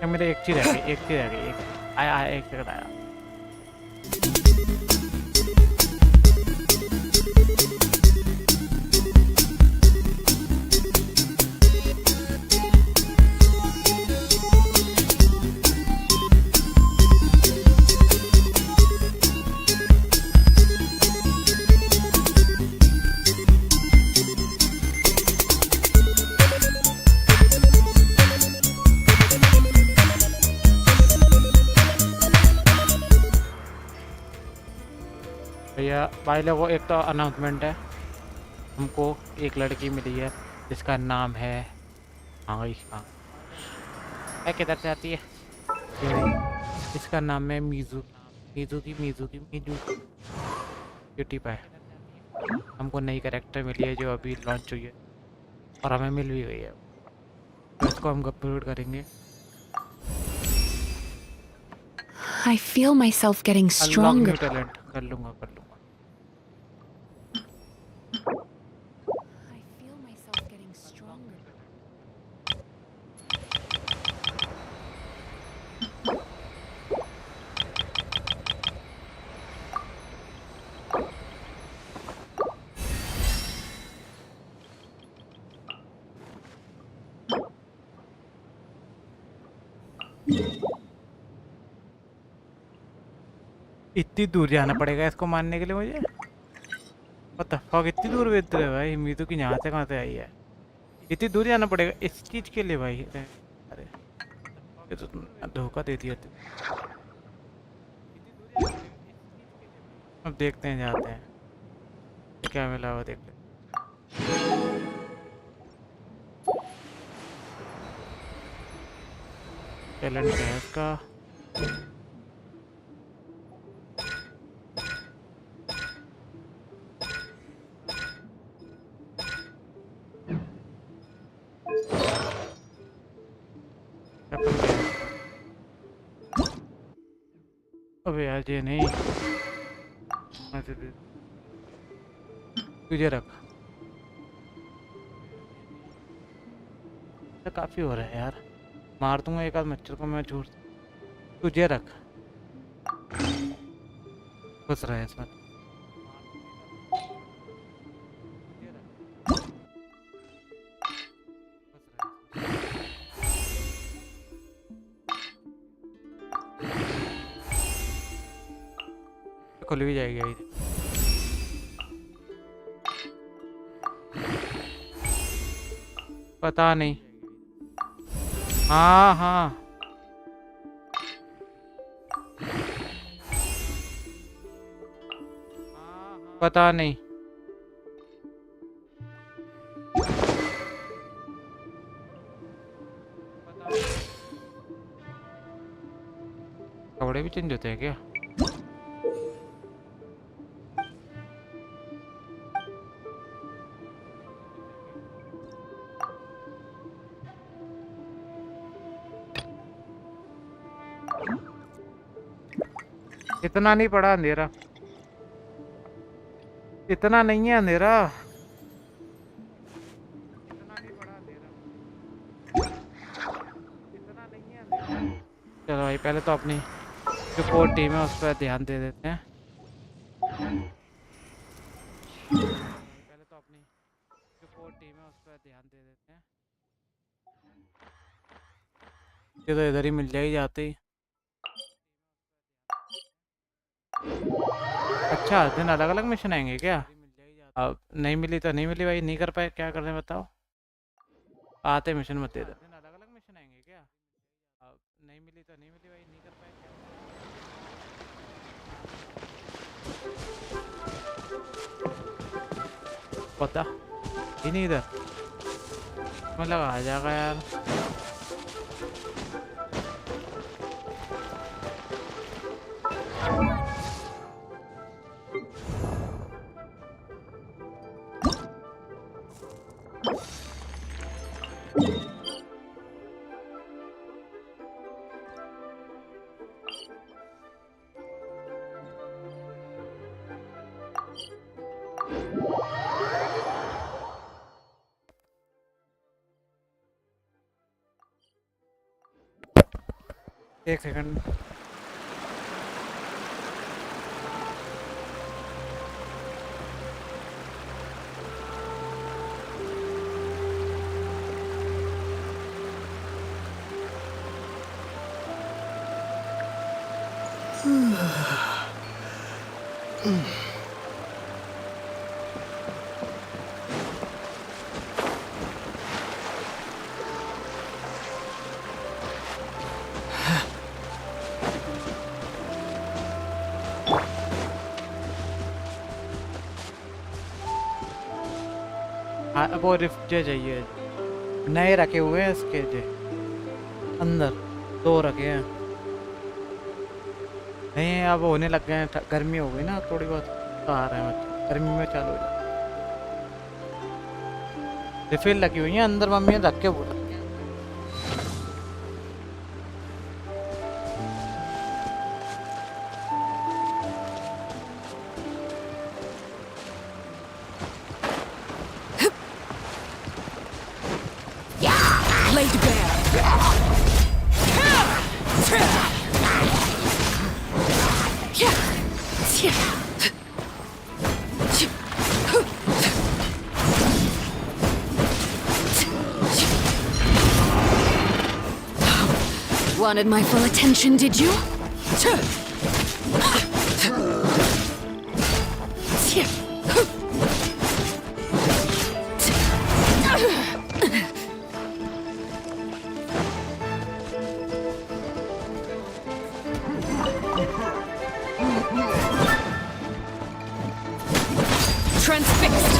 ยังไม่ได้เอ็กชื่ออะไรเอ็กชื่ออะไรเอ็กไอเอ็กชื่ออะไรอ่ะ भैया भाई लोगों, एक तो अनाउंसमेंट है। हमको एक लड़की मिली है जिसका नाम है, हाँ भाई हाँ, है किधर से आती है ये रही। इसका नाम है मीजू, मीजू मीजू ब्यूटी पाई। हमको नई कैरेक्टर मिली है जो अभी लॉन्च हुई है और हमें मिल भी गई है, तो इसको हम अपलोड करेंगे। I feel myself getting unlock stronger. New talent कर लूँगा कर लूँगा। I feel myself getting stronger. इतनी दूर जाना पड़ेगा इसको मारने के लिए मुझे? पता फक, इतनी दूर भेज रहे भाई, मीतू की यहाँ से कहाँ से आई है? इतनी दूर जाना पड़ेगा इस चीज़ के लिए भाई? अरे ये तो तुमने धोखा दे दिया तुम। अब देखते हैं, जाते हैं क्या मिला हुआ, देखते हैं। टैलेंट है इसका। अबे यार ये नहीं, तुझे रख, तो काफ़ी हो रहा है यार, मार दूंगा एक आध मच्छर को मैं, झूठ। तुझे रख, घुस रहा है इसमें। खुल भी जाएगी अभी। पता नहीं, हाँ हाँ पता नहीं, कपड़े भी चेंज होते हैं क्या? इतना नहीं पड़ा अंधेरा, इतना नहीं है अंधेरा, इतना नहीं पड़ा अंधेरा, इतना नहीं है अंधेरा। चलो भाई पहले तो अपनी जो कोर टीम है उस पर ध्यान दे देते हैं। पहले तो अपनी जो कोर टीम है उस पर ध्यान दे देते हैं। ये तो इधर ही मिल जाएगी जाते ही। अच्छा दिन अलग अलग मिशन आएंगे क्या? अब नहीं मिली तो नहीं मिली भाई, नहीं कर पाए, क्या कर रहे हैं बताओ। आते मिशन मत दे दो। दिन अलग अलग मिशन आएंगे क्या? अब नहीं मिली तो नहीं मिली भाई, नहीं कर पाए, क्या पता ही नहीं इधर, मतलब आ जाएगा यार। एक सेकंड, वो रिफ्ट जे चाहिए, नए रखे हुए हैं इसके जे अंदर, दो रखे हैं। नहीं अब होने लग गए हैं, गर्मी हो गई ना थोड़ी बहुत, तो आ रहे हैं बच्चे, गर्मी में चालू हो जाए। रिफिल लगी हुई है अंदर, मम्मी ने रख के बोला। Laid bare. Wanted my full attention, did you? Transfixed.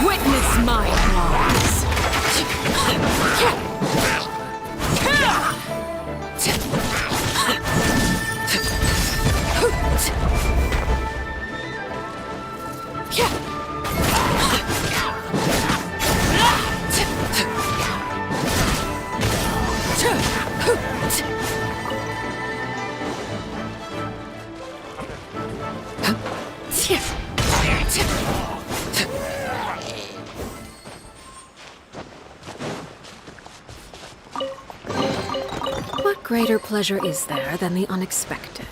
Witness my wrongs. What greater pleasure is there than the unexpected?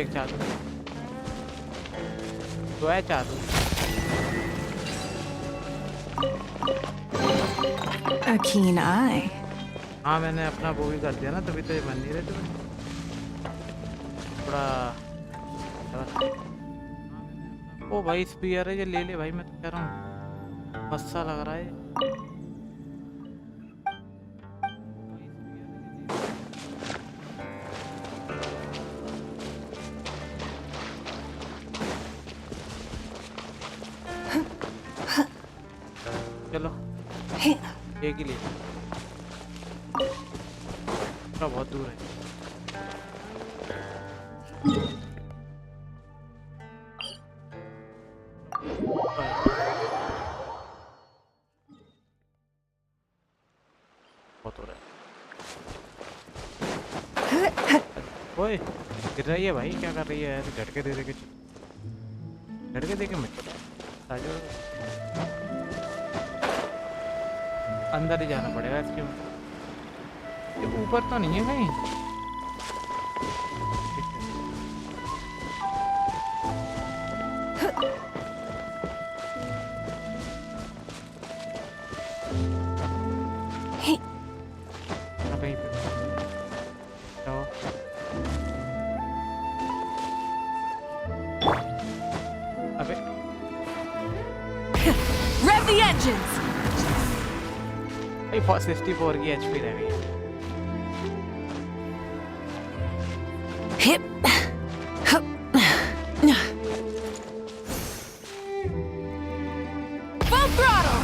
एक चालू तो है चालू। A keen eye. हाँ मैंने अपना वो भी कर दिया ना, तभी तो ये बन नहीं रहे थे थोड़ा। ओ भाई स्पीयर है, ये ले ले भाई, मैं तो कह रहा हूँ मस्त लग रहा है। चलो एक ही ले, बहुत दूर है। बहुत हो रहा है। ओए गिर रही है भाई, क्या कर रही है यार? झटके दे के, झटके दे के मत साजो, अंदर ही जाना पड़ेगा इसके। ये ऊपर तो नहीं है कहीं? कहीं पे जाओ। अबे Rev the engines. 64 की एचपी रह गई। Hip. Full throttle.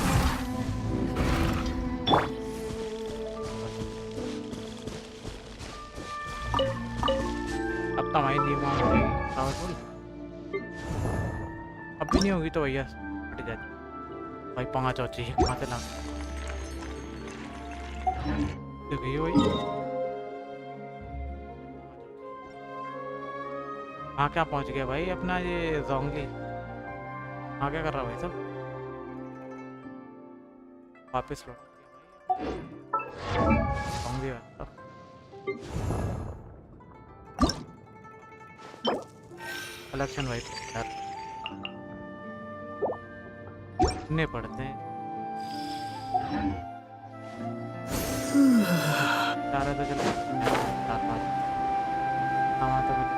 अब तो हमारी दिमाग हो गई पावरफुल। अब भी नहीं होगी तो भैया हट जाती भाई। 5 और चाहिए, कहाँ से ला गई वही। हाँ क्या पहुंच गया भाई अपना ये जोंगली। हाँ क्या कर रहा है भाई सब? वापस लौट भी आता कलेक्शन भाई यार सुनने पड़ते हैं। चारा तो चलो साथ साथ सामान तो मिलता।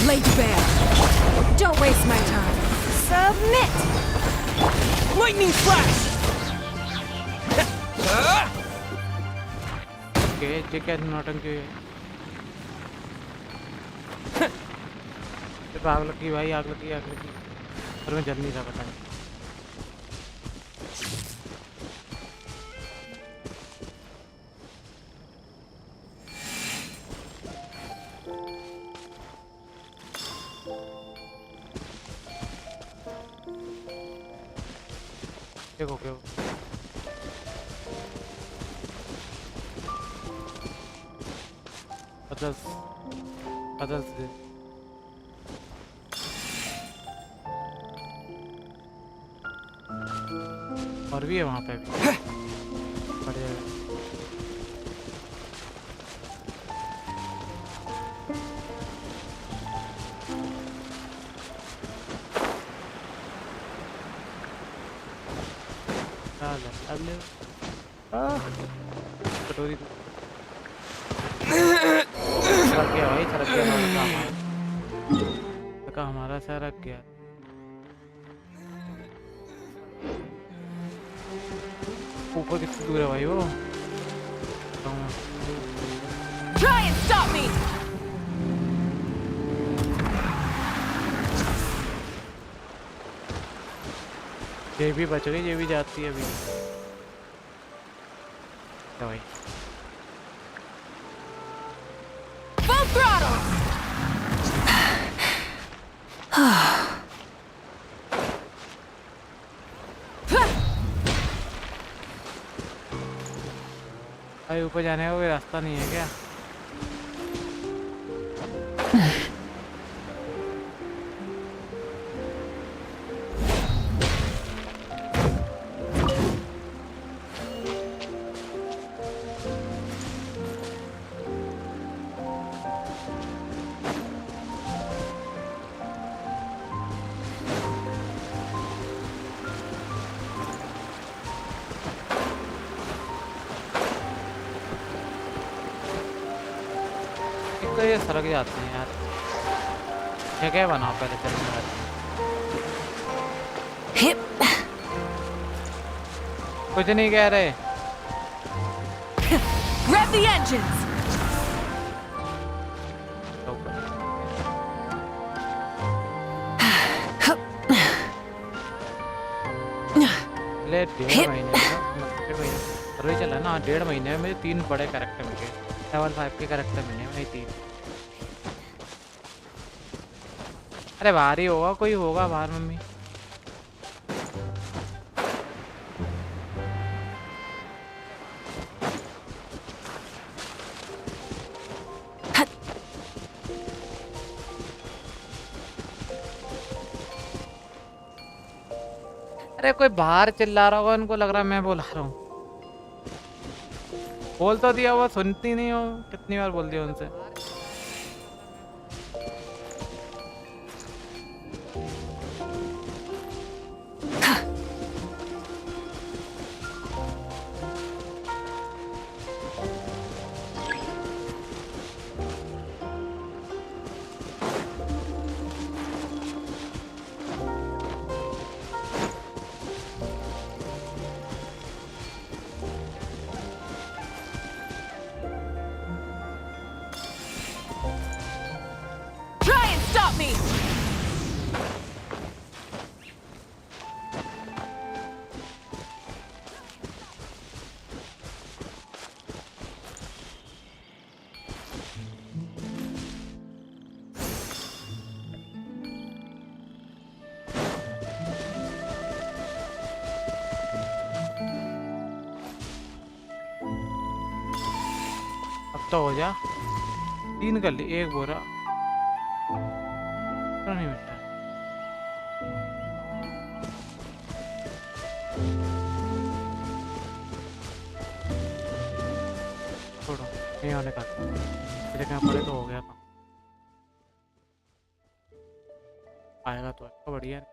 Laid bare. Don't waste my time. Submit. Lightning flash! Okay ये क्या नौटंकी है? सिर्फ आग लगी भाई, आग लगी आग लगी और मैं जल नहीं रहा पता नहीं। देखो क्यों बदल बदल से और भी है वहाँ पे भी बढ़िया है। अब ले कटोरी सरक गया भाई, सरक गया हमारा सरक गया। ऊपर कितनी दूर है भाई वो? Try and stop me. ये भी बच गई, ये भी जाती है अभी तो भाई। Full throttle. भाई ऊपर जाने का कोई रास्ता नहीं है क्या? तो ये सरक जाते हैं यार, जगह बनाओ पहले चलने वाली। कुछ नहीं कह रहे। Rev the engines. ले 1.5 महीने सर्वे चला ना, 1.5 महीने में मुझे 3 बड़े कैरेक्टर मिले, लेवल 5 के कैरेक्टर मिले मुझे 3। अरे बाहर ही होगा, कोई होगा बाहर मम्मी। अरे कोई बाहर चिल्ला रहा होगा, उनको लग रहा है मैं बुला रहा हूँ। बोल तो दिया, वो सुनती नहीं हो, कितनी बार बोल दिया उनसे। तो हो जा। 3 कर ली, 1 बोरा तो नहीं मिलता। छोड़ो, नहीं होने का देखना पड़े तो हो गया काम। आएगा तो अच्छा, बढ़िया। नहीं होने का देखना पड़े तो हो गया। आएगा तो अच्छा, बढ़िया।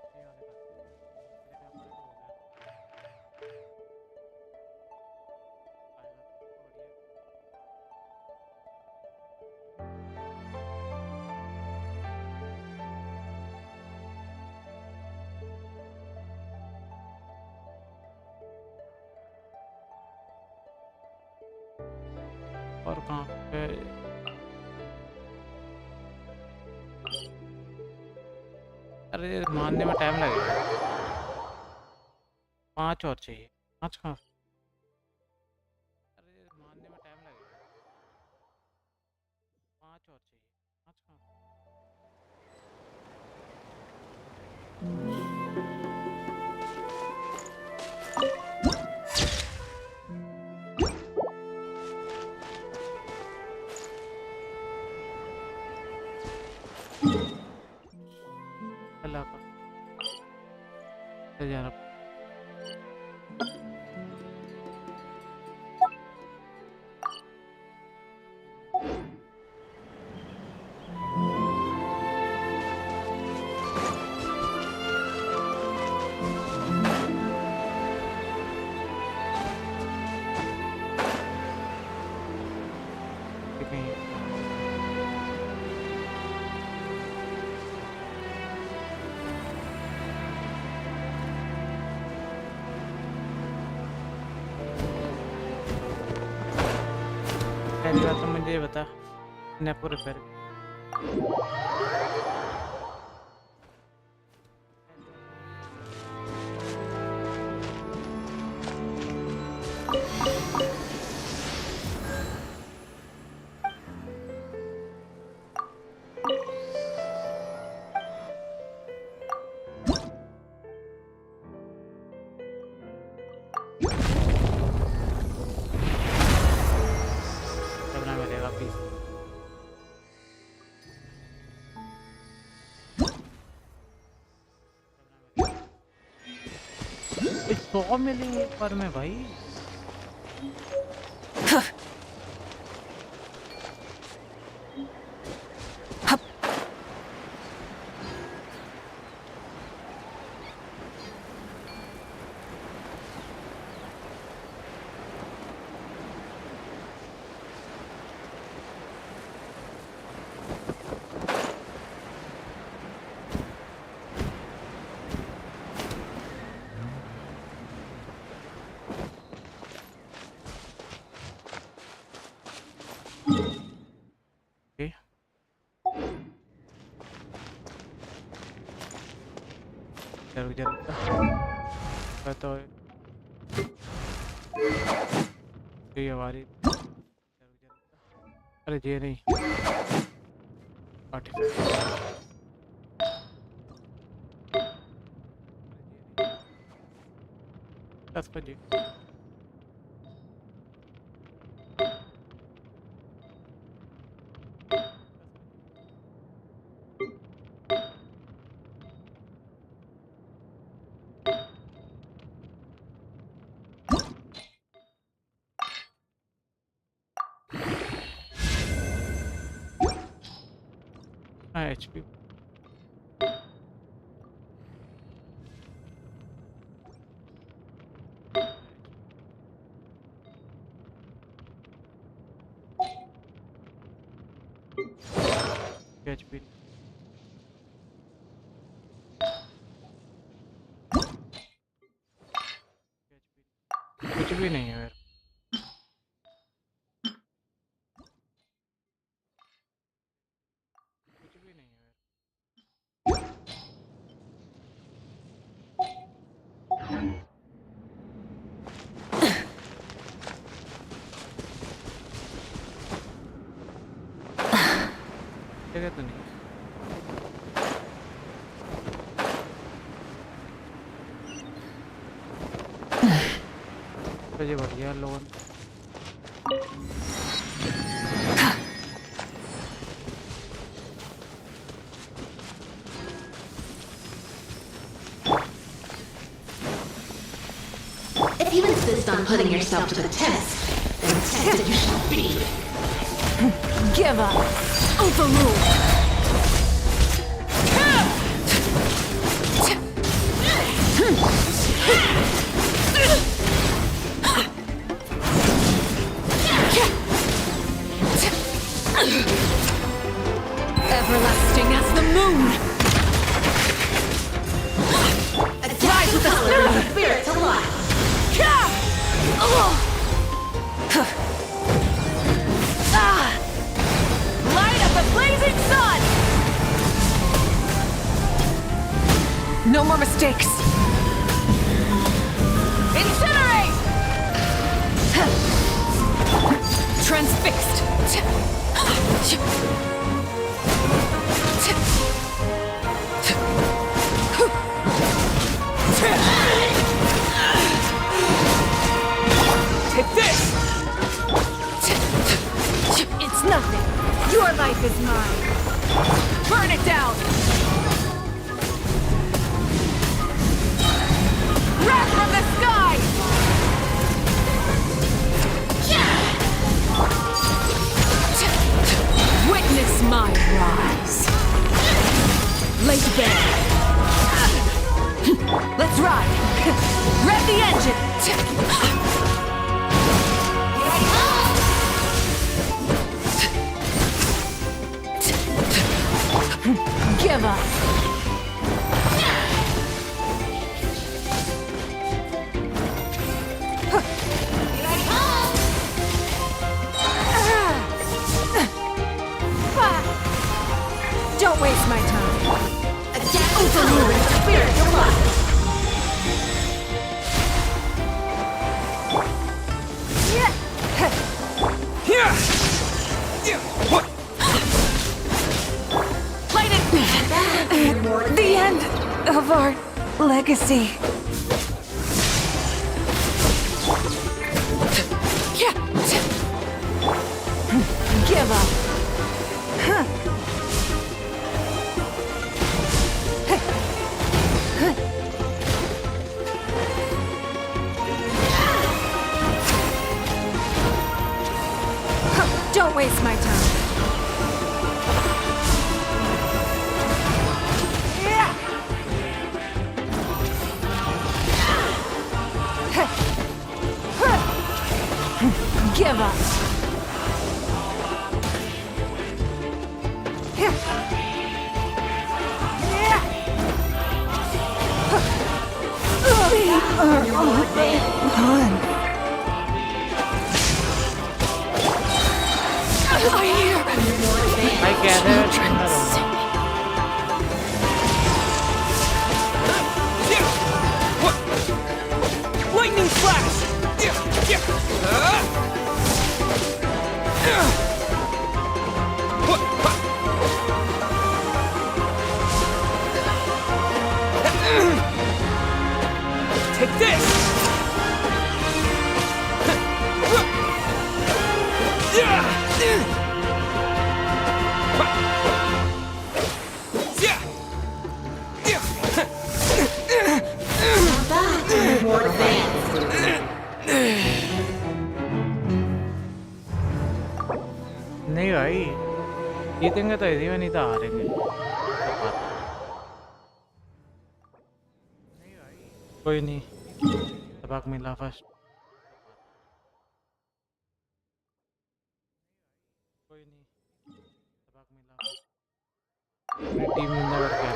और कहाँ पे? अरे मारने में टाइम लगेगा। 5 और चाहिए। 5 कहाँ? अरे मारने में टाइम लगेगा। 5 और चाहिए। 5 कहाँ? अल्लाह का ले जाना। ठीक नहीं है। पहली बात तो मुझे ये बता, नेपो रिपेयर करना मिलेगा प्लीज। 100 मिलेंगे एक बार में भाई। ओके, जरूर जरूर तो ये हमारी जरूर जरूर। अरे ये नहीं, 45। 10 बजे। हाँ HP HP कुछ भी नहीं है यार, कुछ भी नहीं है यार। जगह तो नहीं। बजे बढ़िया loan you insist on putting yourself to the test, then tested you shall be. Give up. Overruled. Everlasting as the moon. Rise with the color of the spirit to life. Light up the blazing sun! No more mistakes. Incinerate! Transfixed. Take this! It's nothing. Your life is mine. Burn it down! Wrath from the sky! Witness my rise. Lay bare. Let's ride. Rev the engine. Give up. Don't waste my time. Adapt the color of the spirit to life. Here! What? Light it! The end of our legacy. Give up. Don't waste my time. Give up. We are all one. I gathered. What? Lightning flash! Take this! More advanced. नहीं भाई जीतेंगे तो इसी में नहीं तो हारेंगे कोई नहीं सबक मिला फर्स्ट कोई नहीं सबक मिला टीम इंदवर क्या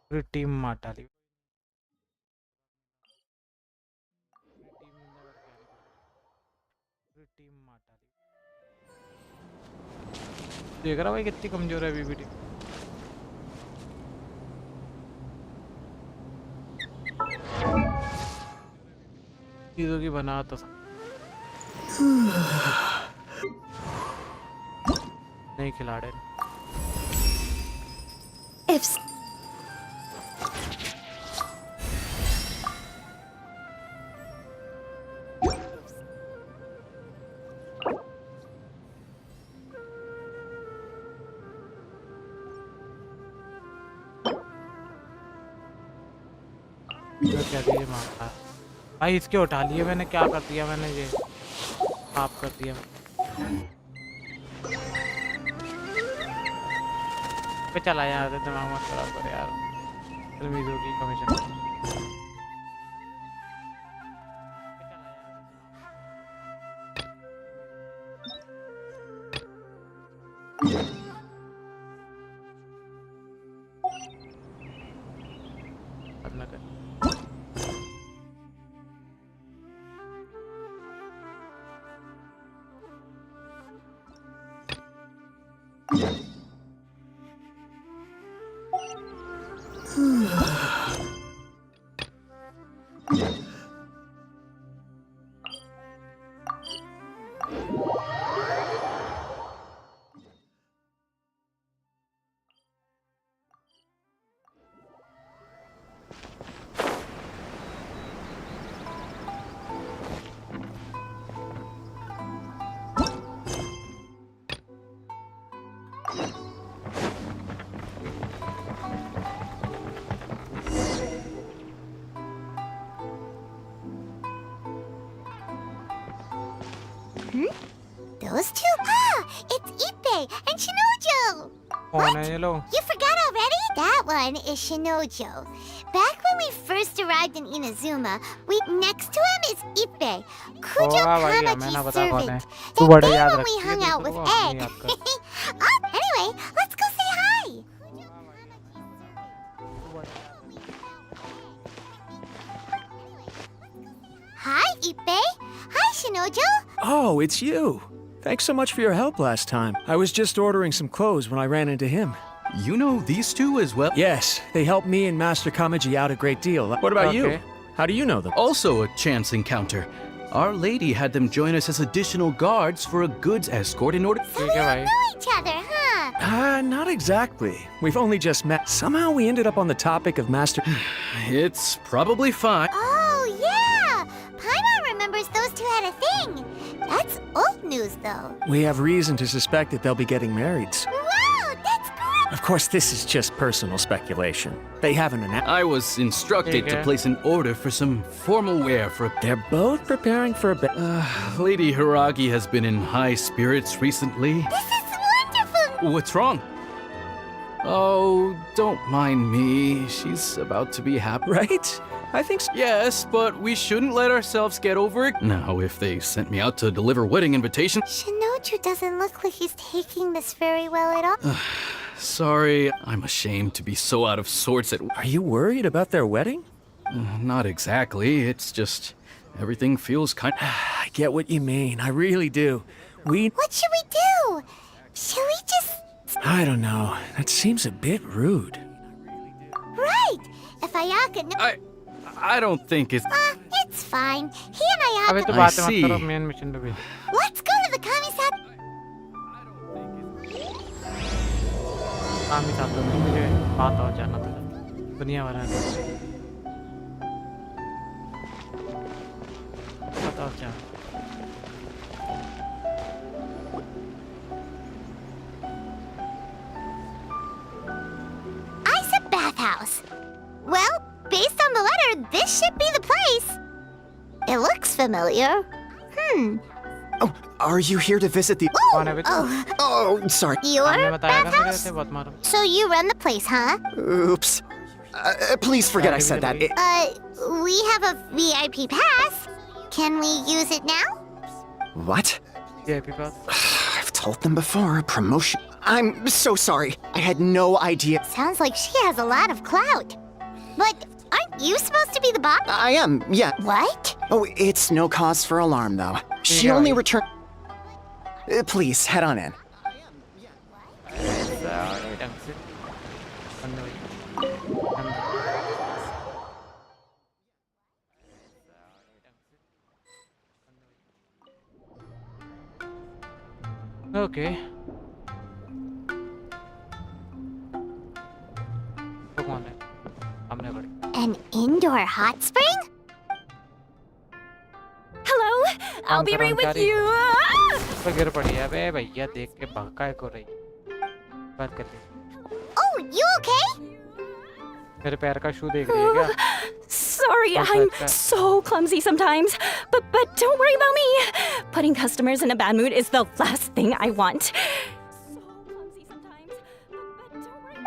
पूरी टीम माटाली टीम माटाली देख रहा भाई कितनी कमजोर है अभी भी टीम चीजों की बना तो नहीं खिलाड़े If क्या ये मांगता है भाई इसके उठा लिए मैंने, क्या कर दिया मैंने, ये पाप कर दिया पे। चला यार, दिमाग मत खराब कर यार, तलमीज़ों की कमीशन। अब ना कर। Those two? Ah, it's Ipe and Shinojo! कौन है ये लोग? You forgot already? That one is Shinojo. Back when we first arrived in Inazuma, next to him is Ipe, Kujo होगा भाई, मैं ना Kamaji's बता कौन है। servant. तू That बड़े day याद when we रखती है, hung तू out तो with वो अपनी Egg. याद कर। Oh, anyway, let's go say hi. Hi, Ipe. Hi, Shinojo. Oh, it's you. Thanks so much for your help last time. I was just ordering some clothes when I ran into him. You know these two as well? Yes, they helped me and Master Kamaji out a great deal. What about you? Okay. How do you know them? Also a chance encounter. Our lady had them join us as additional guards for a goods escort in order. So we ठीक है all भाई। know each other, huh? Not exactly. We've only just met. Somehow we ended up on the topic of Master. It's probably fine. Oh, yeah! Paimon remembers those two had a thing. That's old news, though. We have reason to suspect that they'll be getting married. Wow, that's great! Of course, this is just personal speculation. They haven't announced. I was instructed to Okay. place an order for some formal wear for. They're both preparing for a bed. Lady Hiragi has been in high spirits recently. This is wonderful! What's wrong? Oh, don't mind me. She's about to be happy. Right? I think so. Yes, but we shouldn't let ourselves get over it. Now, if they sent me out to deliver wedding invitations. Shinoju doesn't look like he's taking this very well at all. Sorry, I'm ashamed to be so out of sorts at. Are you worried about their wedding? Not exactly. It's just everything feels kind. I get what you mean. I really do. What should we do? Should we just... I don't know. That seems a bit rude. Right! If Ayaka... I don't think it's. It's fine. He and अबे तो Ayaka... बातें मत see. करो, main mission पे भी। Let's go to the Kami-san... काम ही साथ में मुझे बात और जाना था, दुनिया भर में बताओ क्या। I said bathhouse. Well, based on the letter, this should be the place. It looks familiar. Oh, are you here to visit the... Oh, कौन है बे तू? oh, Oh, sorry. हमने your बताया था मेरे bathhouse? से बहुत मारो। So you run the place, huh? Oops. Please forget I said that. We have a VIP pass. Can we use it now? What? ये भी बात। I've told them before. Promotion. I'm so sorry. I had no idea. Sounds like she has a lot of clout. But aren't you supposed to be the boss? I am, yeah. What? Oh, it's no cause for alarm, though. She Yeah. only returned... Please, head on in. सारे ढंग से बनने वाली। Okay. तो कौन है? हमने बड़ी। An indoor hot spring? Hello, I'll be right with you. तो गिर पड़ी है बे भैया, देख के भड़का को रही बात कर रही। Oh, you okay? मेरे पैर का शू देख रही है क्या? sorry. I'm so clumsy sometimes. But don't worry about me. Putting customers in a bad mood is the last thing I want.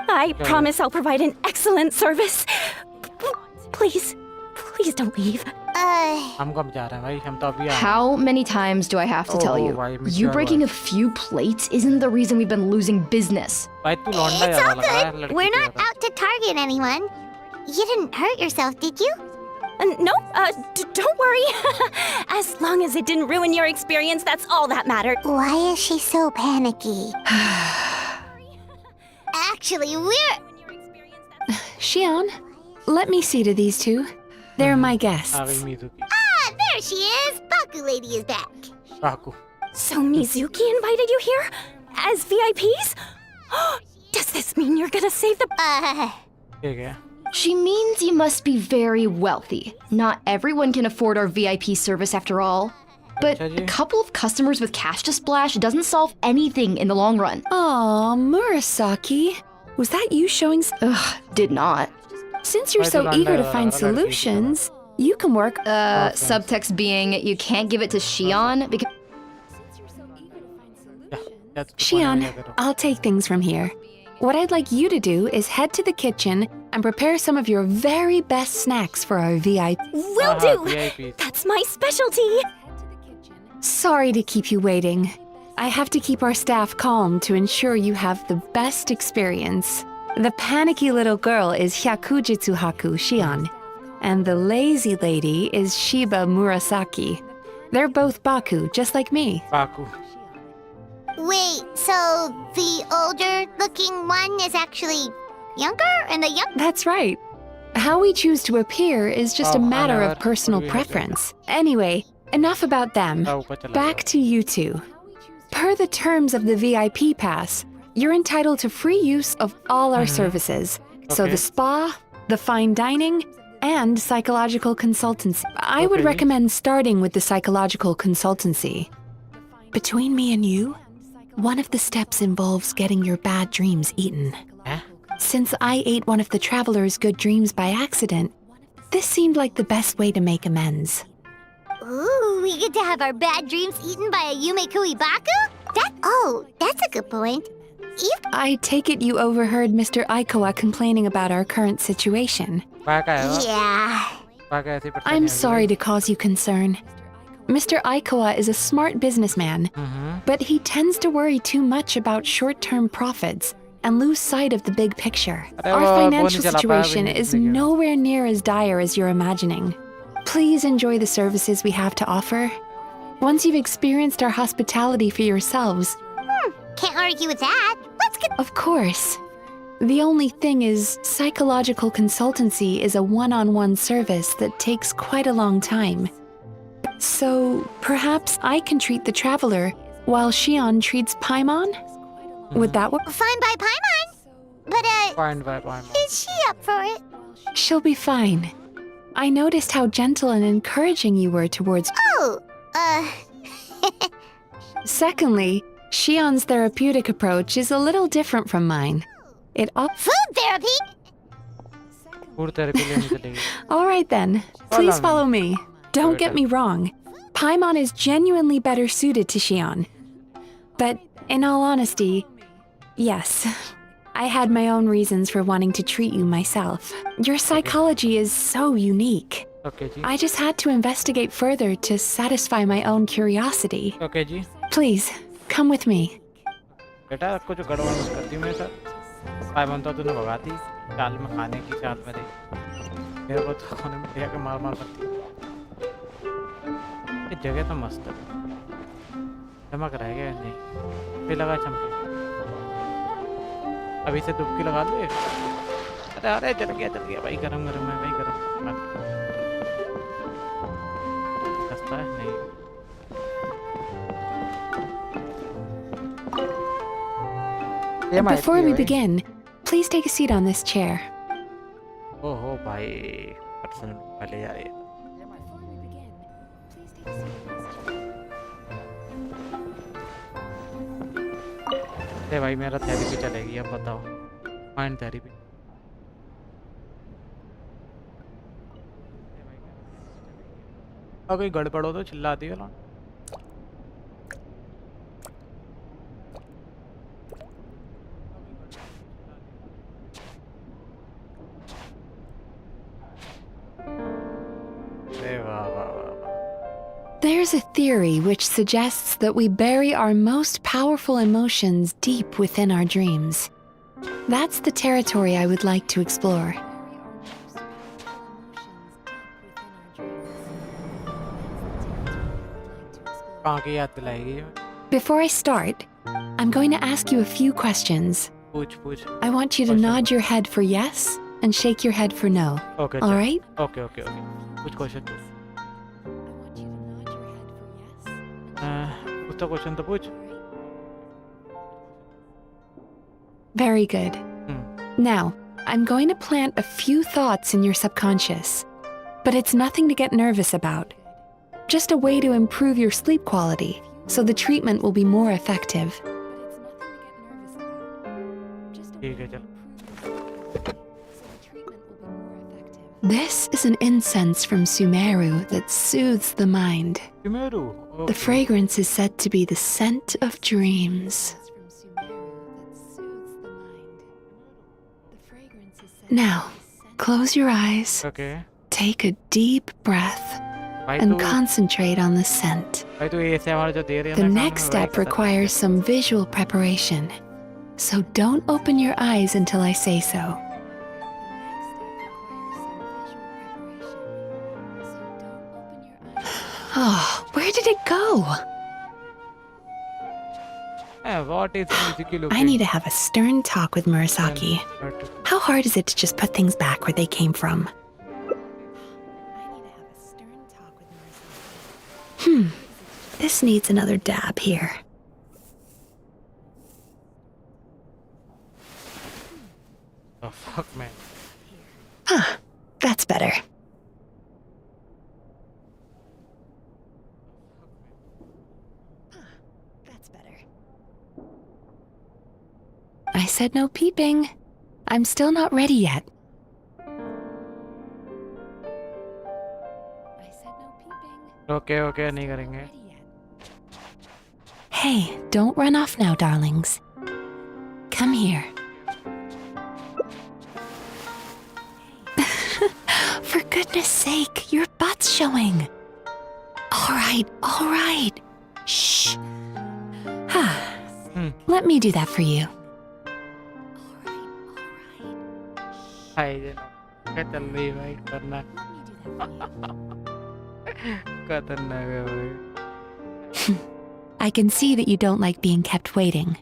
I promise I'll provide an excellent service. Please don't leave. हम कब जा रहे हैं भाई? हम तो अभी आए हैं। How many times do I have to tell you? भाई, You breaking a few plates isn't the reason we've been losing business. भाई तू लौंडा It's ज्यादा all लग रहा है good. लड़की We're से not ज्यादा। out to target anyone. You didn't hurt yourself, did you? No, don't worry. As long as it didn't ruin your experience, that's all that mattered. Why is she so panicky? Actually, we're... Shion, let me see to these two. They're my guests. आ गई Mizuki. Ah, there she is! Baku lady is back. Baku. So Mizuki invited you here? As VIPs? Does this mean you're gonna save the... ठीक है। She means you must be very wealthy. Not everyone can afford our VIP service after all. But a couple of customers with cash to splash doesn't solve anything in the long run. Aw, Murasaki. Was that you showing... Ugh, did not. Since you're so eager to find solutions, you can work... Subtext being, you can't give it to Shion because... Shion, I'll take things from here. What I'd like you to do is head to the kitchen and prepare some of your very best snacks for our VIP. Will do! VIPs। That's my specialty! Sorry to keep you waiting. I have to keep our staff calm to ensure you have the best experience. The panicky little girl is Hyakujitsu Haku Shion, and the lazy lady is Shiba Murasaki. They're both Baku, just like me. Baku. Wait, so the older-looking one is actually younger, and the young... That's right. How we choose to appear is just a matter of personal preference. Anyway, enough about them. Back to you two. Per the terms of the VIP pass, you're entitled to free use of all our services. So the spa, the fine dining, and psychological consultancy. I would recommend starting with the psychological consultancy. Between me and you, one of the steps involves getting your bad dreams eaten. Since I ate one of the traveler's good dreams by accident, this seemed like the best way to make amends. Ooh, we get to have our bad dreams eaten by a Yume Kui Baku? That's a good point. I take it you overheard Mr. Aikawa complaining about our current situation. Yeah. I'm sorry to cause you concern. Mr. Aikawa is a smart businessman, but he tends to worry too much about short-term profits and lose sight of the big picture. Our financial situation is nowhere near as dire as you're imagining. Please enjoy the services we have to offer. Once you've experienced our hospitality for yourselves... Can't argue with that. Let's get... Of course. The only thing is, psychological consultancy is a one-on-one service that takes quite a long time. So, perhaps I can treat the traveler while Shion treats Paimon? Would that work? Fine by Paimon. But, Fine by Paimon. is she up for it? She'll be fine. I noticed how gentle and encouraging you were towards... Secondly, Shion's therapeutic approach is a little different from mine. Food therapy? Food therapy लेने चलेगी। All right then, please follow me. Don't get me wrong. Paimon is genuinely better suited to Shion. But in all honesty, yes, I had my own reasons for wanting to treat you myself. Your psychology is so unique. Okay ji. I just had to investigate further to satisfy my own curiosity. Okay ji. Please, come with me. बेटा कुछ गड़बड़ मत करती मेरे साथ। पाइमन तो तूने भगाती चाल में खाने की चाल में दे। मेरे को तो खाने में दिया के मार करती। ये जगह तो मस्त है। चमक रहा है क्या नहीं? फिर लगा चमके। अभी से डुबकी लगा लो एक। अरे चल गया भाई गरम है भाई गरम। सस्ता है नहीं। Before we begin, please take a seat on this chair. ओहो भाई पर्सनल पहले जा रही है। अरे भाई मेरा थेरेपी चलेगी अब बताओ। Mind therapy. कोई गड़बड़ हो तो चिल्लाती है लौंड। अरे वाह वाह वाह वाह। There's a theory which suggests that we bury our most powerful emotions deep within our dreams. That's the territory I would like to explore. कहाँ की याद दिलाएगी ये? Before I start, I'm going to ask you a few questions. पूछ। I want you to nod your head for yes and shake your head for no. Okay. All right? Okay. कुछ question पूछ। कुछ तो question तो पूछ। Very good. Now, I'm going to plant a few thoughts in your subconscious, but it's nothing to get nervous about. Just a way to improve your sleep quality, so the treatment will be more effective. ठीक है चल। This is an incense from Sumeru that soothes the mind. Sumeru. The fragrance is said to be the scent of dreams. Now, close your eyes, Okay. take a deep breath, and concentrate on the scent. भाई तू ऐसे हमारे जो दे रही है The ना next खाना, step वही requires some visual preparation, so don't open your eyes until I say so. Oh, where did it go? What is musical? I need to have a stern talk with Murasaki. How hard is it to just put things back where they came from? This needs another dab here. Oh fuck man. Huh, that's better. That's better. I said no peeping. I'm still not ready yet. I said no peeping. Okay, नहीं करेंगे. Hey, don't run off now, darlings. Come here. For goodness sake, your butt's showing. All right. Shh. Let me do that for you. हाय जे क्या चल रही है भाई करना खतरनाक है भाई. I can see that you don't like being kept waiting.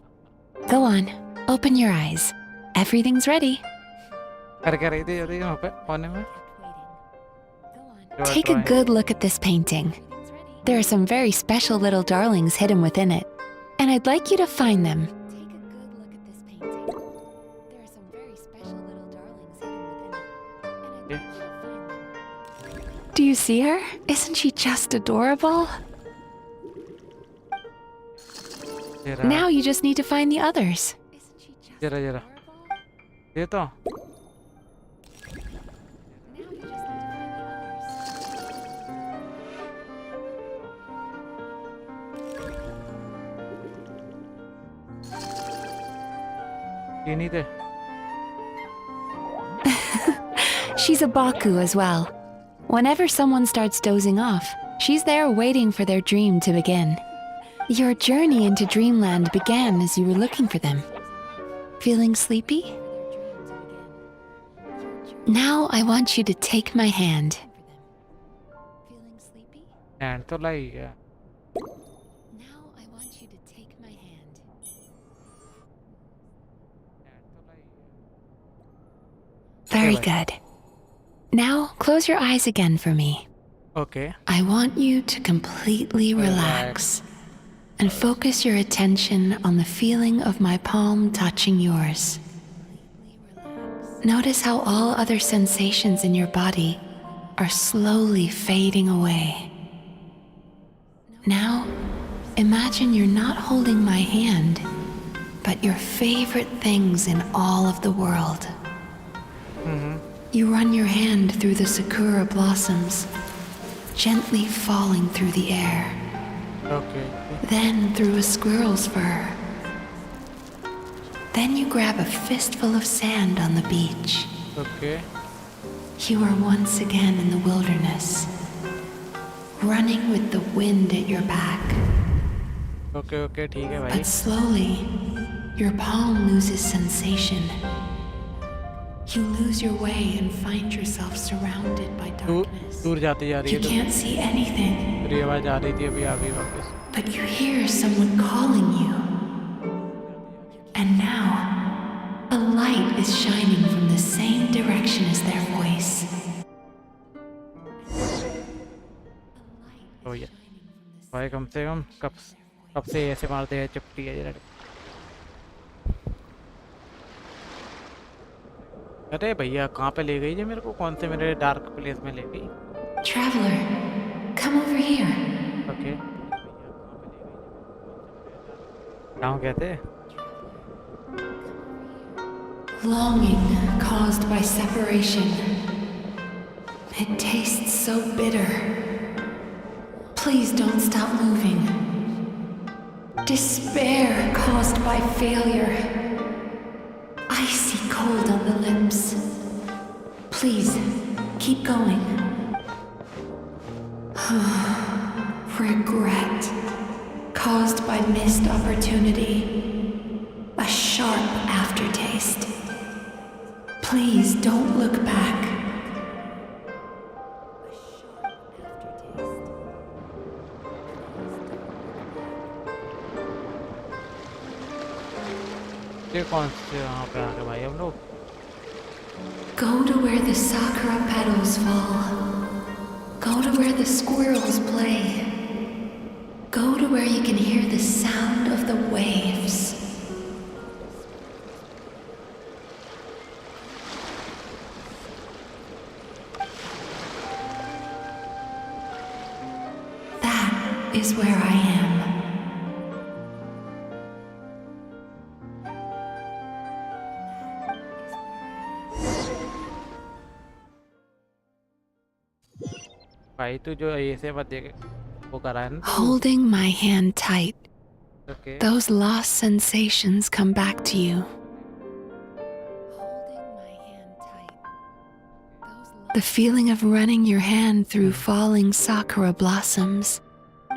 Go on, open your eyes. Everything's ready. कर क्या रही थी वहाँ पे कोने में? Take a good look at this painting. There are some very special little darlings hidden within it, and I'd like you to find them. Do you see her? Isn't she just adorable? Now you just need to find the others. जरा ये तो ये नहीं थे. She's a Baku as well. Whenever someone starts dozing off, she's there waiting for their dream to begin. Your journey into dreamland began as you were looking for them. Feeling sleepy? Now I want you to take my hand. Hand तो लाई है. Now I want you to take my hand. Very good. Now close your eyes again for me. Okay. I want you to completely relax and focus your attention on the feeling of my palm touching yours. Notice how all other sensations in your body are slowly fading away. Now, imagine you're not holding my hand, but your favorite things in all of the world. You run your hand through the sakura blossoms, gently falling through the air, Okay. then through a squirrel's fur. Then you grab a fistful of sand on the beach. Okay. You are once again in the wilderness, running with the wind at your back. Okay. Okay. ठीक है भाई. But slowly, your palm loses sensation. You lose your way and find yourself surrounded by darkness. दूर जाती जा रही You है तो can't see anything, मेरी आवाज आ रही थी अभी आ गई वापस. but you hear someone calling you. And now, a light is shining from the same direction as their voice. तो ये भाई कम से कम कब से ऐसे मारते हैं चिपटी है ये. अरे भैया कहाँ पे ले गई ये मेरे को, कौन से मेरे डार्क प्लेस में ले गई. Traveler, come over here. Okay. गाँव कहते हैं. Longing caused by separation. It tastes so bitter. Please don't stop moving. Despair caused by failure. Icy cold on the lips. Please, keep going. Regret caused by missed opportunity. A sharp aftertaste. Please don't look back. ये कौन से वहाँ पे आ गए भाई हम लोग. Go to where the sakura petals fall. Go to where the squirrels play. Go to where you can hear the sound of the waves. That is where I am. भाई तू जो ऐसे मत देख वो करा है ना. Holding my hand tight, okay. those lost sensations come back to you. The feeling of running your hand through falling sakura blossoms,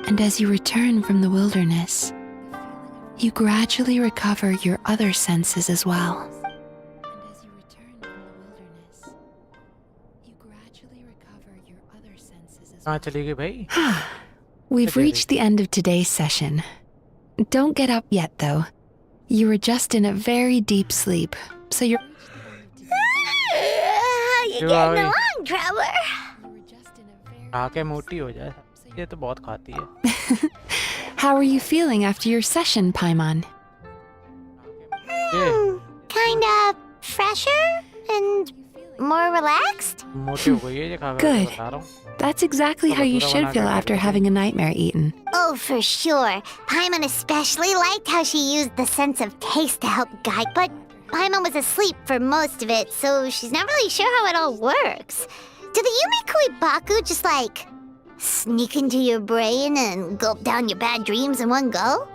and as you return from the wilderness, you gradually recover your other senses as well. कहाँ चली गई भाई. We've reached the end of today's session. Don't get up yet, though. You were just in a very deep sleep, so you're... How you getting along, Traveler? खा के मोटी हो जाए. ये तो बहुत खाती है. How are you feeling after your session, Paimon? Kind of fresher and more relaxed? मोटी हो गई है ये खा के. Good. बता रहा हूँ. That's exactly how you should feel after having a nightmare eaten. Oh, for sure. Paimon especially liked how she used the sense of taste to help guide, but Paimon was asleep for most of it, so she's not really sure how it all works. Do the Yumikui Baku just like sneak into your brain and gulp down your bad dreams in one go?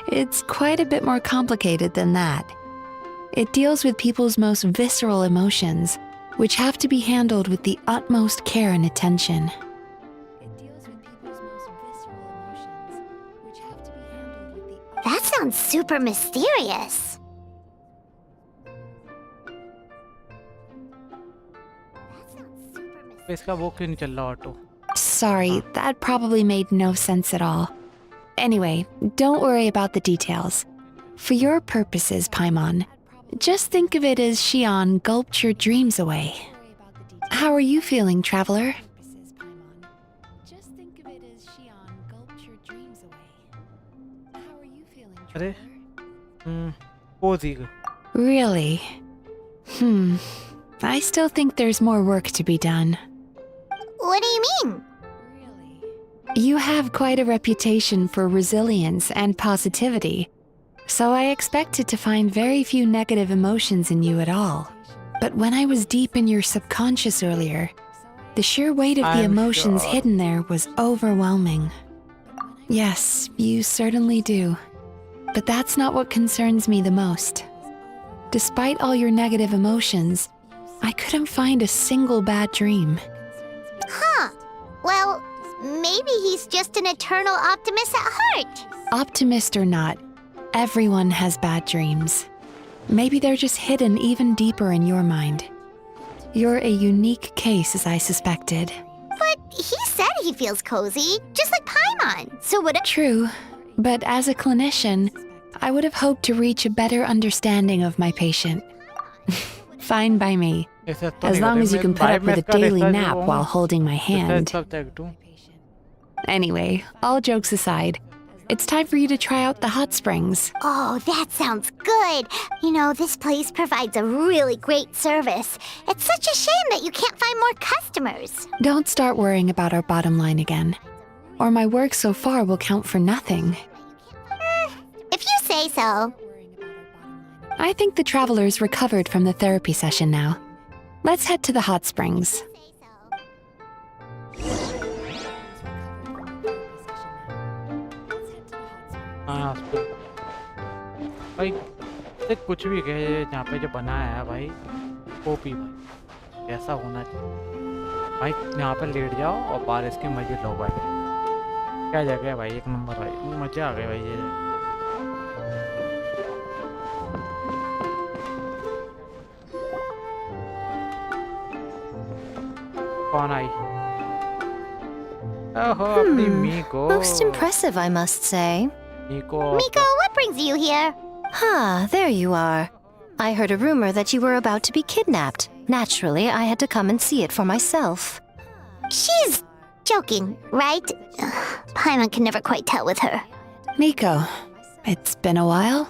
It's quite a bit more complicated than that. It deals with people's most visceral emotions, which have to be handled with the utmost care and attention. That sounds super mysterious. इसका वो क्यों नहीं चल रहा auto. Sorry, that probably made no sense at all. Anyway, don't worry about the details. For your purposes, Paimon, just think of it as Xion gulped your dreams away. How are you feeling, Traveler? अरे पोज़ी. Really? I still think there's more work to be done. What do you mean? You have quite a reputation for resilience and positivity, so I expected to find very few negative emotions in you at all. But when I was deep in your subconscious earlier, the sheer weight of the I'm emotions sure. hidden there was overwhelming. Yes, you certainly do. But that's not what concerns me the most. Despite all your negative emotions, I couldn't find a single bad dream. Huh. Well, maybe he's just an eternal optimist at heart. Optimist or not, everyone has bad dreams. Maybe they're just hidden even deeper in your mind. You're a unique case, as I suspected. But he said he feels cozy, just like Paimon. So what? True, but as a clinician, I would have hoped to reach a better understanding of my patient. Fine by me, ऐसे तो as नहीं long होते, as you मैं can put up with a biomath का daily research nap वो while holding my research hand. subject हूँ. Anyway, all jokes aside, it's time for you to try out the hot springs. Oh, that sounds good. You know, this place provides a really great service. It's such a shame that you can't find more customers. Don't start worrying about our bottom line again, or my work so far will count for nothing. If you say so. I think the traveler's recovered from the therapy session now. Let's head to the hot springs. हाँ भाई देख कुछ भी कहे यहाँ पे जो बनाया है भाई ओपी भाई ऐसा होना चाहिए भाई यहाँ पे लेट जाओ और बारिश के मजे लो भाई क्या जगह है भाई एक नंबर भाई मजे आ गए भाई ये कौन आई ओहो अपनी मीको Most impressive, I must say. मीको Miko, what brings you here? Ah, there you are. I heard a rumor that you were about to be kidnapped. Naturally, I had to come and see it for myself. She's joking, right? Paimon can never quite tell with her. Miko, it's been a while.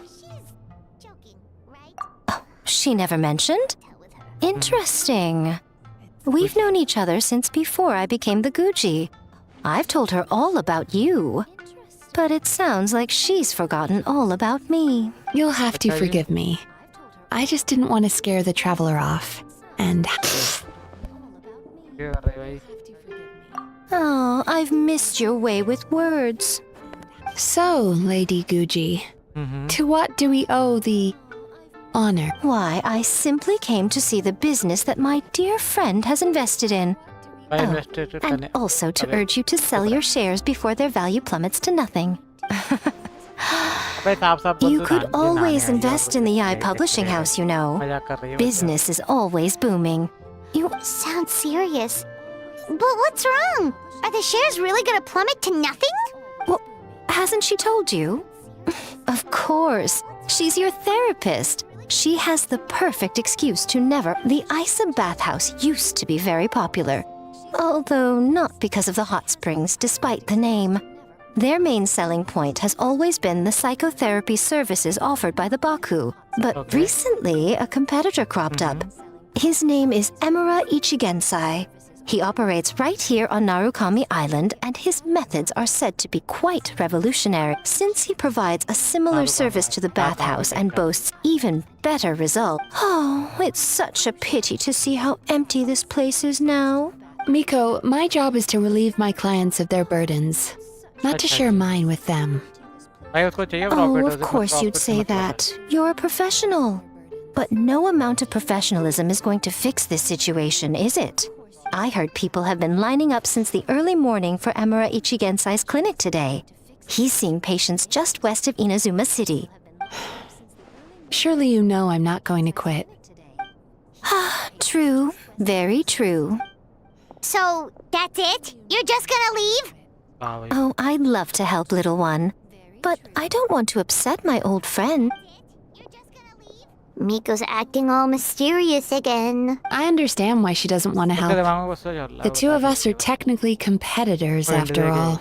She never mentioned? Interesting. We've known each other since before I became the Guji. I've told her all about you. But it sounds like she's forgotten all about me. You'll have to forgive me. I just didn't want to scare the traveler off. And Oh, I've missed your way with words. so, Lady Guji, to what do we owe the honor? Why, I simply came to see the business that my dear friend has invested in. Oh, and also to urge you to sell your shares before their value plummets to nothing. You could always invest in the I Publishing House, you know. Business is always booming. You sound serious. But what's wrong? Are the shares really gonna plummet to nothing? Well, hasn't she told you? Of course. She's your therapist. She has the perfect excuse to never. The Isa bathhouse used to be very popular. Although not because of the hot springs, despite the name. Their main selling point has always been the psychotherapy services offered by the Baku. But recently, a competitor cropped up. His name is Emura Ichigensai. He operates right here on Narukami Island, and his methods are said to be quite revolutionary, since he provides a similar service to the bathhouse and boasts even better results. Oh, it's such a pity to see how empty this place is now. Miko, my job is to relieve my clients of their burdens, not to share mine with them. Oh, of course you'd say that. You're a professional. But no amount of professionalism is going to fix this situation, is it? I heard people have been lining up since the early morning for Emura Ichigensai's clinic today. He's seeing patients just west of Inazuma City. Surely you know I'm not going to quit. True. Very true. So, that's it? You're just gonna leave? Oh, I'd love to help, little one. But I don't want to upset my old friend. Miko's acting all mysterious again. I understand why she doesn't want to help. The two of us are technically competitors, after all.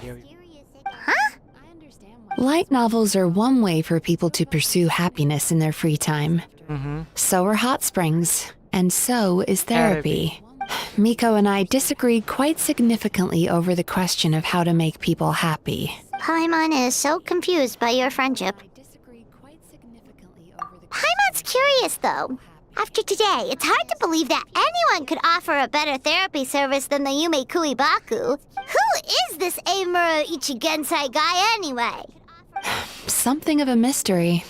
Light novels are one way for people to pursue happiness in their free time. So are hot springs, and so is therapy. Miko and I disagreed quite significantly over the question of how to make people happy. Paimon is so confused by your friendship. Paimon's curious, though. After today, it's hard to believe that anyone could offer a better therapy service than the Yume Kuibaku. Who is this Eimura Ichigensai guy anyway? Something of a mystery.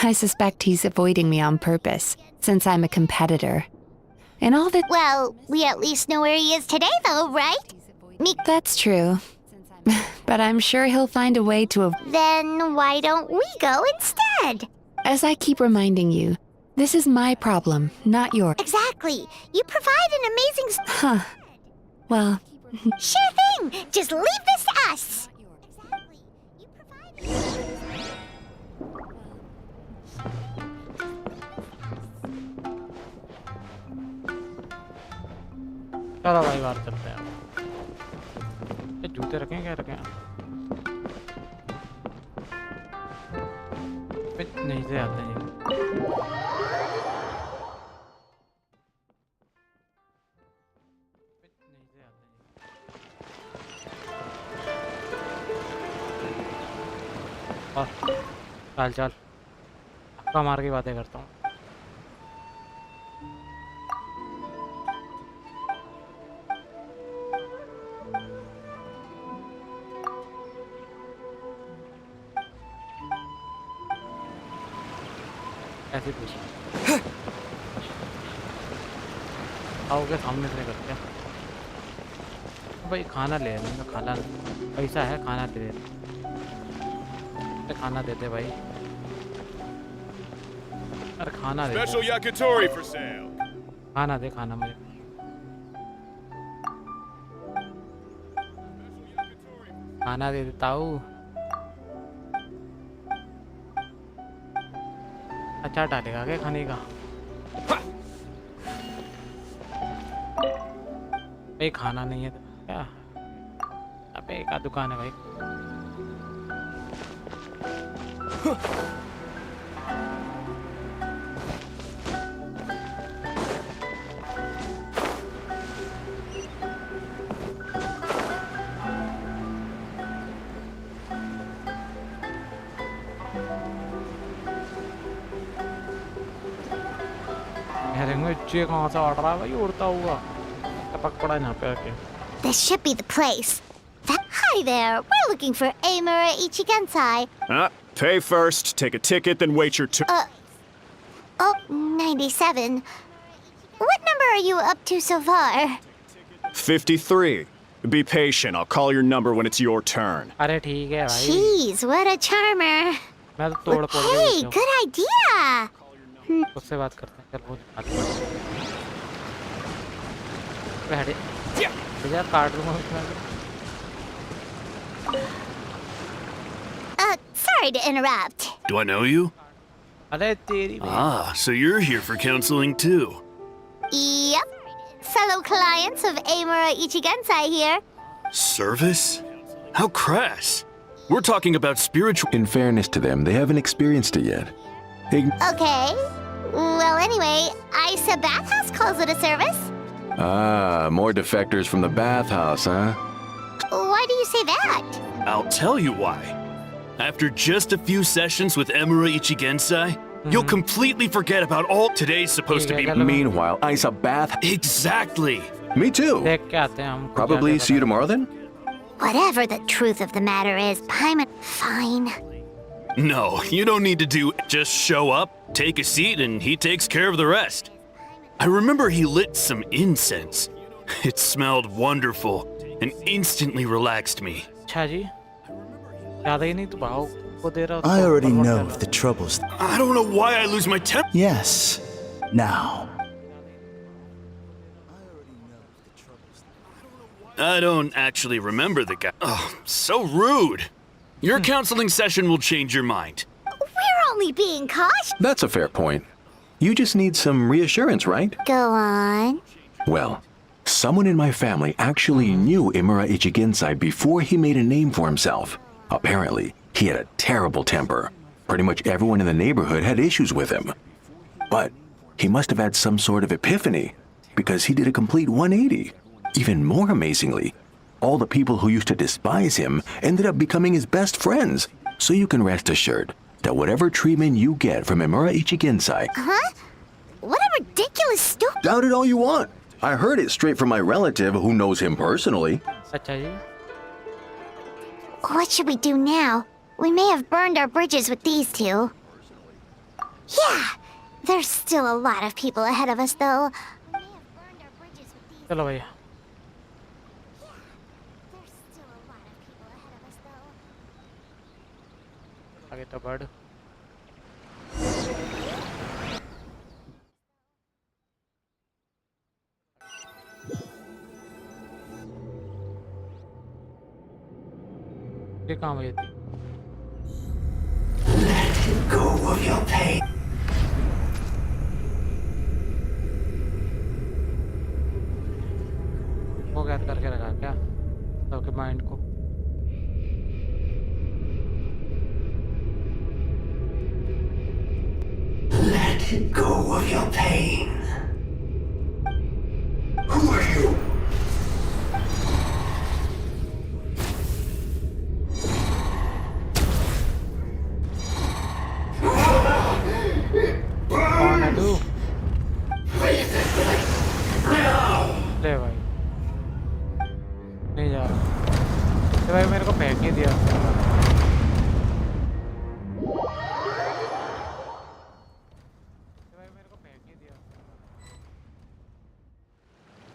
I suspect he's avoiding me on purpose, since I'm a competitor. And all that— Well, we at least know where he is today, though, right? That's true. But I'm sure he'll find a way to— Then why don't we go instead? As I keep reminding you, this is my problem, not yours. Exactly. You provide an amazing— Huh. Well— Sure thing! Just leave this to us! चलो भाई बाहर चलते हैं। ये जूते रखें क्या रखें? नहीं से आते हैं। चल चल आपका मार की बातें करता हूँ। ऐसे पूछ आओगे सामने से करते हैं। भाई खाना ले लेंगे, खाना पैसा है, खाना दे दे, खाना देते भाई। अरे खाना दे, Special yakitori for sale. खाना दे, खाना मुझे। खाना दे देता हूँ। अच्छा डालेगा क्या खाने का? भाई खाना नहीं है तो क्या? अबे एक दुकान है भाई। ये कहाँ से ऑर्डर आया भाई उड़ता हुआ? टपक पड़ा यहाँ पे आके। This should be the place. Hi there, we're looking for Eimura Ichigensai. Pay first, take a ticket, then wait your turn. Oh, 97. What number are you up to so far? 53. Be patient, I'll call your number when it's your turn. अरे ठीक है भाई। Jeez, what a charmer. मैं तो तोड़ फोड़ के Hey, good idea. उससे बात करते हैं। चल वो हटे यार, काट दूंगा उसमें। Sorry to interrupt. Do I know you? अरे तेरी। Ah, so you're here for counseling too. Yep. Fellow clients of Eimura Ichigensai here. Service? How crass. We're talking about spiritual— In fairness to them, they haven't experienced it yet. Okay. Well, anyway, Isa Bathhouse calls it a service. Ah, more defectors from the bathhouse, huh? Why do you say that? I'll tell you why. After just a few sessions with Eimura Ichigensai, you'll completely forget about all today's supposed to be— Meanwhile, Isa Bath— Exactly! Me too! देख के आते हैं हम। Probably see you tomorrow then? Whatever the truth of the matter is, Paimon— Fine. No, you don't need to do— Just show up, take a seat, and he takes care of the rest. I remember he lit some incense. It smelled wonderful and instantly relaxed me. अच्छा जी, ज़्यादा ही नहीं तो भाव को दे रहा। I already know of the troubles. I don't know why I lose my temper. Yes. Now. I don't actually remember the guy. Oh, so rude. Your counseling session will change your mind. We're only being cautious. That's a fair point. You just need some reassurance, right? Go on. Well, someone in my family actually knew Eimura Ichigensai before he made a name for himself. Apparently, he had a terrible temper. Pretty much everyone in the neighborhood had issues with him. But he must have had some sort of epiphany, because he did a complete 180. Even more amazingly, all the people who used to despise him ended up becoming his best friends. So you can rest assured that whatever treatment you get from Eimura Ichigensai, What a ridiculous stupid. Doubt it all you want. I heard it straight from my relative who knows him personally. अच्छा जी What should we do now? We may have burned our bridges with these two. Yeah, there's still a lot of people ahead of us, though. चलो भैया आगे तो बढ़ ये कहाँ हुई थी Go of your pain. वो कैद करके रखा क्या सबके माइंड को Let go of your pain. Who are you? कौन है तू ले भाई नहीं जा रहा भाई मेरे को फेंक नहीं दिया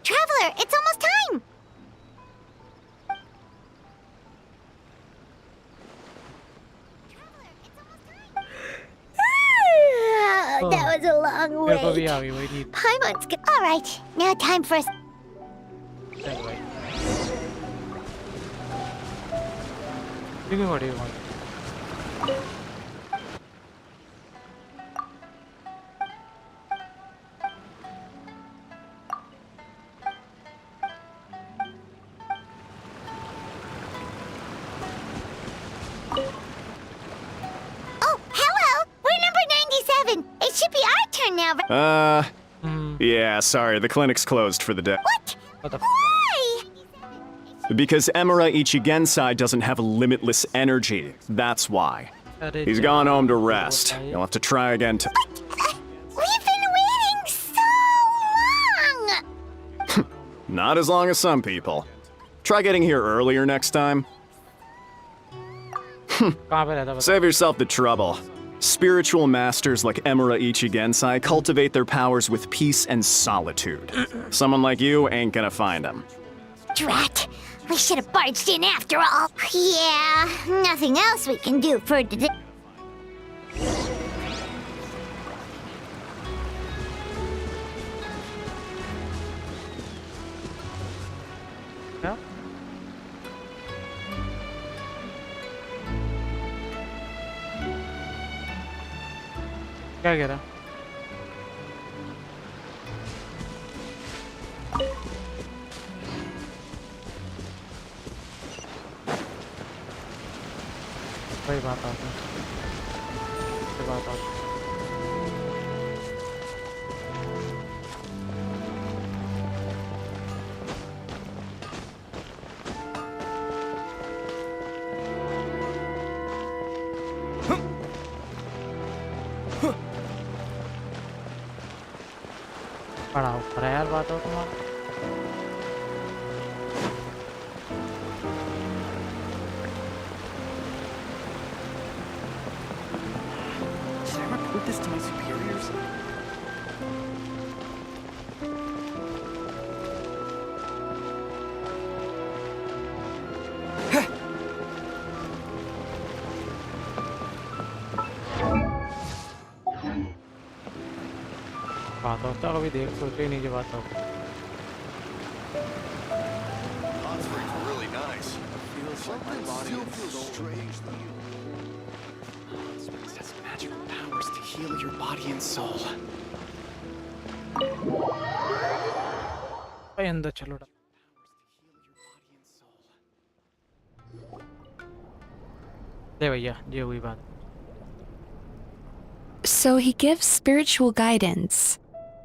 Traveler, it's almost time! That was a long मेरे को भी wait. आ गई वही नींद Paimon's good. Alright, now time for us. चल भाई क्यों बड़ी हुई Oh, hello! We're number 97. It should be our turn now. Yeah, sorry, the clinic's closed for the day. What the Why? Because Emura Ichigensai doesn't have limitless energy. That's why. अरे He's gone home to rest. You'll have to try again to. We've been waiting so long! Not as long as some people. Try getting here earlier next time. कहाँ पे रहता बता Save yourself the trouble. Spiritual masters like Emura Ichigensai cultivate their powers with peace and solitude. Someone like you ain't gonna find them. Drat! We should have barged in after all. Yeah, nothing else we can do for today. क्या क्या कह रहा वही बात आती है बात आती है बड़ा ऊपर है यार बात हो तुम्हारा Should I report this to my superiors? बात होता कभी देख सोचे ही नहीं जो बात हो Really nice. Feels like my body is so strangely. It has magical powers to heal your body and soul. भाई अंदर चलो ले भैया ये हुई बात So he gives spiritual guidance,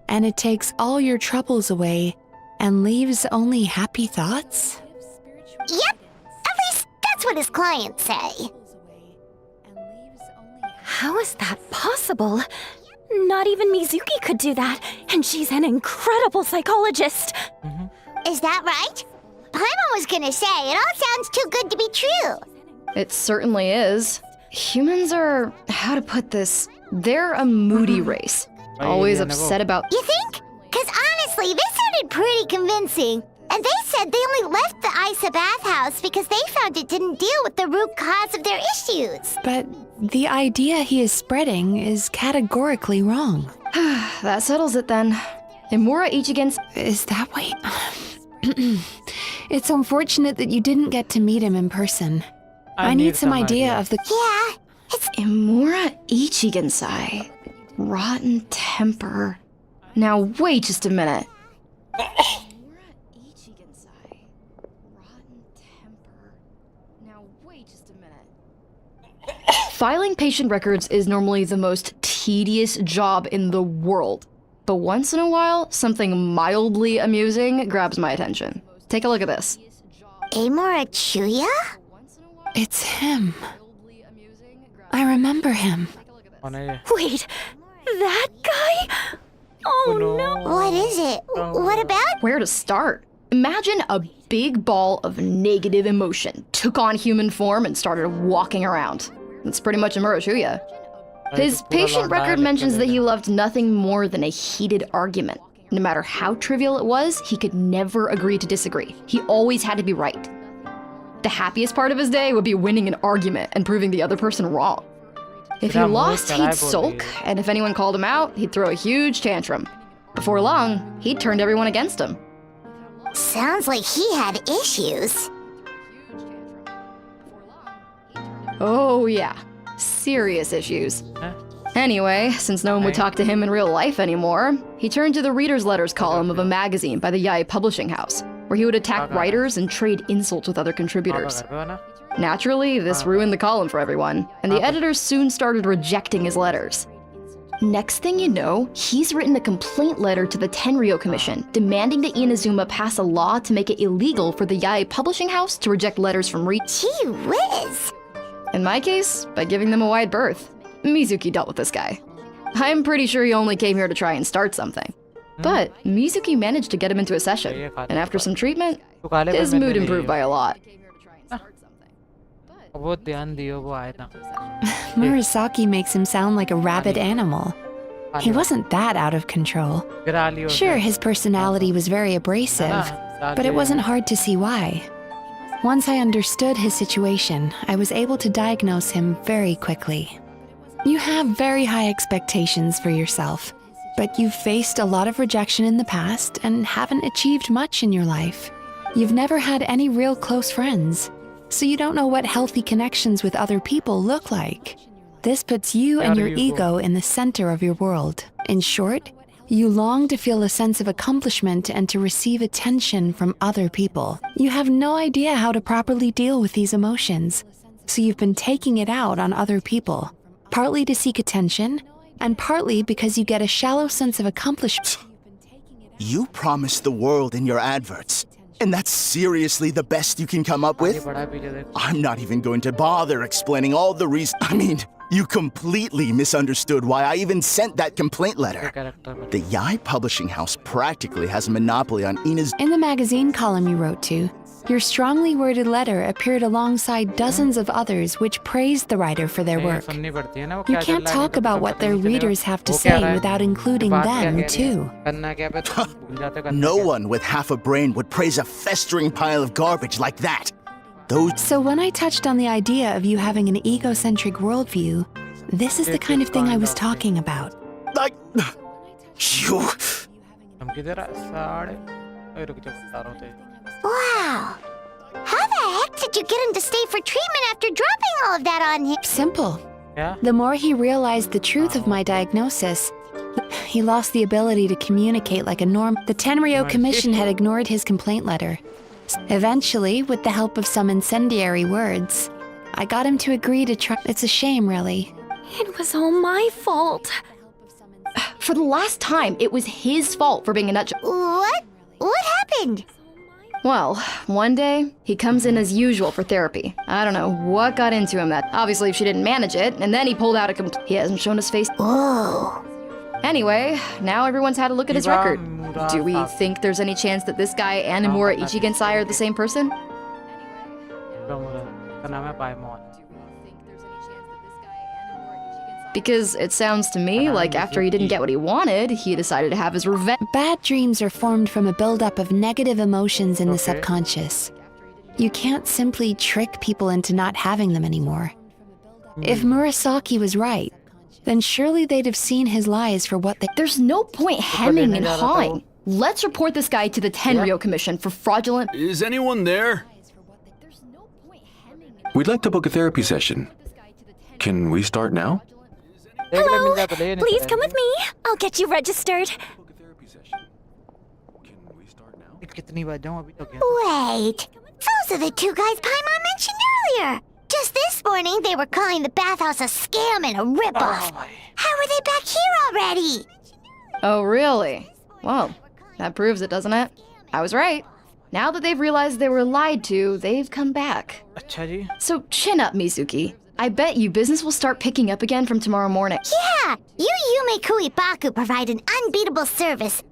and it takes all your troubles away and leaves only happy thoughts? Yep, at least that's what his clients say. How is that possible? Not even Mizuki could do that, and she's an incredible psychologist. Is that right? Paimon was gonna say, it all sounds too good to be true. It certainly is. Humans are, how to put this, they're a moody race. Always upset about. You think? Because honestly, this sounded pretty convincing. And they said they only left the Isa bathhouse because they found it didn't deal with the root cause of their issues. But the idea he is spreading is categorically wrong. That settles it then. Imura Ichigen's. Is that way? It's unfortunate that you didn't get to meet him in person. I need some idea of the. Yeah, it's Imura Ichigensai. Rotten temper. Now wait just a minute. Filing patient records is normally the most tedious job in the world. But once in a while, something mildly amusing grabs my attention. Take a look at this. Amora Chuya? It's him. I remember him. Wait, that guy? Oh no. What is it? What about? Where to start? Imagine a big ball of negative emotion took on human form and started walking around. That's pretty much Imura Chuya. His patient record mentions that he loved nothing more than a heated argument. No matter how trivial it was, he could never agree to disagree. He always had to be right. The happiest part of his day would be winning an argument and proving the other person wrong. If he lost, he'd sulk, and if anyone called him out, he'd throw a huge tantrum. Before long, he'd turned everyone against him. Sounds like he had issues. Oh yeah, serious issues. Anyway, since no one would talk to him in real life anymore, he turned to the reader's letters column of a magazine by the Yae publishing house, where he would attack writers and trade insults with other contributors. Naturally, this ruined the column for everyone, and the editors soon started rejecting his letters. Next thing you know, he's written a complaint letter to the Tenryou Commission, demanding that Inazuma pass a law to make it illegal for the Yae publishing house to reject letters from Gee whiz! In my case, by giving them a wide berth. Mizuki dealt with this guy. I'm pretty sure he only came here to try and start something. But Mizuki managed to get him into a session, and after some treatment, his mood improved by a lot. Murasaki makes him sound like a rabid animal. He wasn't that out of control. Sure, his personality was very abrasive, but it wasn't hard to see why. Once I understood his situation, I was able to diagnose him very quickly. You have very high expectations for yourself, but you've faced a lot of rejection in the past and haven't achieved much in your life. You've never had any real close friends, so you don't know what healthy connections with other people look like. This puts you and your ego in the center of your world. In short, you long to feel a sense of accomplishment and to receive attention from other people. You have no idea how to properly deal with these emotions, so you've been taking it out on other people, partly to seek attention, and partly because you get a shallow sense of accomplishment. You promised the world in your adverts, and that's seriously the best you can come up with? I'm not even going to bother explaining all the reasons. I mean, you completely misunderstood why I even sent that complaint letter. The Yae publishing house practically has a monopoly on Ina's. In the magazine column you wrote to, your strongly worded letter appeared alongside dozens of others which praised the writer for their work. You can't talk about what their readers have to say without including them, too. No one with half a brain would praise a festering pile of garbage like that. So when I touched on the idea of you having an egocentric worldview, this is the kind of thing I was talking about. You... Wow! How the heck did you get him to stay for treatment after dropping all of that on him? Simple. The more he realized the truth of my diagnosis, he lost the ability to communicate like a norm. The Tenryou Commission had ignored his complaint letter. Eventually, with the help of some incendiary words, I got him to agree to try. It's a shame, really. It was all my fault. For the last time, it was his fault for being a nutjob. What? What happened? Well, one day, he comes in as usual for therapy. I don't know what got into him that. Obviously, she didn't manage it, and then he pulled out he hasn't shown his face. Whoa. Anyway, now everyone's had a look at his record. Do we think there's any chance that this guy and Imura Ichigensai are the same person? Because it sounds to me like after he didn't get what he wanted, he decided to have his revenge. Bad dreams are formed from a buildup of negative emotions in the subconscious. You can't simply trick people into not having them anymore. If Murasaki was right, then surely they'd have seen his lies for what they— There's no point hemming and hawing. Let's report this guy to the Tenryo Commission for fraudulent— Is anyone there? We'd like to book a therapy session. Can we start now? Hello, please come with me. I'll get you registered. Wait, those are the two guys Paimon mentioned earlier. Just this morning, they were calling the bathhouse a scam and a ripoff. How are they back here already? Oh, really? Well, that proves it, doesn't it? I was right. Now that they've realized they were lied to, they've come back. So chin up, Mizuki. I bet you business will start picking up again from tomorrow morning. Yeah, you Yume Kuibaku provide an unbeatable service.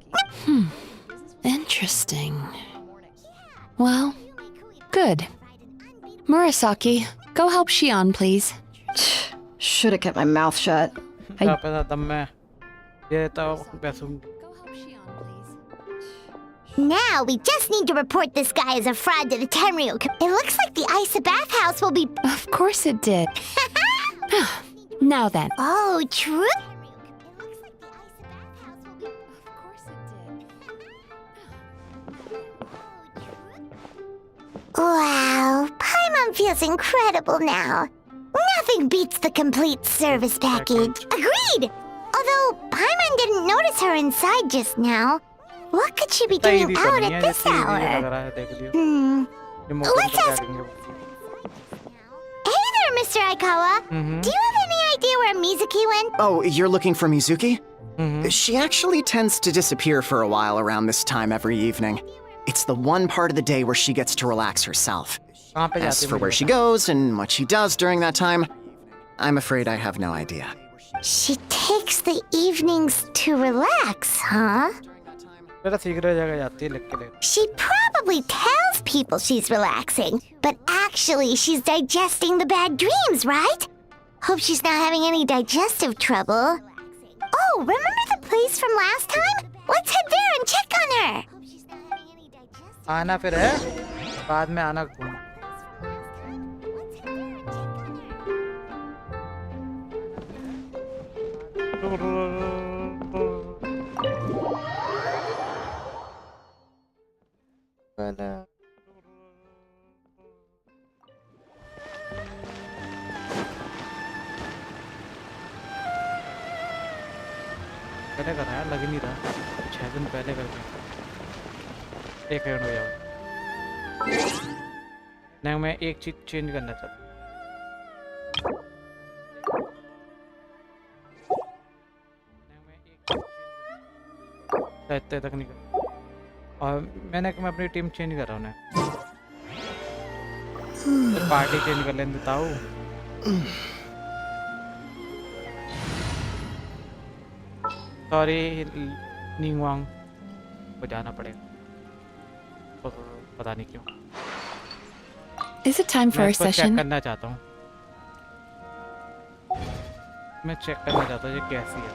Interesting. Well, good. Murasaki, go help Shion, please. Should have kept my mouth shut. Now we just need to report this guy as a fraud to the Tenryo. It looks like the Isa bathhouse will be— Of course it did. Now then. Oh, true. Wow, Paimon feels incredible now. Nothing beats the complete service package. Agreed! Although Paimon didn't notice her inside just now. What could she be doing out at this hour? Let's ask— Hey there, Mr. Aikawa. Do you have any idea where Mizuki went? Oh, you're looking for Mizuki? She actually tends to disappear for a while around this time every evening. It's the one part of the day where she gets to relax herself. As for where she goes and what she does during that time, I'm afraid I have no idea. She takes the evenings to relax, huh? She probably tells people she's relaxing, but actually she's digesting the bad dreams, right? Hope she's not having any digestive trouble. Oh, remember the place from last time? Let's head there and check on her. आना फिर है बाद में आना घूम पहले कर रहा है लग ही नहीं रहा 6 दिन पहले कर दिया एक सेकंड हो जाओ नहीं मैं एक चीज चेंज करना चाहता हूँ इतने तक नहीं कर और मैं अपनी टीम चेंज कर रहा हूँ तो पार्टी चेंज कर लेने देता हूँ सॉरी निंगवांग को जाना पड़ेगा पता नहीं क्यों Is it time for our check session? करना चाहता हूँ मैं चेक करना चाहता हूँ ये कैसी है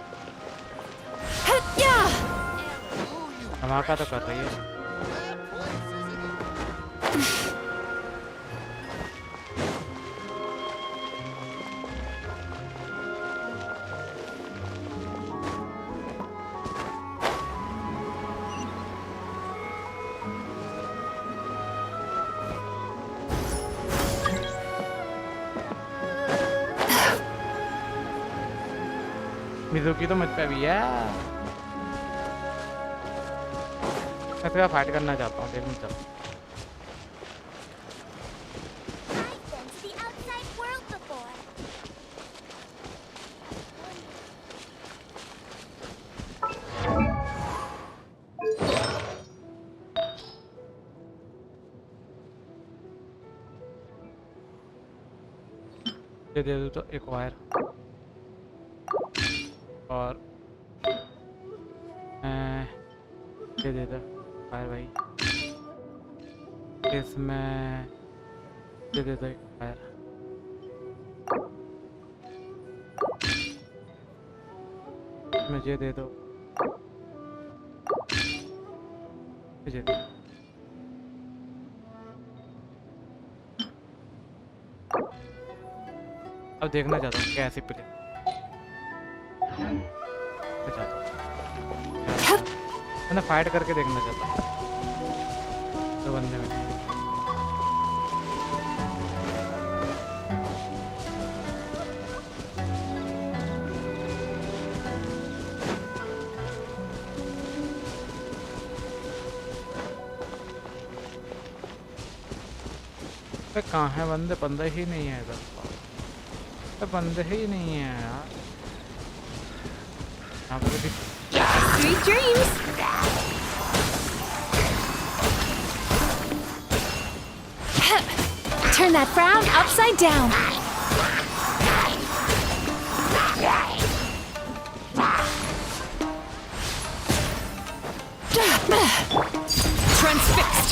धमाका तो कर रही है मिजुकी तो मुझ पे भी है मैं तो फाइट करना चाहता हूँ देखूँ चल दे दो तो एक वायर और ये दे दो फायर भाई, इसमें ये दे दो फायर, मुझे दे दो, मुझे दे। अब देखना चाहता हूँ कैसे प्ले मैं फाइट करके देखना चाहता हूँ तो बंदे में। कहाँ है बंदे? बंदे ही नहीं है इधर, बंदे ही नहीं है यार। यहाँ पर भी Sweet dreams! Turn that frown upside down. Transfixed.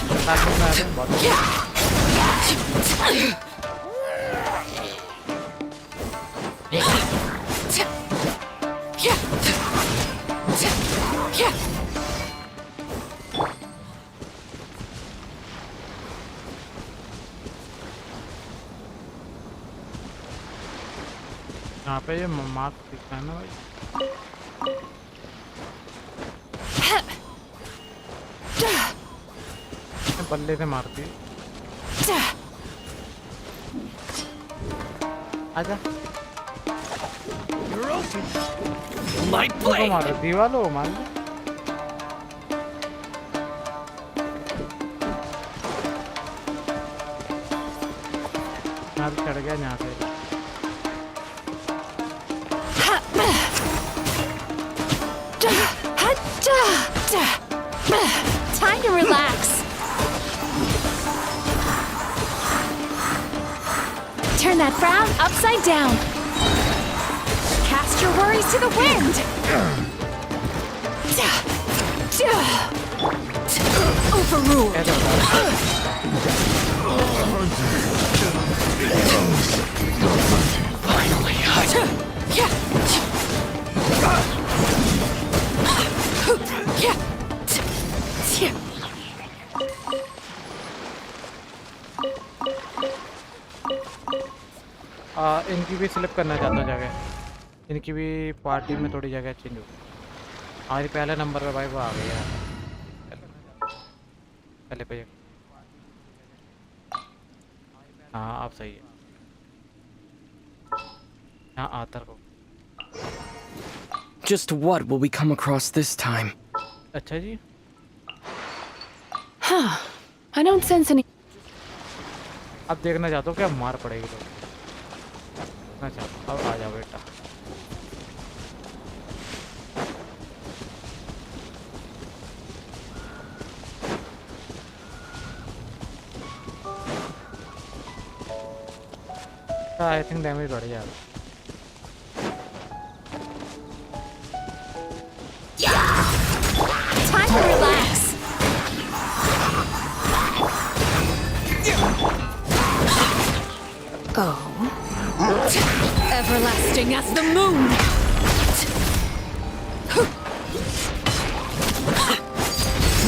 यहाँ पे ये मार्क दिखता है ना भाई, बल्ले से मारती है। आजा मार दीवालो मार दे। यहाँ पे चढ़ गया यहाँ पे। Time to relax. Turn that frown upside down. Cast your worries to the wind. Overruled. Finally, इनकी भी सिलेक्ट करना चाहता हूँ जगह, इनकी भी पार्टी में थोड़ी जगह चेंज हो। हमारी पहले नंबर पे भाई वो आ गई है, पहले पे। हाँ आप सही है। हाँ आतर को। Just what will we come across this time? अच्छा जी। Huh. I don't sense any. अब देखना चाहता हूँ क्या मार पड़ेगी तो। अच्छा अब आ जाओ बेटा। आई थिंक डैमेज बढ़ जाएगा। Time to relax. Oh. Everlasting as the moon.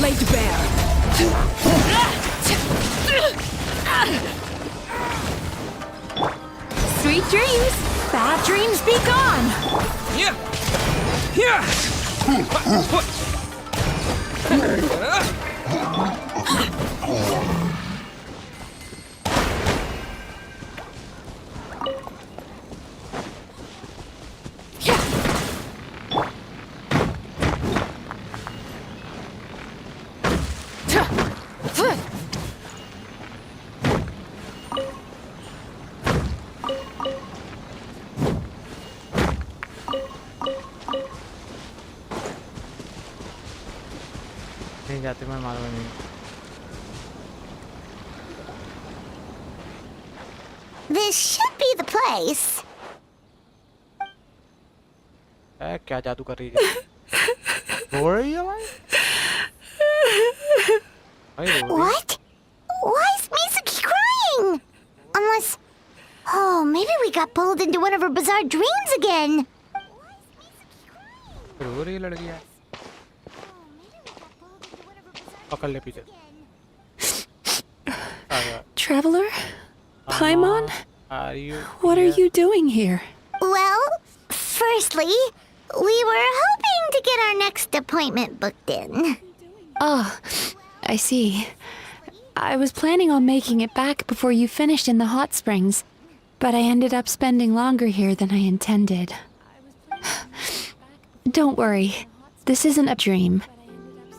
Laid bare. Sweet dreams. Bad dreams be gone. नहीं जाते मैं मारूंगा नहीं। This should be the place. क्या जादू कर रही है? हो रही है भाई? What? Why is Mizuki crying? Unless... Oh, maybe we got pulled into one of her bizarre dreams again. रो रही लड़की यार पकड़ ले पीछे Traveler? Paimon? What are you doing here? Well, firstly, we were hoping to get our next appointment booked in. Oh, I see. I was planning on making it back before you finished in the hot springs, but I ended up spending longer here than I intended. Don't worry, this isn't a dream.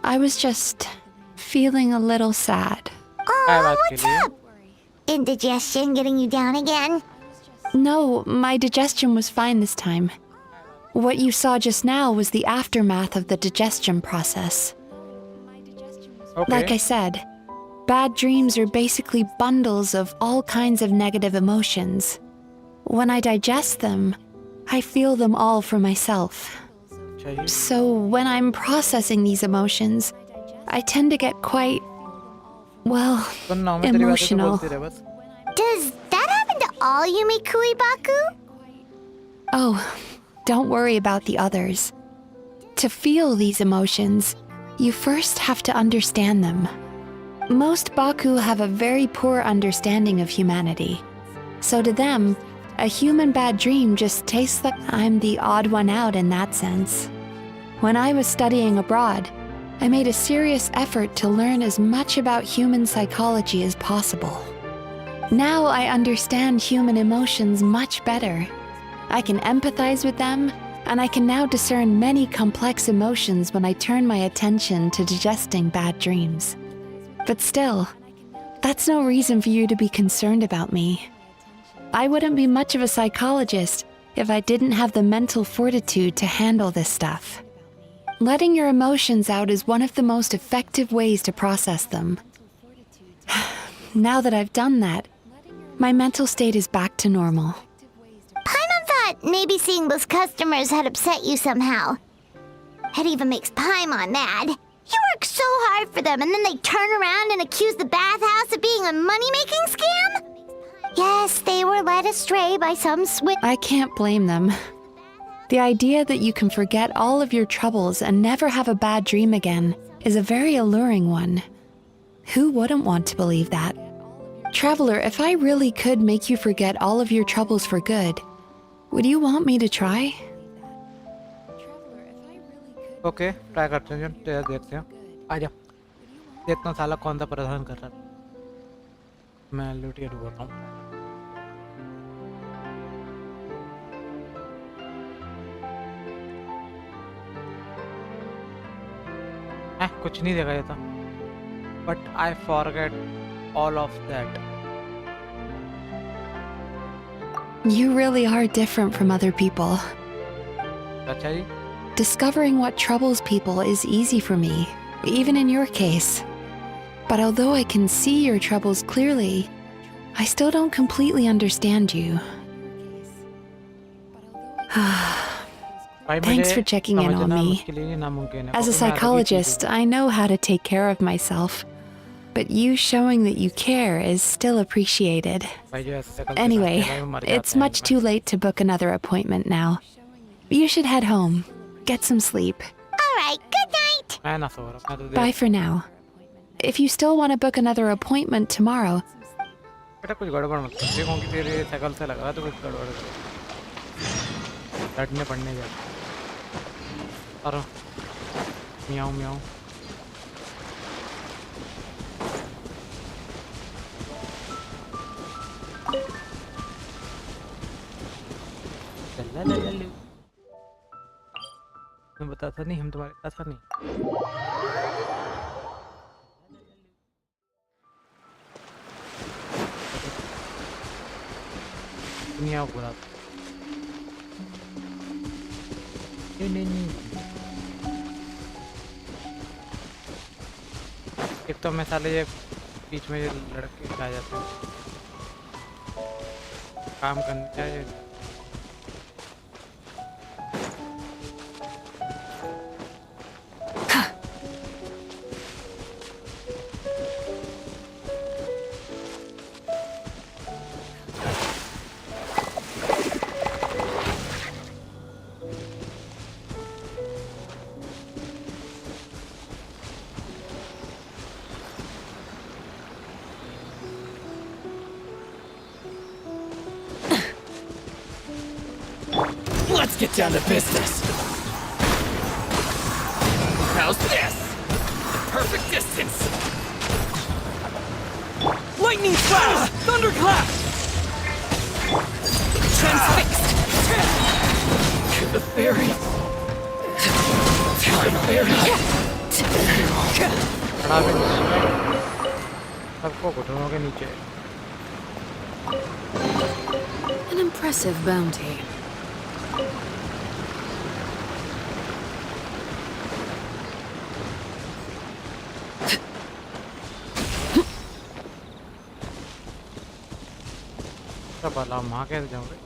I was just feeling a little sad. Oh, what's up? Indigestion getting you down again? No, my digestion was fine this time. What you saw just now was the aftermath of the digestion process. Like I said, bad dreams are basically bundles of all kinds of negative emotions. When I digest them, I feel them all for myself. So when I'm processing these emotions, I tend to get quite, well, emotional. Does that happen to all Yumikui Baku? Oh, don't worry about the others. To feel these emotions, you first have to understand them. Most Baku have a very poor understanding of humanity. So to them, a human bad dream just tastes like I'm the odd one out in that sense. When I was studying abroad, I made a serious effort to learn as much about human psychology as possible. Now I understand human emotions much better. I can empathize with them, and I can now discern many complex emotions when I turn my attention to digesting bad dreams. But still, that's no reason for you to be concerned about me. I wouldn't be much of a psychologist if I didn't have the mental fortitude to handle this stuff. Letting your emotions out is one of the most effective ways to process them. Now that I've done that, my mental state is back to normal. Paimon thought maybe seeing those customers had upset you somehow. It even makes Paimon mad. You work so hard for them and then they turn around and accuse the bathhouse of being a money-making scam? Yes, they were led astray by some I can't blame them. The idea that you can forget all of your troubles and never have a bad dream again is a very alluring one. Who wouldn't want to believe that? Traveler, if I really could make you forget all of your troubles for good, would you want me to try? Okay, try करते हैं देखते हैं आजा देखता हूँ साला कौन सा प्रधान कर रहा है मैं लुटिया ढूंढता हूँ कुछ नहीं देखा जाता but I forget all of that. You really are different from other people. अच्छा जी Discovering what troubles people is easy for me, even in your case. But although I can see your troubles clearly, I still don't completely understand you. Thanks for checking in on me. As a psychologist, I know how to take care of myself. But you showing that you care is still appreciated. Anyway, it's much too late to book another appointment now. You should head home. Get some sleep. Alright, good night! Bye for now. If you still want to book another appointment tomorrow... बेटा कुछ गड़बड़ मत कर देखो कि तेरे शकल से लग रहा तो कुछ गड़बड़ कर लड़ने पड़ने जा और म्याऊं म्याऊं मैं बताता नहीं हम तुम्हारे साथ नहीं दुनिया बुरा नहीं एक तो मैं साले ये बीच में लड़के आ जाते हैं काम करने चाहिए get down to business. How's this? The perfect distance. Lightning flash! Thunderclap! Transfixed! To the fairy! To the fairy! सबको घुटनों के नीचे An impressive bounty. सब भला माँ कैसे जाऊँगे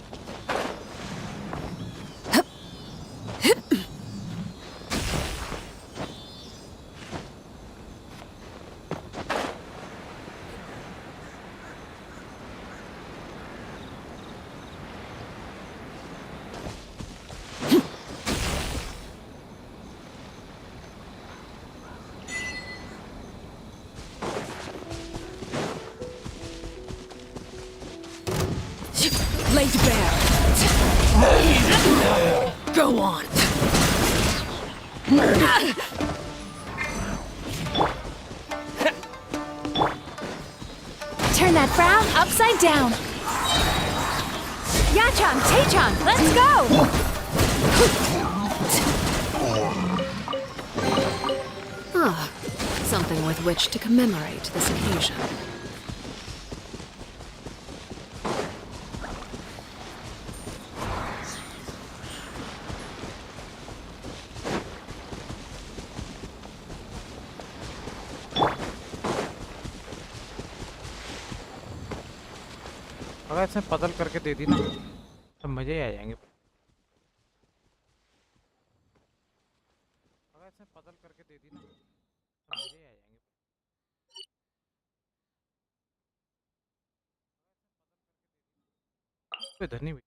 Laid bare. Go on. Turn that frown upside down. Yachan, Taechan, let's go! Ah, something with which to commemorate this occasion. अगर इसने पजल करके दे दी ना तो मजे आ जाएंगे अगर इसने पजल करके दे दी ना तो मजे आ जाएंगे कोई धनी भी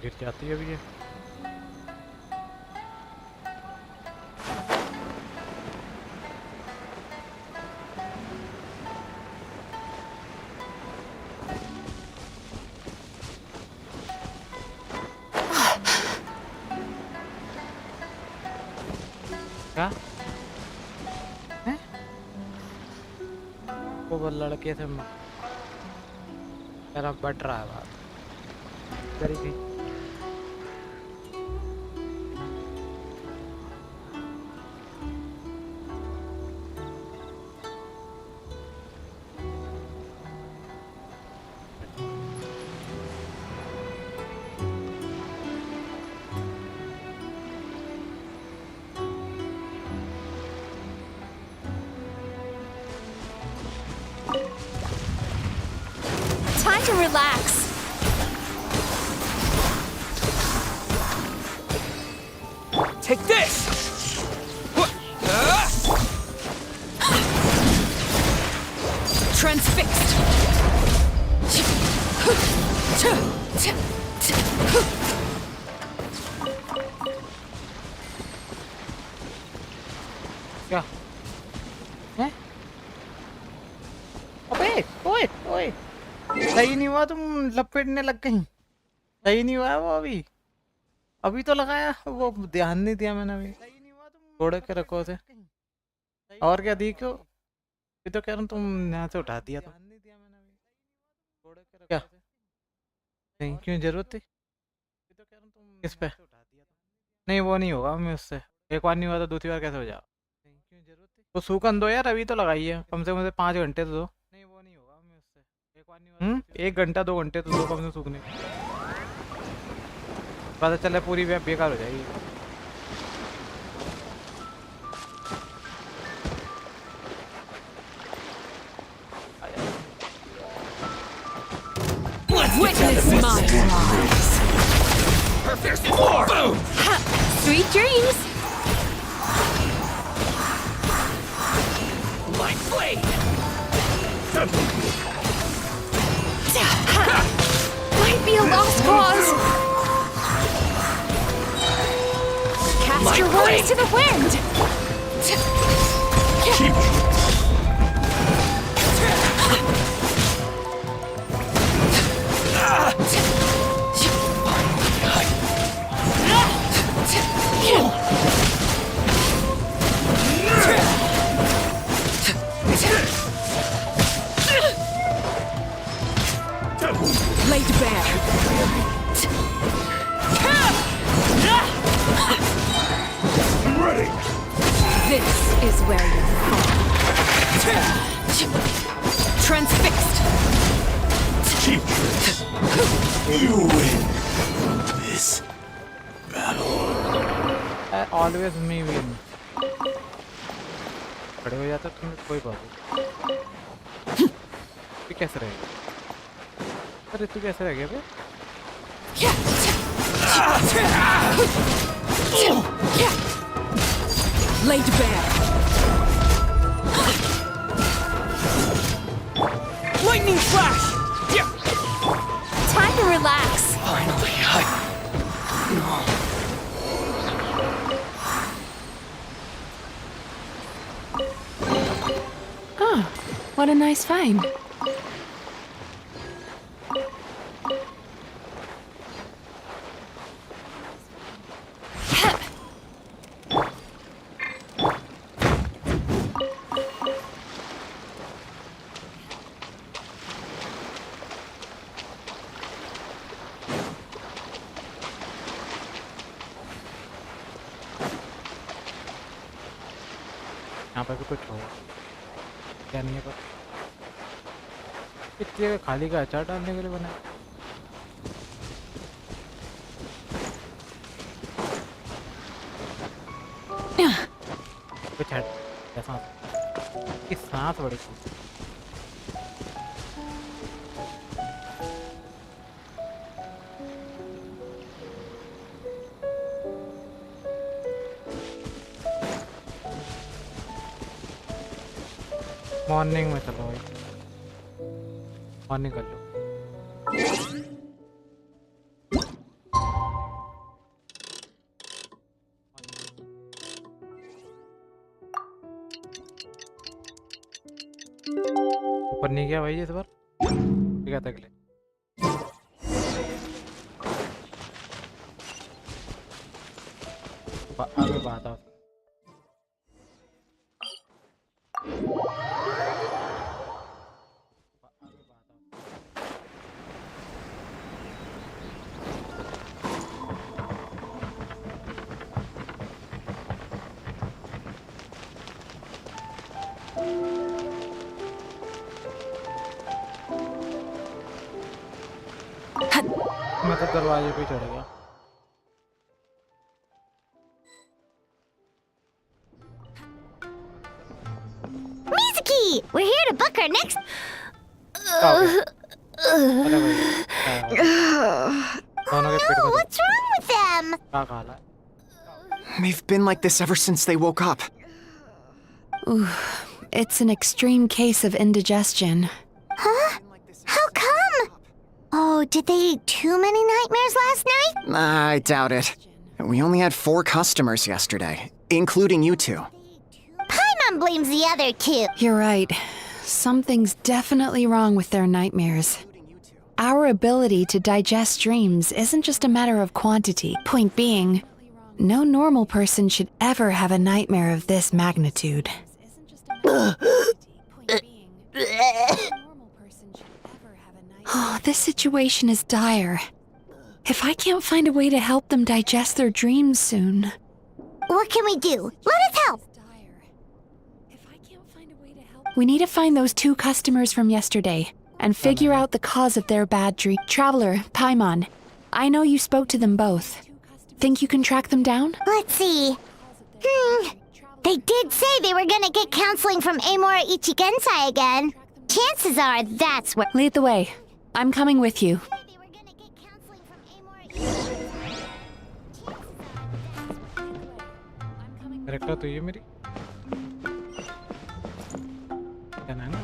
गिर जाती है अभी ये क्या हैं वो लड़के से मेरा बट रहा है बात करी थी Time to relax. Take this! Transfixed. क्या हैं अबे ओए ओए सही नहीं हुआ तुम लपेटने लग गई सही नहीं हुआ वो अभी अभी तो लगाया वो ध्यान नहीं दिया मैंने अभी छोड़ के रखो उसे और क्या दी क्यों ये तो कह रहा हूँ तुम यहाँ से उठा दिया तो क्या नहीं क्यों जरूरत थी किस पे नहीं वो नहीं होगा मैं उससे एक बार नहीं हुआ तो दूसरी बार कैसे हो जाओ तो सूखन दो यार अभी तो लगाइए कम से कम 5 घंटे तो दो नहीं वो नहीं होगा मैं उससे 1 घंटा 2 घंटे तो दो कम से सूखने पता चले पूरी वेब बेकार हो जाएगी Witness my rise. Perfect score! Boom! Sweet dreams. Light blade! Might be be a lost cause. Cast your worries to the wind. Laid bare. I'm ready. This is where you fall. Transfixed. Cheap trick. You win this battle. Always me win. खड़े हो जाता तुम कोई बात नहीं। तू कैसे रहेगा? अरे तू कैसे रह गया बे? Laid bare. Lightning flash. Time to relax. Finally, no. Oh, what a nice find. यहाँ पर भी कुछ होगा क्या नहीं है पर इतनी जगह खाली का अचार डालने के लिए बना कुछ है ऐसा कि सांस बड़ी मॉर्निंग में चलो भाई मॉर्निंग कर लो ऊपर नहीं गया भाई इस बार ठीक है तक ले आगे बात आओ मैं तो दरवाजे पे चढ़ गया Mizuki! We're here to book our next... What's wrong with them? They've been like this ever since they woke up. Ooh, it's an extreme case of indigestion. Huh? How come? Oh, did they eat too many nightmares last night? I doubt it. We only had 4 customers yesterday, including you two. Paimon blames the other 2. You're right. Something's definitely wrong with their nightmares. Our ability to digest dreams isn't just a matter of quantity. Point being, no normal person should ever have a nightmare of this magnitude. Oh, this situation is dire. If I can't find a way to help them digest their dreams soon... What can we do? Let us help! We need to find those 2 customers from yesterday and figure out the cause of their bad dream. Traveler, Paimon, I know you spoke to them both. Think you can track them down? Let's see. They did say they were gonna get counseling from Amora Ichigensai again. Chances are that's where... Lead the way. I'm coming with you. Character तो ये मेरी क्या नाम है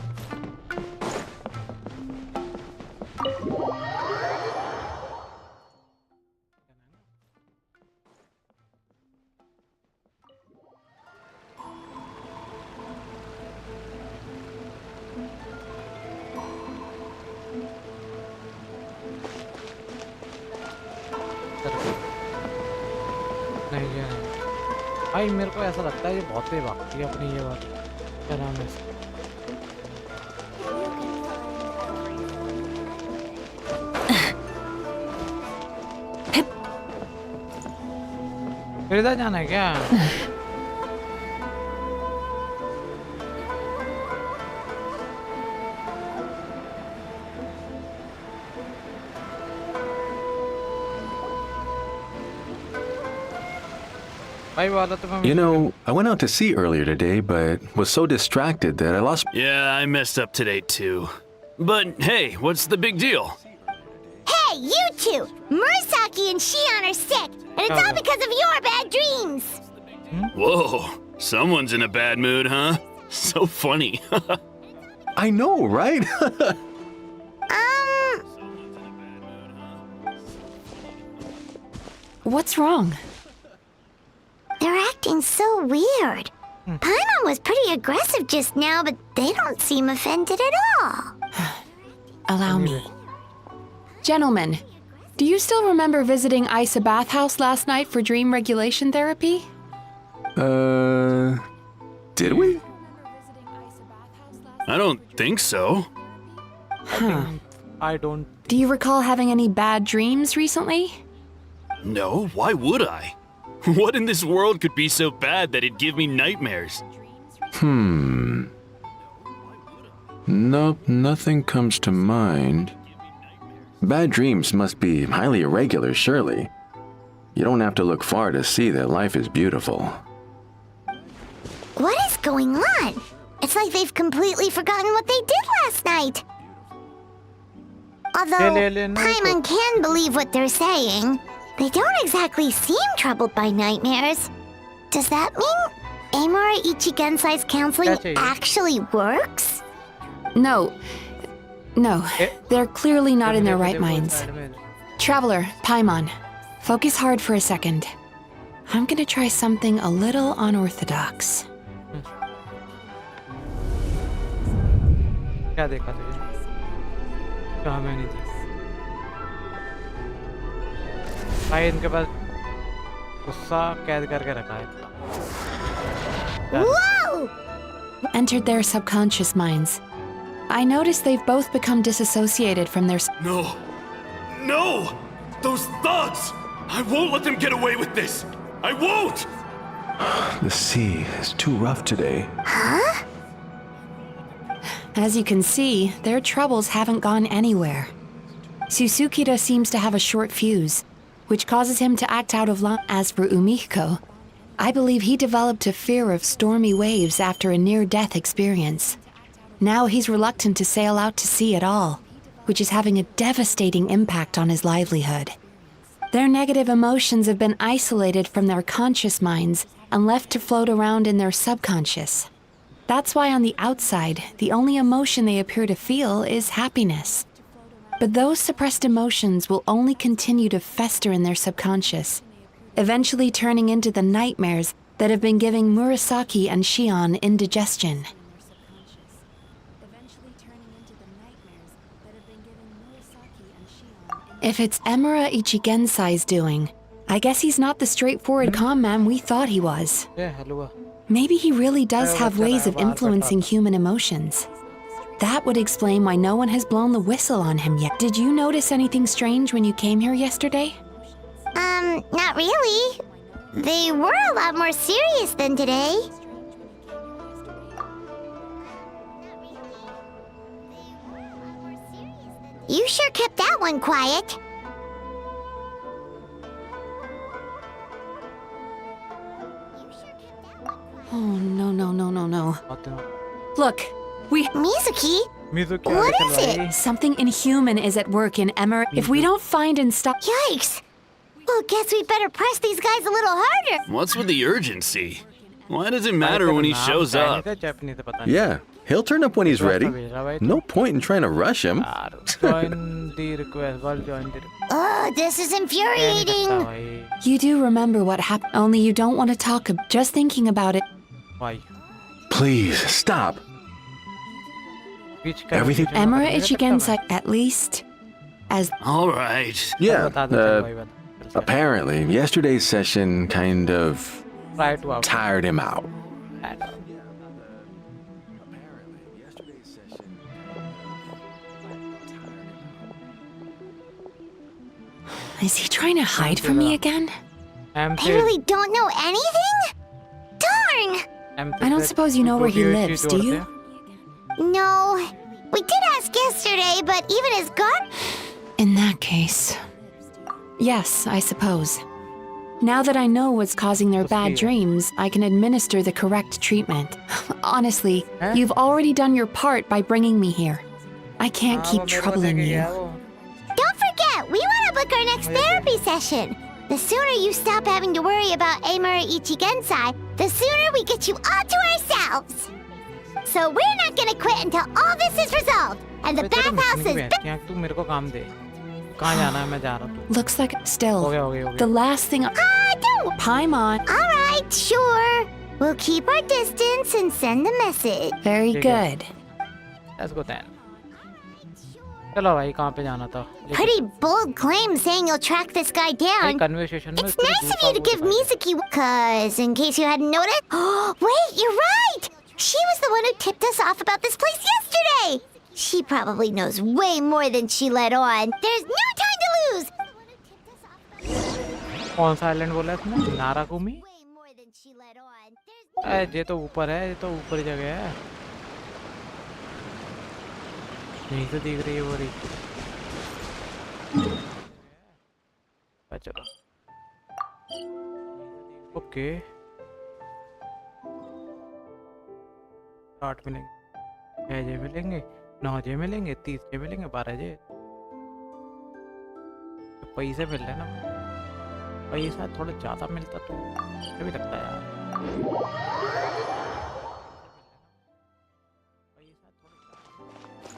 नहीं ये नहीं भाई मेरे को ऐसा लगता है ये बहुत ही भागती है अपनी ये बात क्या नाम है इसका? फिर इधर जाना है क्या? You know, I went out to sea earlier today, but was so distracted that I lost. Yeah, I messed up today too. But hey, what's the big deal? Hey, you two! Murasaki and Shion are sick, and it's all because of your bad dreams! Whoa, someone's in a bad mood, huh? So funny. I know, right? What's wrong? They're acting so weird. Paimon was pretty aggressive just now, but they don't seem offended at all. Allow me. Gentlemen, do you still remember visiting Isa Bathhouse last night for dream regulation therapy? Did we? I don't think so. I don't. Do you recall having any bad dreams recently? No, why would I? What in this world could be so bad that it'd give me nightmares? Nope, nothing comes to mind. Bad dreams must be highly irregular, surely. You don't have to look far to see that life is beautiful. What is going on? It's like they've completely forgotten what they did last night. Although Paimon can believe what they're saying, they don't exactly seem troubled by nightmares. Does that mean Amora Ichigensai's counseling actually works? No. No, they're clearly not in their right minds. Traveler, Paimon, focus hard for a second. I'm gonna try something a little unorthodox. क्या देखा तुझे? कहाँ में नहीं थी? भाई इनके पास गुस्सा कैद करके रखा है. Whoa! Entered their subconscious minds. I noticed they've both become disassociated from their. No! No! Those thugs! I won't let them get away with this! I won't! The sea is too rough today. Huh? As you can see, their troubles haven't gone anywhere. Susukida seems to have a short fuse, which causes him to act out of line. As for Umihiko, I believe he developed a fear of stormy waves after a near-death experience. Now he's reluctant to sail out to sea at all, which is having a devastating impact on his livelihood. Their negative emotions have been isolated from their conscious minds and left to float around in their subconscious. That's why on the outside, the only emotion they appear to feel is happiness. But those suppressed emotions will only continue to fester in their subconscious, eventually turning into the nightmares that have been giving Murasaki and Shion indigestion. If it's Emura Ichigensai's doing, I guess he's not the straightforward calm man we thought he was. Maybe he really does have ways of influencing human emotions. That would explain why no one has blown the whistle on him yet. Did you notice anything strange when you came here yesterday? Not really. They were a lot more serious than today. You sure kept that one quiet. Oh, no. Look, Mizuki? What is it? Something inhuman is at work in Emmer. If we don't find and stop... Yikes! Well, guess we better press these guys a little harder. What's with the urgency? Why does it matter when he shows up? Yeah, he'll turn up when he's ready. No point in trying to rush him. Oh, this is infuriating. You do remember what happened, only you don't want to talk just thinking about it. Why? Please, stop. Everything... Emura Ichigensai, at least, as... All right. Yeah, Apparently, yesterday's session kind of tired him out. Is he trying to hide from me again? They really don't know anything? Darn! I don't suppose you know where he lives, do you? No. We did ask yesterday, but even his guard... In that case... Yes, I suppose. Now that I know what's causing their bad dreams, I can administer the correct treatment. Honestly, you've already done your part by bringing me here. I can't keep troubling you. Don't forget, we want to book our next therapy session. The sooner you stop having to worry about Amura Ichigensai, the sooner we get you all to ourselves. So we're not gonna quit until all this is resolved, and the bathhouse is... Looks like still. The last thing don't! Paimon. Alright, sure. We'll keep our distance and send the message. Very good. Let's go then. चलो भाई कहाँ पे जाना था? Pretty bold claim saying you'll track this guy down. It's nice of you to give Mizuki, cause in case you hadn't noticed... Wait, you're right! She was the one who tipped us off about this place yesterday! She probably knows way more than she let on. There's no time to lose! कौन सा island बोला इसने? नाराकुमी? ये तो ऊपर है, ये तो ऊपर जगह है। यहीं से दिख रही है वो रही। चलो। ओके। 8 मिलेंगे, 6 जे मिलेंगे, 9 जे मिलेंगे, 30 जे मिलेंगे, 12 जे। तो पैसे मिल रहे ना, पैसा थोड़ा ज़्यादा मिलता तो मुझे भी लगता है यार।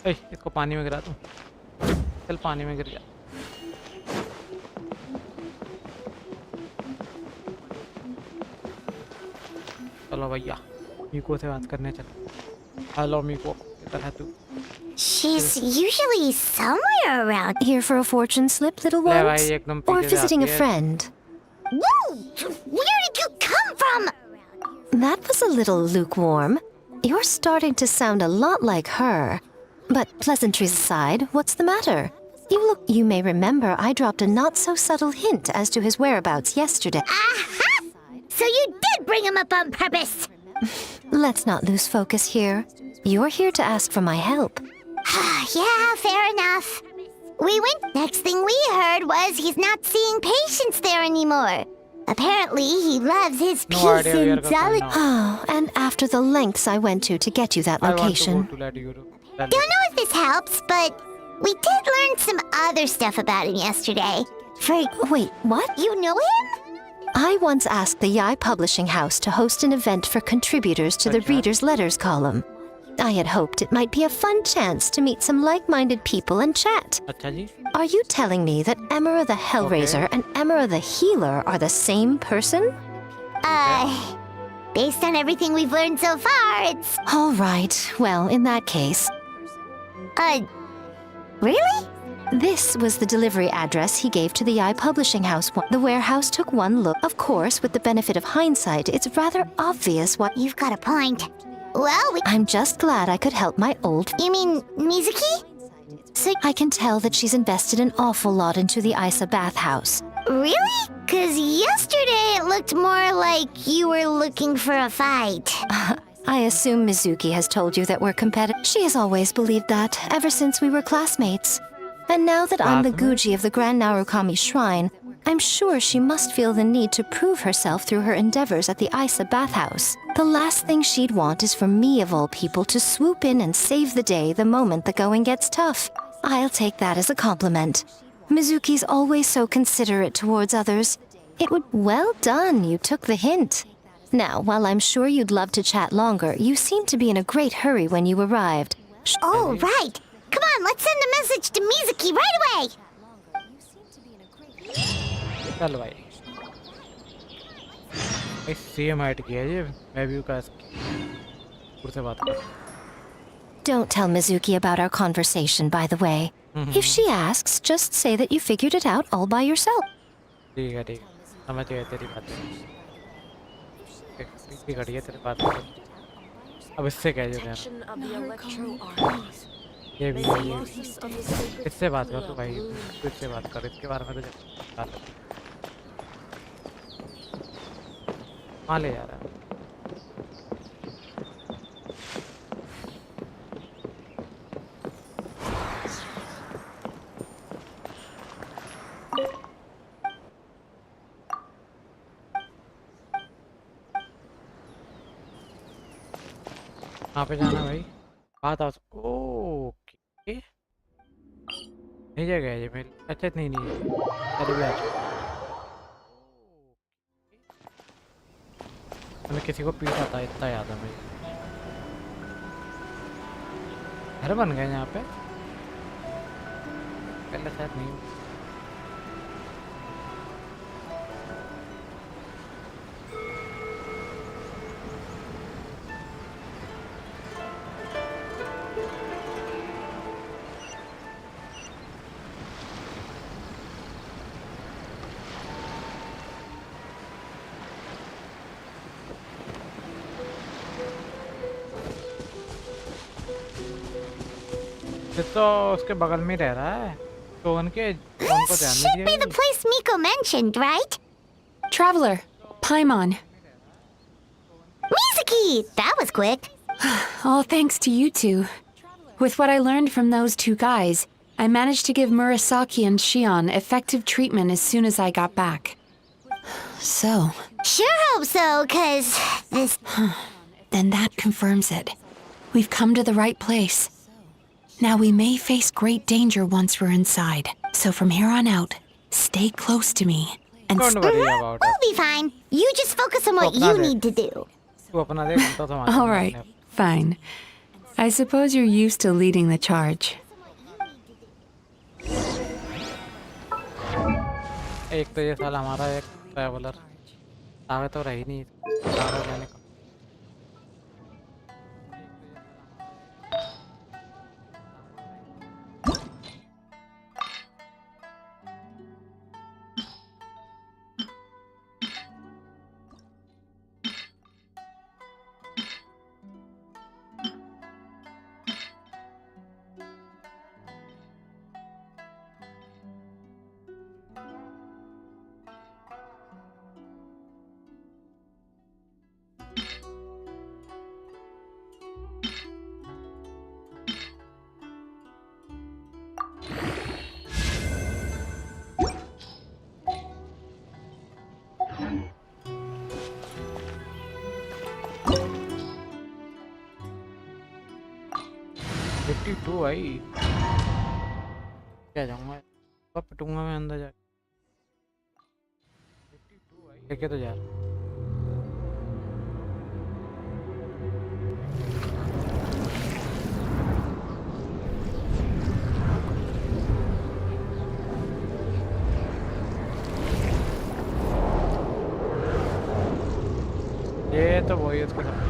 इसको पानी में गिरा दूँ, चल पानी में गिर जा। चलो भैया, मीको से बात करने चलो। हेलो मीको, किधर है तू? She's usually somewhere around here for a fortune slip, little ones, or visiting a friend. Whoa! Where did you come from? That was a little lukewarm. You're starting to sound a lot like her. But pleasantries aside, what's the matter? You may remember I dropped a not-so-subtle hint as to his whereabouts yesterday. Aha! So you did bring him up on purpose! Let's not lose focus here. You're here to ask for my help. Yeah, fair enough. Next thing we heard was he's not seeing patients there anymore. Apparently, he loves his peace and solitude. Oh, and after the lengths I went to get you that location. Don't know if this helps, but we did learn some other stuff about him yesterday. Wait, what? You know him? I once asked the Yai Publishing House to host an event for contributors to the Reader's Letters column. I had hoped it might be a fun chance to meet some like-minded people and chat. Are you telling me that Emera the Hellraiser and Emera the Healer are the same person? Based on everything we've learned so far, it's... All right, well, in that case... Really? This was the delivery address he gave to the Yai Publishing House. The warehouse took one look. Of course, with the benefit of hindsight, it's rather obvious what... You've got a point. Well, I'm just glad I could help my old... You mean Mizuki? So I can tell that she's invested an awful lot into the Isa bathhouse. Really? 'Cause yesterday it looked more like you were looking for a fight. I assume Mizuki has told you that we're competitive. She has always believed that, ever since we were classmates. And now that I'm the Guji of the Grand Narukami Shrine, I'm sure she must feel the need to prove herself through her endeavors at the Isa bathhouse. The last thing she'd want is for me, of all people, to swoop in and save the day the moment the going gets tough. I'll take that as a compliment. Mizuki's always so considerate towards others. It would... Well done, you took the hint. Now, while I'm sure you'd love to chat longer, you seemed to be in a great hurry when you arrived. Oh, right! Come on, let's send a message to Mizuki right away! चल भाई same height की है ये मैं भी उससे बात कर Don't tell Mizuki about our conversation, by the way. If she asks, just say that you figured it out all by yourself. ठीक है समझ गया तेरी बात। पीछे खड़ी है तेरी बात को। अब इससे कह जो यार ये भी है, ये भी। इससे बात कर तू भाई, तू इससे बात कर, इसके बारे में तो बात कहाँ ले जा रहा है। कहाँ पे जाना भाई? बात आ ओके नहीं जगह है ये मेरी। अच्छा नहीं नहीं चलो भी आ जाओ। मैंने किसी को पीटा था इतना याद है मुझे। घर बन गए यहाँ पे पहले शायद नहीं। तो उसके बगल में रह रहा है तो उनके उनको ध्यान Should be the place Miko mentioned, right? Traveler, Paimon. Mizuki! That was quick. All thanks to you two. With what I learned from those two guys, I managed to give Murasaki and Shion effective treatment as soon as I got back. So... Sure hope so, 'cause this... Then that confirms it. We've come to the right place. Now we may face great danger once we're inside. So from here on out, stay close to me. And Don't worry about it. We'll be fine. You just focus on what you need to do. All right, fine. I suppose you're used to leading the charge. एक तो ये साल हमारा एक traveller आगे तो रही नहीं आगे जाने का। भाई क्या जाऊंगा अब पिटूंगा मैं अंदर जाके। लेके तो जा ये तो वही उसके साथ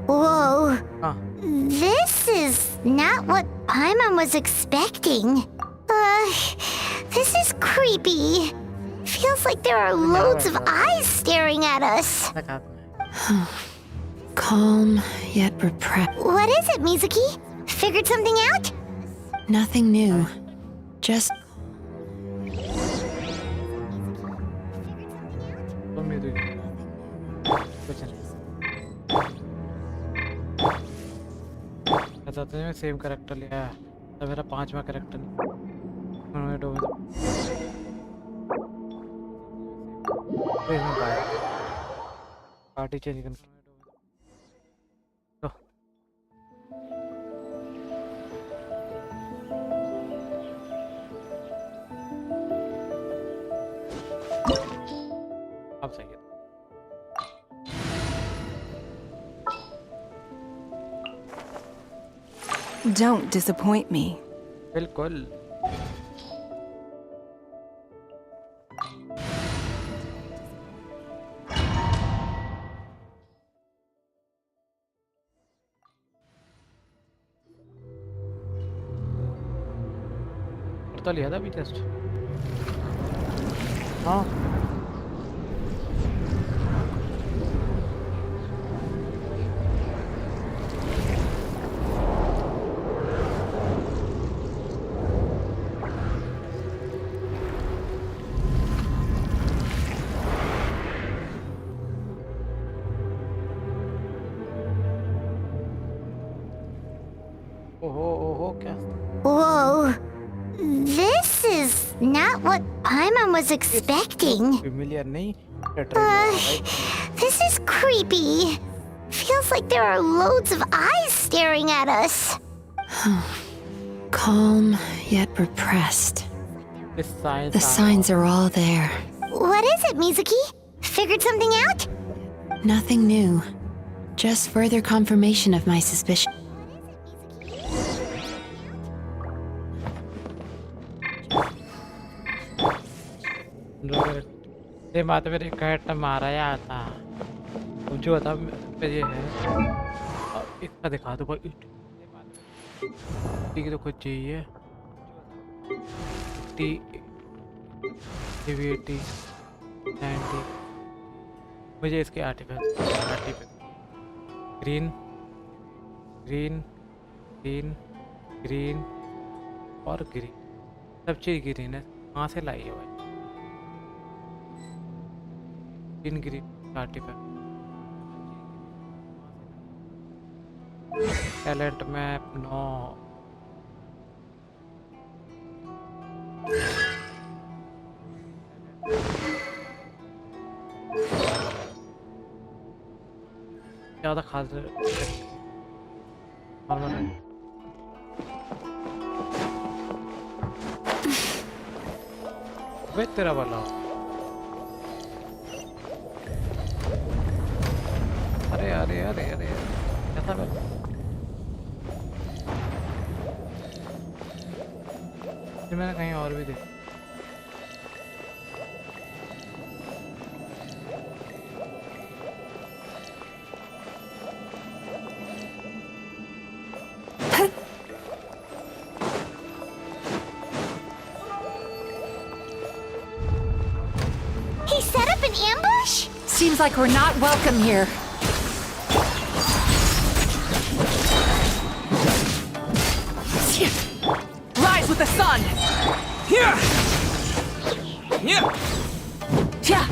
Whoa. This is not what Paimon was expecting. This is creepy. Feels like there are loads of eyes staring at us. Calm, yet repressed. What is it, Mizuki? Figured something out? Nothing new. Just... मैं same character लिया है तो मेरा 5वां character party change करनी तो अब सही है। Don't disappoint me. बिल्कुल। लूट तो लिया था अभी जस्ट। हाँ ओहो क्या Whoa. This is not what Paimon was expecting. familiar नहीं This is creepy. Feels like there are loads of eyes staring at us. Calm, yet repressed. The signs are all there. What is it, Mizuki? Figured something out? Nothing new. Just further confirmation of my suspicion. ये बात मेरे cat मारा या था जो था ये है इसका दिखा दो भाई ठीक है तो कुछ चाहिए टी 80 90 मुझे इसके article green green green green और ग्रीन सब चीज़ ग्रीन है कहाँ से लाई है भाई green article talent map no ज़्यादा खास नॉर्मल है वे तेरा वाला अरे अरे अरे अरे कैसा कर मैंने कहीं और भी देखा He set up an ambush? Seems like we're not welcome here. Rise with the sun! Here! Yeah! Yeah!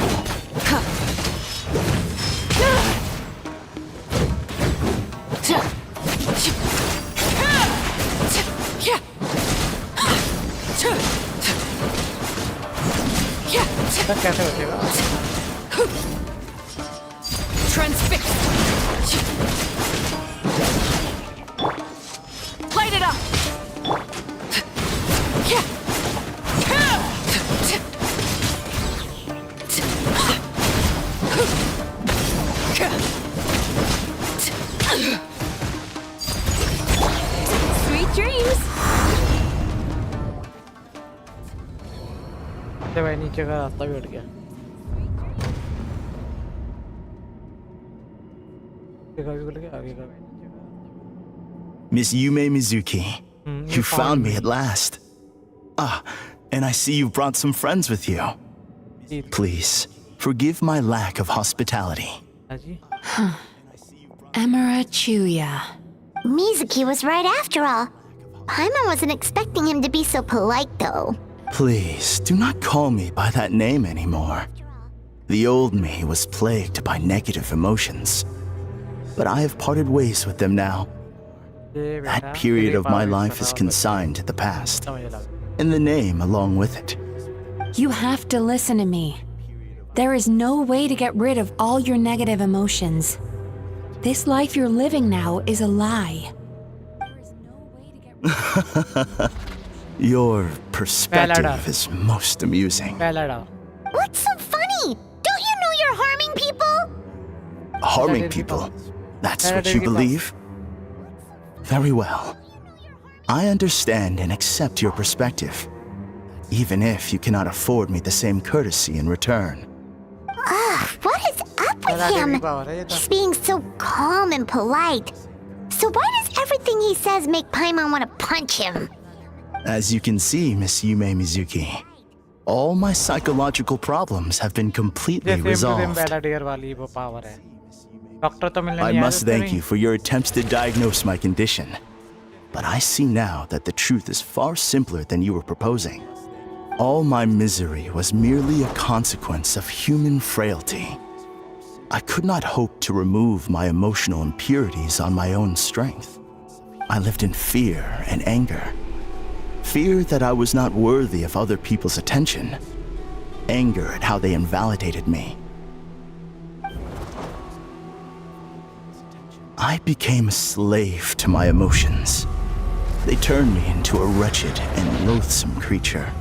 कैसे बचेगा Transfixed! Light it up! Sweet dreams! भाई नीचे का रास्ता भी उठ गया आगे का Miss Yume Mizuki, you found me at last. Ah, and I see you brought some friends with you. Please, forgive my lack of hospitality. Emira Chuya. Mizuki was right after all. Paimon wasn't expecting him to be so polite, though. Please, do not call me by that name anymore. The old me was plagued by negative emotions. But I have parted ways with them now. That period of my life is consigned to the past, and the name along with it. You have to listen to me. There is no way to get rid of all your negative emotions. This life you're living now is a lie. Your perspective is most amusing. What's so funny? Don't you know you're harming people? Harming people? That's what you believe? Very well. I understand and accept your perspective, even if you cannot afford me the same courtesy in return. What is up with him? He's being so calm and polite. So why does everything he says make Paimon want to punch him? As you can see, Miss Yume Mizuki, all my psychological problems have been completely resolved. I must thank you for your attempts to diagnose my condition. But I see now that the truth is far simpler than you were proposing. All my misery was merely a consequence of human frailty. I could not hope to remove my emotional impurities on my own strength. I lived in fear and anger. Fear that I was not worthy of other people's attention. Anger at how they invalidated me. I became a slave to my emotions. They turned me into a wretched and loathsome creature.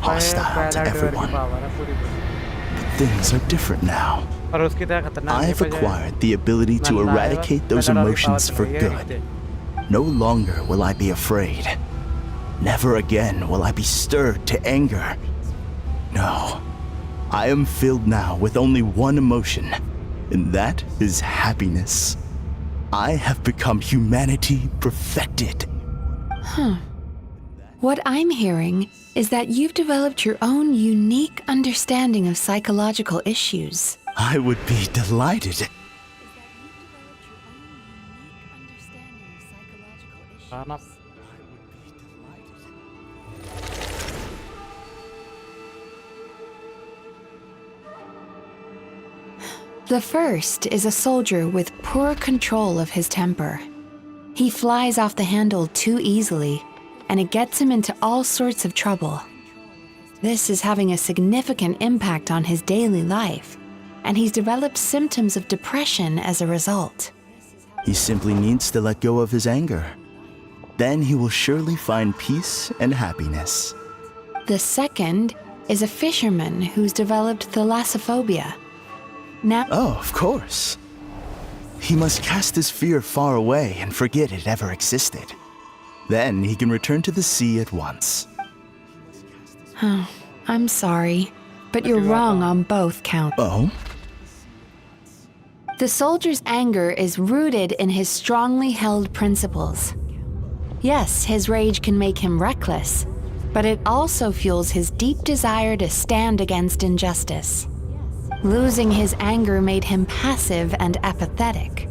Hostile to everyone. But things are different now. I have acquired the ability to eradicate those emotions for good. No longer will I be afraid. Never again will I be stirred to anger. No, I am filled now with only one emotion, and that is happiness. I have become humanity perfected. What I'm hearing is that you've developed your own unique understanding of psychological issues. I would be delighted. The first is a soldier with poor control of his temper. He flies off the handle too easily, and it gets him into all sorts of trouble. This is having a significant impact on his daily life, and he's developed symptoms of depression as a result. He simply needs to let go of his anger. Then he will surely find peace and happiness. The second is a fisherman who's developed thalassophobia. Now, oh, of course. He must cast his fear far away and forget it ever existed. Then he can return to the sea at once. I'm sorry, but you're wrong on both counts. Oh? The soldier's anger is rooted in his strongly held principles. Yes, his rage can make him reckless, but it also fuels his deep desire to stand against injustice. Losing his anger made him passive and apathetic.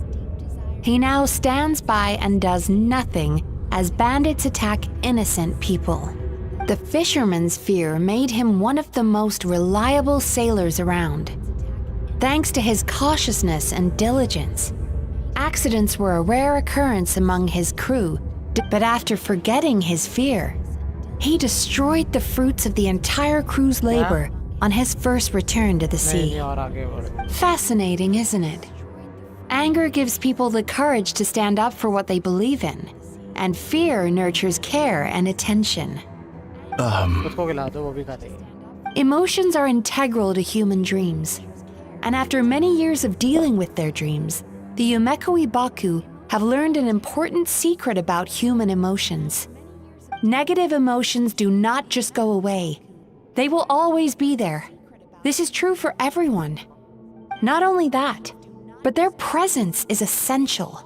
He now stands by and does nothing as bandits attack innocent people. The fisherman's fear made him one of the most reliable sailors around. Thanks to his cautiousness and diligence, accidents were a rare occurrence among his crew, but after forgetting his fear, he destroyed the fruits of the entire crew's labor on his first return to the sea. Fascinating, isn't it? Anger gives people the courage to stand up for what they believe in, and fear nurtures care and attention. Emotions are integral to human dreams, and after many years of dealing with their dreams, the Yumeko Ibaku have learned an important secret about human emotions. Negative emotions do not just go away. They will always be there. This is true for everyone. Not only that, but their presence is essential.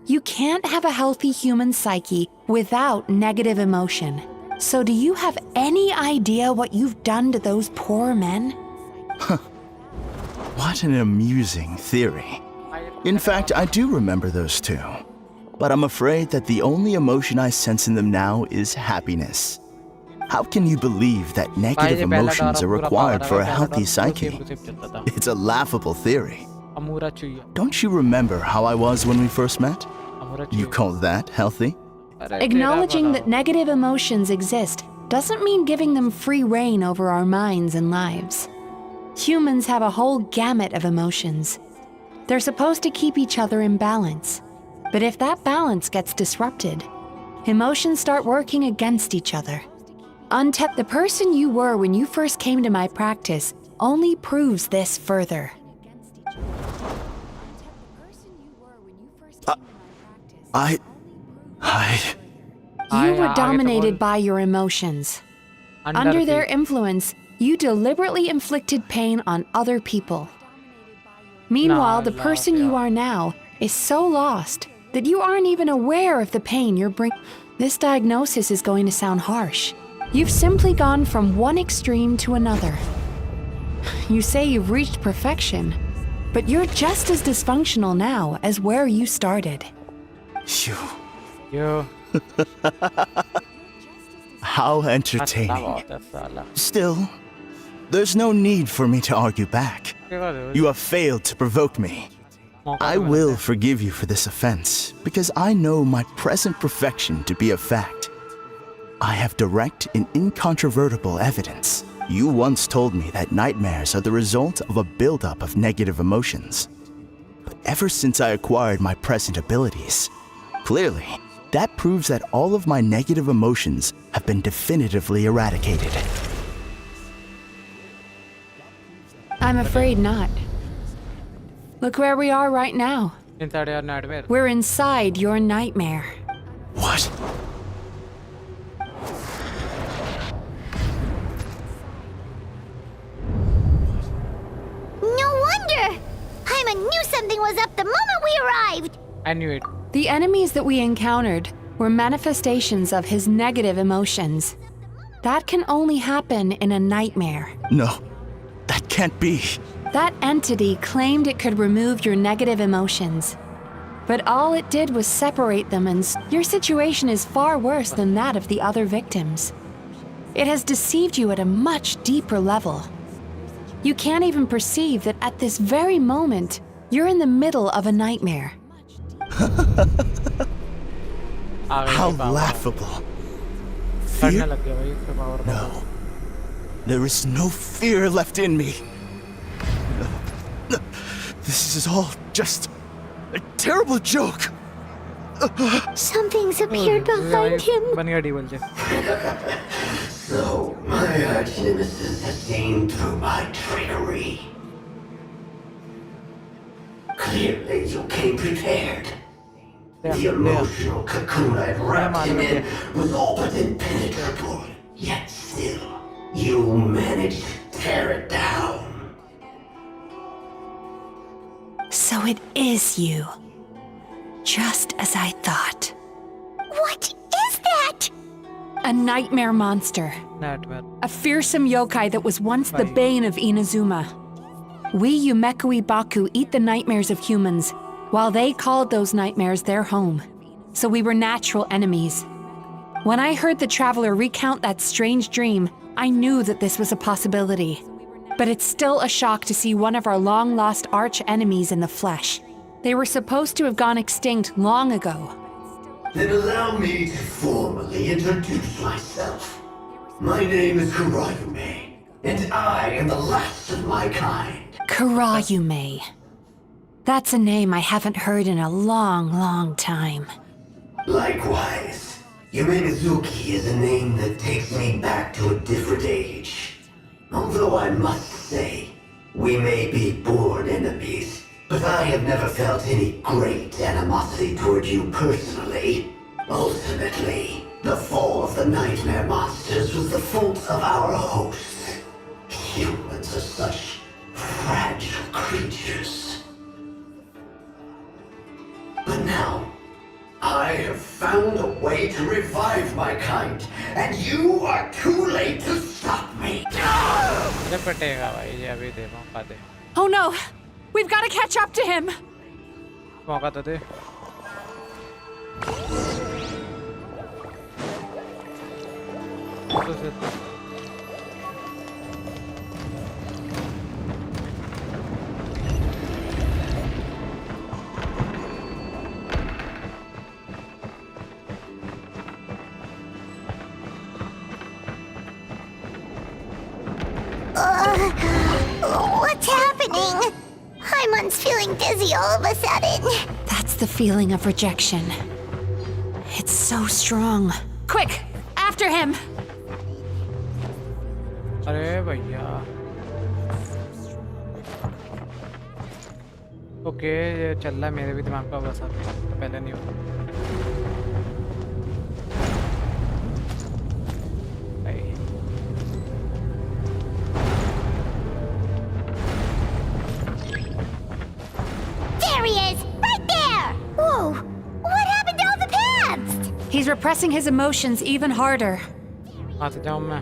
You can't have a healthy human psyche without negative emotion. So do you have any idea what you've done to those poor men? What an amusing theory. In fact, I do remember those two. But I'm afraid that the only emotion I sense in them now is happiness. How can you believe that negative emotions are required for a healthy psyche? It's a laughable theory. Don't you remember how I was when we first met? You call that healthy? Acknowledging that negative emotions exist doesn't mean giving them free rein over our minds and lives. Humans have a whole gamut of emotions. They're supposed to keep each other in balance. But if that balance gets disrupted, emotions start working against each other. The person you were when you first came to my practice only proves this further. You were dominated by your emotions. Under their influence, you deliberately inflicted pain on other people. Meanwhile, the person you are now is so lost that you aren't even aware of the pain you're bringing. This diagnosis is going to sound harsh. You've simply gone from one extreme to another. You say you've reached perfection, but you're just as dysfunctional now as where you started. You. How entertaining. Still, there's no need for me to argue back. You have failed to provoke me. I will forgive you for this offense, because I know my present perfection to be a fact. I have direct and incontrovertible evidence. You once told me that nightmares are the result of a buildup of negative emotions. But ever since I acquired my present abilities, clearly, that proves that all of my negative emotions have been definitively eradicated. I'm afraid not. Look where we are right now. We're inside your nightmare. What? No wonder! Paimon knew something was up the moment we arrived! I knew it. The enemies that we encountered were manifestations of his negative emotions. That can only happen in a nightmare. No, that can't be. That entity claimed it could remove your negative emotions. But all it did was separate them, and your situation is far worse than that of the other victims. It has deceived you at a much deeper level. You can't even perceive that at this very moment, you're in the middle of a nightmare. How laughable. Fear? No. There is no fear left in me. This is all just a terrible joke. Something's appeared behind him. So, my arch-nemesis has seen through my trickery. Clearly, you came prepared. The emotional cocoon I've wrapped him in was all but impenetrable. Yet still, you managed to tear it down. So it is you. Just as I thought. What is that? A nightmare monster. A fearsome yokai that was once the bane of Inazuma. We Yumekui Baku eat the nightmares of humans, while they called those nightmares their home. So we were natural enemies. When I heard the traveler recount that strange dream, I knew that this was a possibility. But it's still a shock to see one of our long-lost arch-enemies in the flesh. They were supposed to have gone extinct long ago. Then allow me to formally introduce myself. My name is Kurayume, and I am the last of my kind. Kurayume. That's a name I haven't heard in a long, long time. Likewise, Yume Mizuki is a name that takes me back to a different age. Although I must say, we may be born enemies, but I have never felt any great animosity toward you personally. Ultimately, the fall of the nightmare monsters was the fault of our hosts. Humans are such fragile creatures. But now, I have found a way to revive my kind, and you are too late to stop me. Oh no! We've got to catch up to him! What's happening? Paimon's feeling dizzy all of a sudden. That's the feeling of rejection. It's so strong. Quick! After him! अरे भैया okay ये चल रहा है मेरे भी दिमाग का बस पहले नहीं हुआ There he is! Right there! Whoa! He's repressing his emotions even harder. आते जाऊँ मैं.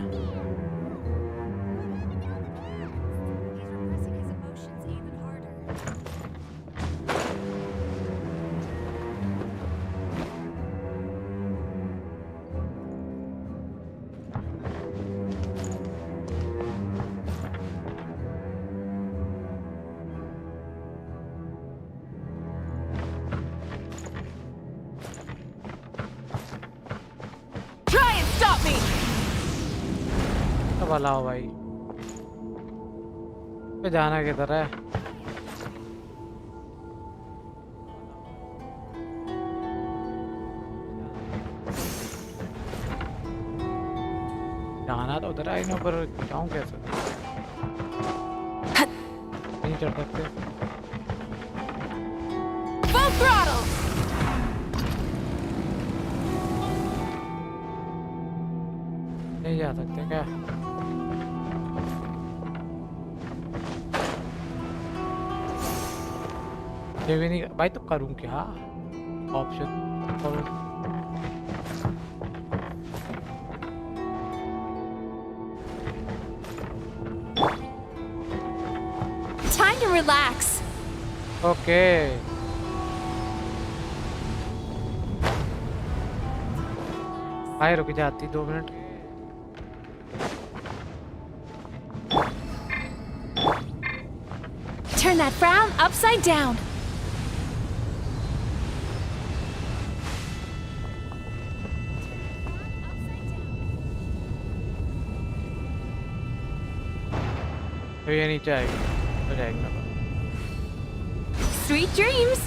Try and stop me! अब अलाओ भाई. पे जाना किधर है? जाना तो उधर है इन पर जाऊँ कैसे? नहीं चढ़ सकते. Full throttle! नहीं जा सकते क्या? ये भी नहीं भाई तो करूँ क्या? Option Time to relax. Okay. भाई रुक जाती 2 minute. Turn that frown upside down. तो ये नीचे आएगी. हो जाएगा. Sweet dreams.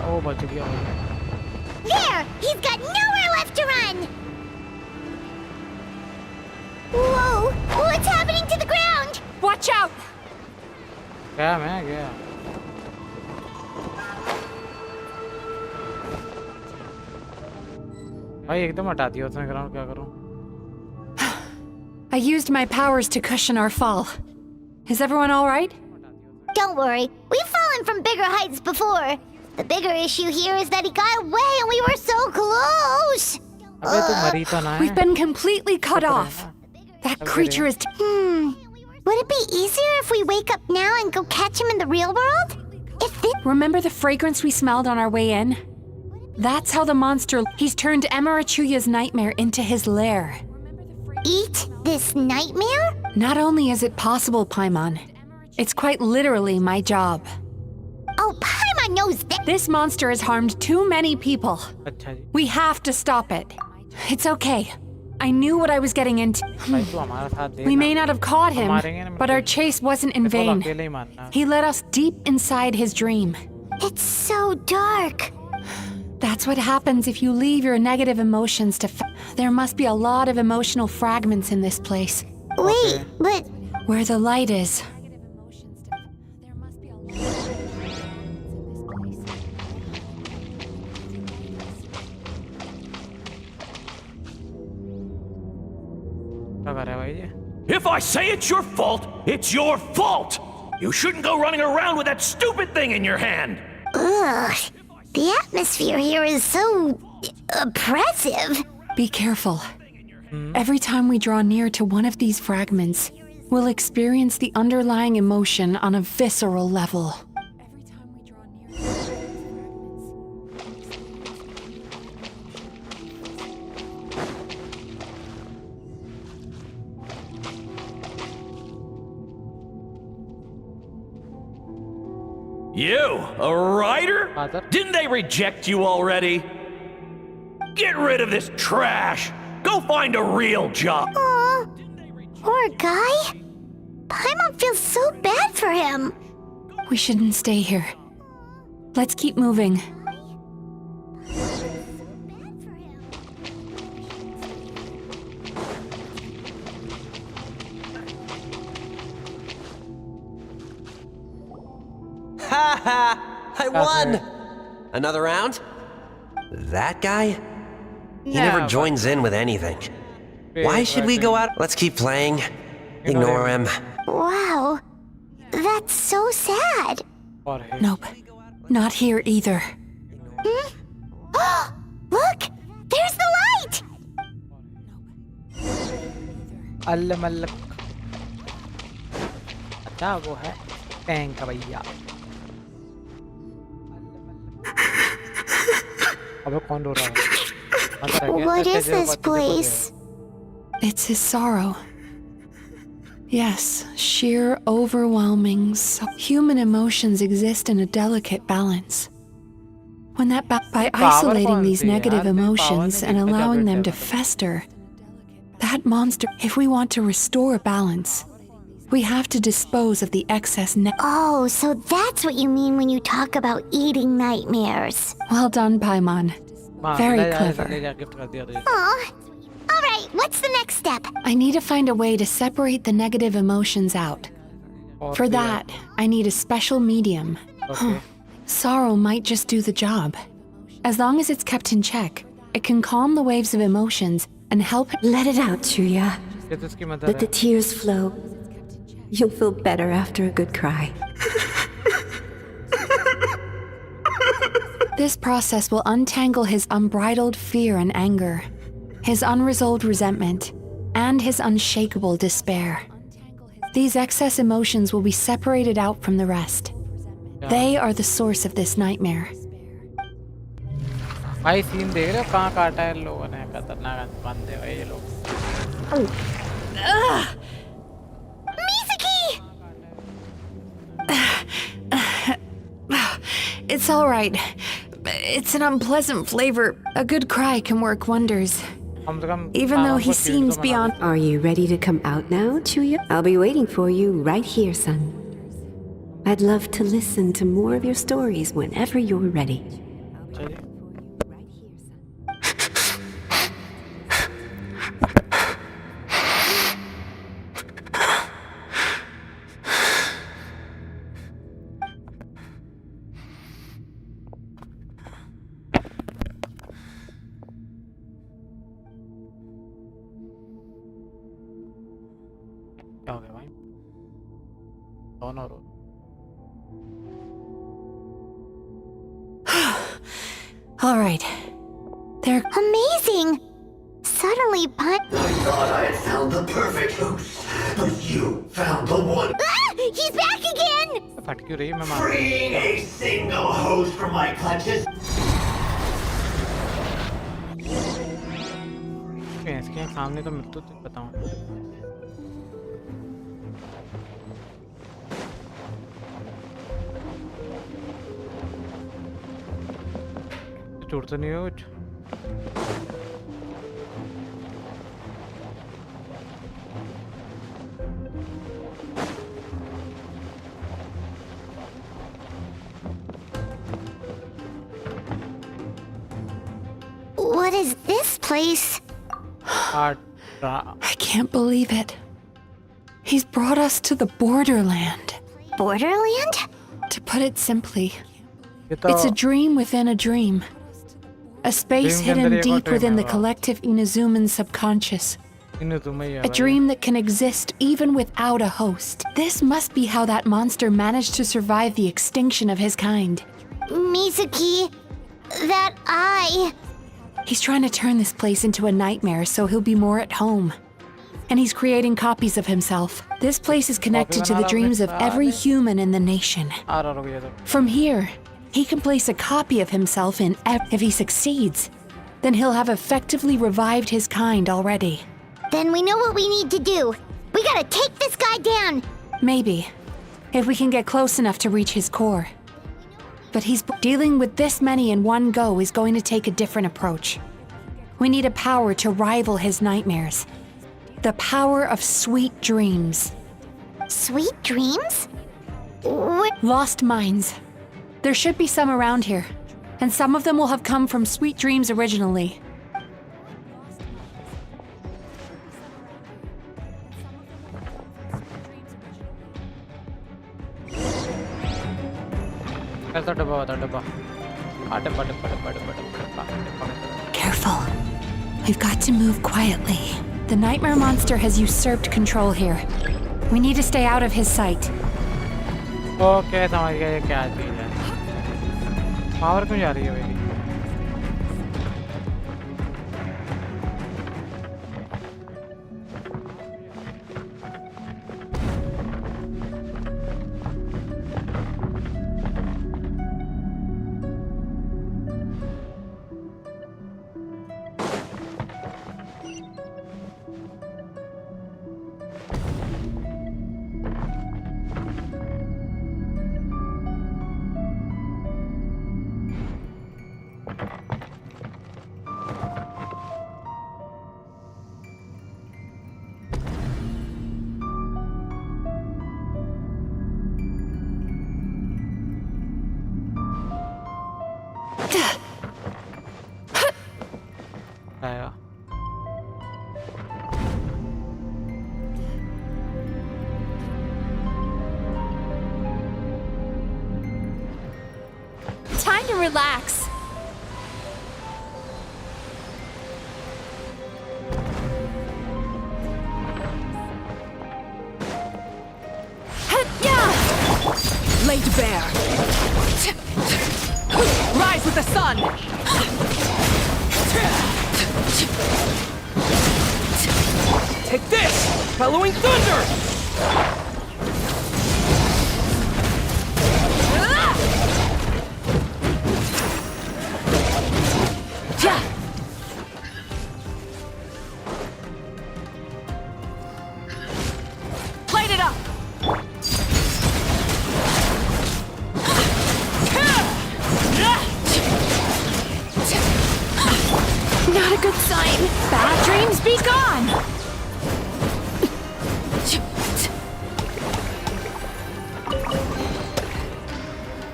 ओ बच गया. There! He's got nowhere left to run! Whoa! What's happening to the ground? Watch out! क्या मैं गया? भाई एकदम हटा दिया उसने ग्राउंड. क्या करूं? I used my powers to cushion our fall. Is everyone all right? Don't worry, we've fallen from bigger heights before. The bigger issue here is that he got away and we were so close. अबे तू मरी तो ना है? We've been completely cut off. That creature is. Would it be easier if we wake up now and go catch him in the real world? Remember the fragrance we smelled on our way in? That's how the monster. He's turned Emarachuya's nightmare into his lair. Eat this nightmare? Not only is it possible, Paimon, it's quite literally my job. Oh, Paimon knows that. This monster has harmed too many people. We have to stop it. It's okay. I knew what I was getting into. We may not have caught him, but our chase wasn't in vain. He led us deep inside his dream. It's so dark. That's what happens if you leave your negative emotions to. There must be a lot of emotional fragments in this place. Wait, but. Where the light is. If I say it's your fault, it's your fault! You shouldn't go running around with that stupid thing in your hand! Ugh. The atmosphere here is so oppressive. Be careful. Every time we draw near to one of these fragments, we'll experience the underlying emotion on a visceral level. You, a writer? Didn't they reject you already? Get rid of this trash! Go find a real job! Aw, poor guy. Paimon feels so bad for him. We shouldn't stay here. Let's keep moving. Ha ha! I won! Another round? That guy? He never joins in with anything. Why should we go out? Let's keep playing. Ignore him. Wow. That's so sad. Nope. Not here either. Look! There's the light! अल्लमल्लक अच्छा वो है tank भैया अबे कौन रो रहा है What is this place? It's his sorrow. Yes, sheer overwhelming. Human emotions exist in a delicate balance. When by isolating these negative emotions and allowing them to fester, that monster, if we want to restore balance, we have to dispose of the excess Oh, so that's what you mean when you talk about eating nightmares. Well done, Paimon. Very clever. Aw. Alright, what's the next step? I need to find a way to separate the negative emotions out. For that, I need a special medium. Sorrow might just do the job. As long as it's kept in check, it can calm the waves of emotions and help. Let it out, Chuya. Let the tears flow. You'll feel better after a good cry. This process will untangle his unbridled fear and anger, his unresolved resentment, and his unshakable despair. These excess emotions will be separated out from the rest. They are the source of this nightmare. भाई scene देख रहे हो कहाँ काटा है लोगों ने खतरनाक बंदे हैं ये लोग It's all right. It's an unpleasant flavor. A good cry can work wonders. Even though he seems beyond. Are you ready to come out now, Chuya? I'll be waiting for you right here, son. I'd love to listen to more of your stories whenever you're ready. क्या हो गया भाई दोनों रो All right. They're amazing. Suddenly, I thought I had found the perfect host, but you found the one. He's back again. फट क्यों रही है मैं Freeing a single host from my clutches. इसके सामने तो मृत्यु तुझे बताऊं चोट तो नहीं हो कुछ What is this place? I can't believe it. He's brought us to the borderland. Borderland? To put it simply, it's a dream within a dream. A space hidden deep within the collective Inazuman subconscious. A dream that can exist even without a host. This must be how that monster managed to survive the extinction of his kind. Mizuki, that eye. He's trying to turn this place into a nightmare so he'll be more at home. And he's creating copies of himself. This place is connected to the dreams of every human in the nation. From here, he can place a copy of himself in if he succeeds. Then he'll have effectively revived his kind already. Then we know what we need to do. We gotta take this guy down. Maybe. If we can get close enough to reach his core. But dealing with this many in one go is going to take a different approach. We need a power to rival his nightmares. The power of sweet dreams. Sweet dreams? Lost minds. There should be some around here. And some of them will have come from sweet dreams originally. Careful. We've got to move quietly. The nightmare monster has usurped control here. We need to stay out of his sight. Okay समझ गया ये क्या चीज़ है power क्यों जा रही है मेरी आएगा Time to relax. Laid bare. Rise with the sun. Take this! Bellowing thunder! Light it up. Not a good sign. Bad dreams be gone.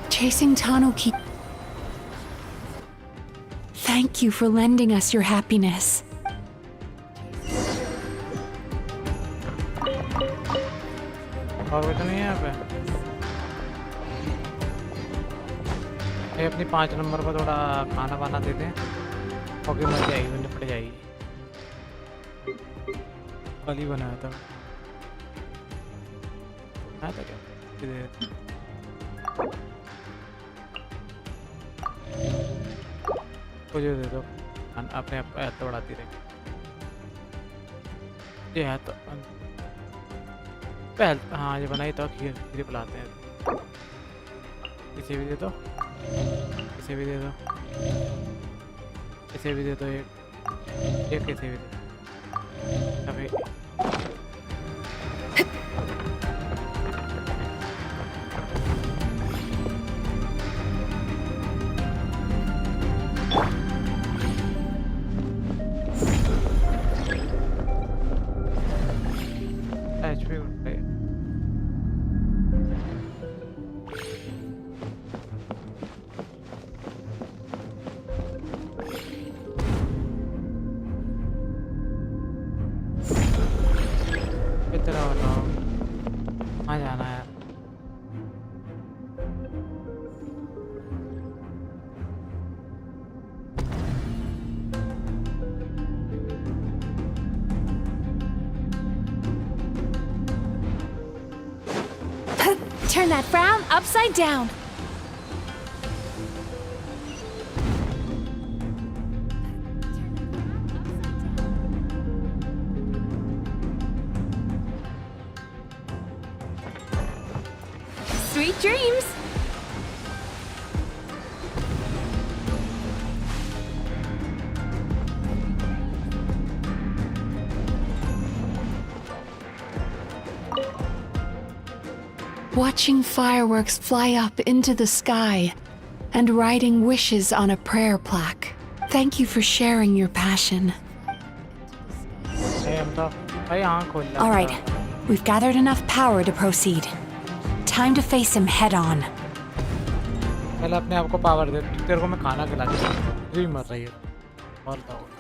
Chasing Tanuki. Thank you for lending us your happiness. और कुछ नहीं है यहाँ पे ये अपनी 5 number को थोड़ा खाना वाना दे दें ओके मर जाएगी निपट जाएगी कल ही बनाया था क्या मुझे दे दो अपने आप तो बढ़ाती रही ये है तो पहल हाँ ये बनाई तो खीर खीर पिलाते हैं इसे भी दे दो इसे भी दे दो इसे भी दे दो एक इसे भी दे दो अभी Turn that frown upside down. Sweet dreams. Watching fireworks fly up into the sky and writing wishes on a prayer plaque. Thank you for sharing your passion. All right, we've gathered enough power to proceed. Time to face him head on. पहले अपने आप को power दे तेरे को मैं खाना खिला दूँ ये मर रही है और बताओ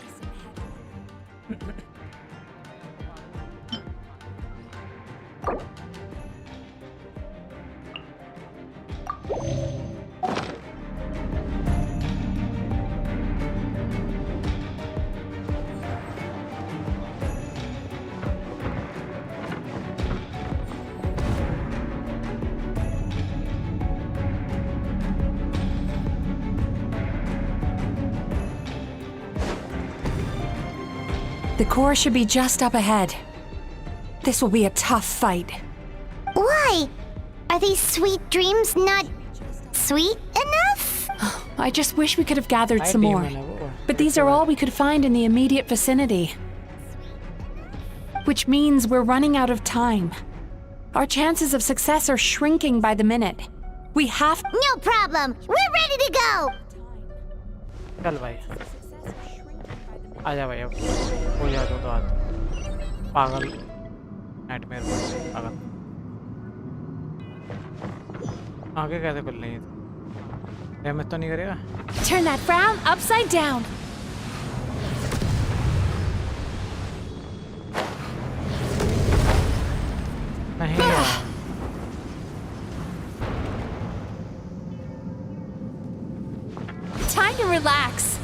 The core should be just up ahead. This will be a tough fight. Why? Are these sweet dreams not sweet enough? I just wish we could have gathered some more. But these are all we could find in the immediate vicinity. Which means we're running out of time. Our chances of success are shrinking by the minute. We have... No problem! We're ready to go! चल भाई आजा भाई अब हो जा तो आज पागल नाइटमेयर पागल आगे कैसे खुलनी है डैमेज तो नहीं करेगा Turn that frown upside down. नहीं यार Time to relax.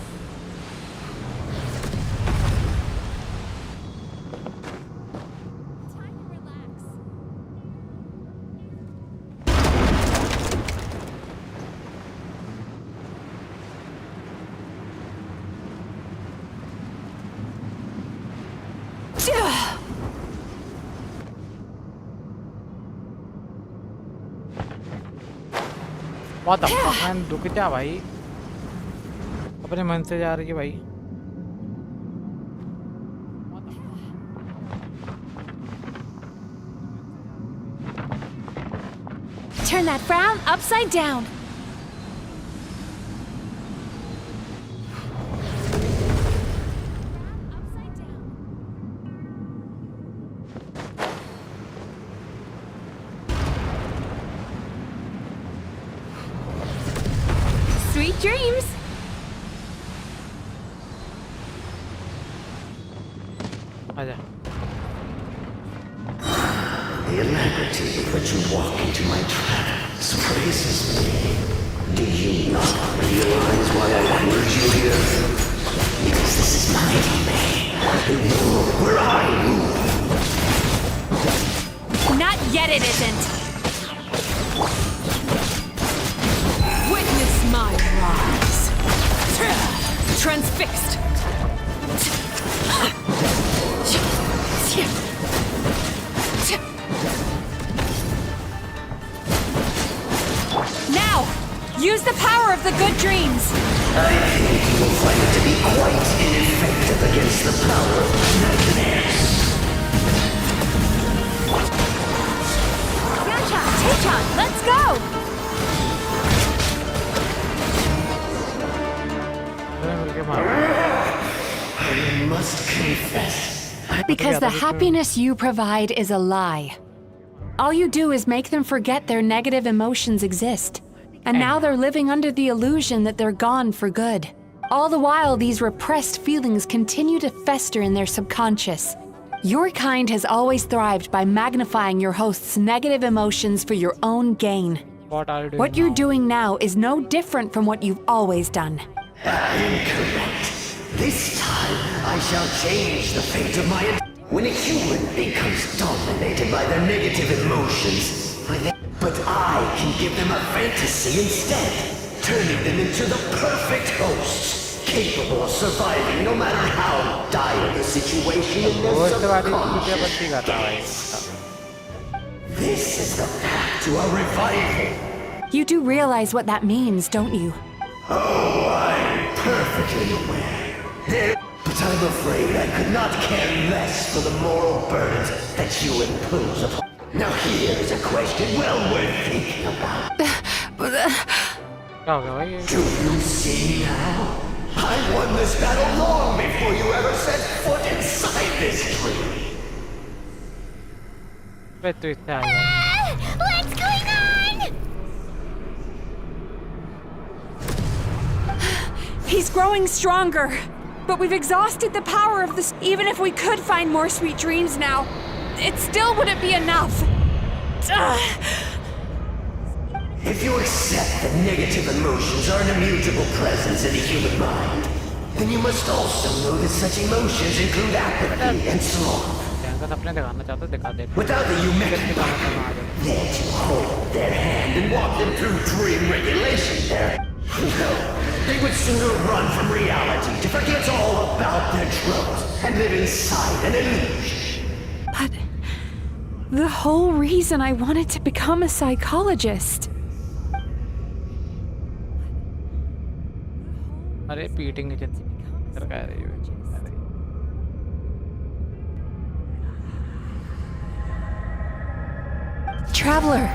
What the fuck man दुख जा भाई अपने मन से जा रही है भाई Turn that frown upside down. Sweet dreams. The alacrity with which you walk into my trap surprises me. Do you not realize why I lured you here? Because this is my domain, a world where I rule. Not yet it isn't. Witness my rise. Transfixed. Now, use the power of the good dreams. I think you will find it to be quite ineffective against the power of nightmares. Yacha, Taechan, let's go! I must confess. Because the happiness you provide is a lie. All you do is make them forget their negative emotions exist. And now they're living under the illusion that they're gone for good. All the while, these repressed feelings continue to fester in their subconscious. Your kind has always thrived by magnifying your host's negative emotions for your own gain. What you're doing now is no different from what you've always done. Incorrect. This time, I shall change the fate of my... When a human becomes dominated by their negative emotions, but I can give them a fantasy instead, turning them into the perfect hosts, capable of surviving no matter how dire the situation in their subconscious. This is the path to a revival. You do realize what that means, don't you? Oh, I'm perfectly aware. But I'm afraid I could not care less for the moral burdens that you impose upon. Now here's a question well worth thinking about. Do you see now? I won this battle long before you ever set foot inside this tree. What's going on? He's growing stronger. But we've exhausted the power of this. Even if we could find more sweet dreams now, it still wouldn't be enough. If you accept that negative emotions are an immutable presence in the human mind, then you must also know that such emotions include apathy and sloth. Without the humility there to hold their hand and walk them through dream regulation there, no, they would sooner run from reality to forget all about their troubles and live inside an illusion. But the whole reason I wanted to become a psychologist. अरे pitting की सरकार है ये। Traveler.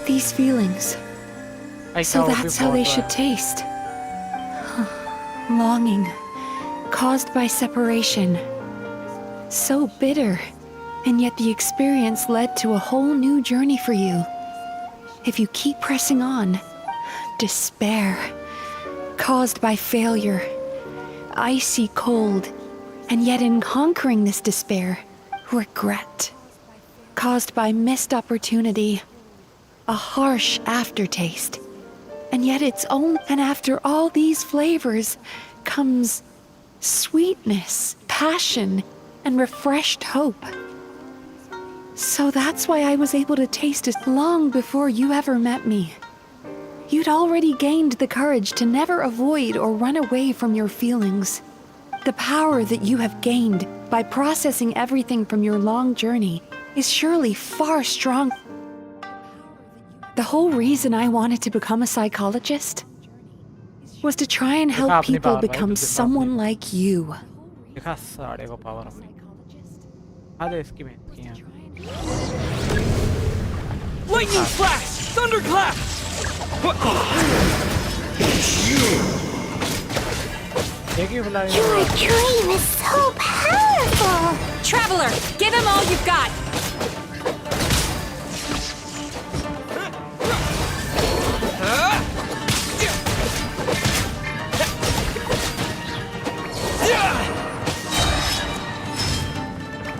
These feelings. So that's how they should taste. Longing, caused by separation. So bitter, and yet the experience led to a whole new journey for you. If you keep pressing on, despair, caused by failure, icy cold, and yet in conquering this despair, regret, caused by missed opportunity, a harsh aftertaste, and yet its own. And after all these flavors comes sweetness, passion, and refreshed hope. So that's why I was able to taste it long before you ever met me. You'd already gained the courage to never avoid or run away from your feelings. The power that you have gained by processing everything from your long journey is surely far strong. The whole reason I wanted to become a psychologist was to try and help people become someone like you. Lightning flash! Thunderclap! Your dream is so powerful! Traveler, give him all you've got!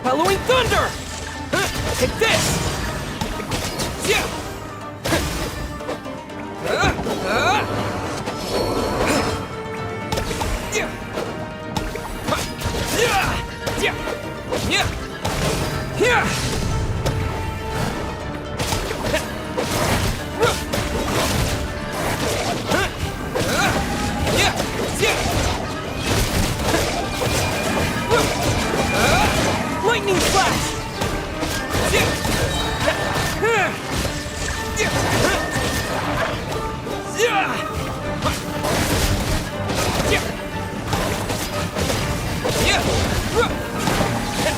Bellowing thunder! Take this! Lightning flash!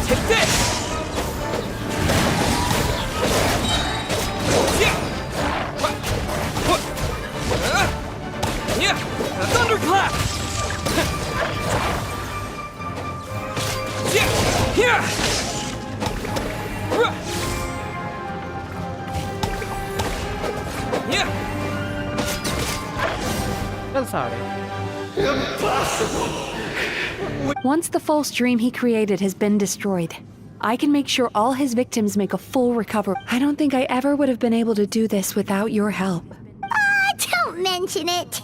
Take this! Thunderclap! Once the false dream he created has been destroyed, I can make sure all his victims make a full recovery. I don't think I ever would have been able to do this without your help. Don't mention it.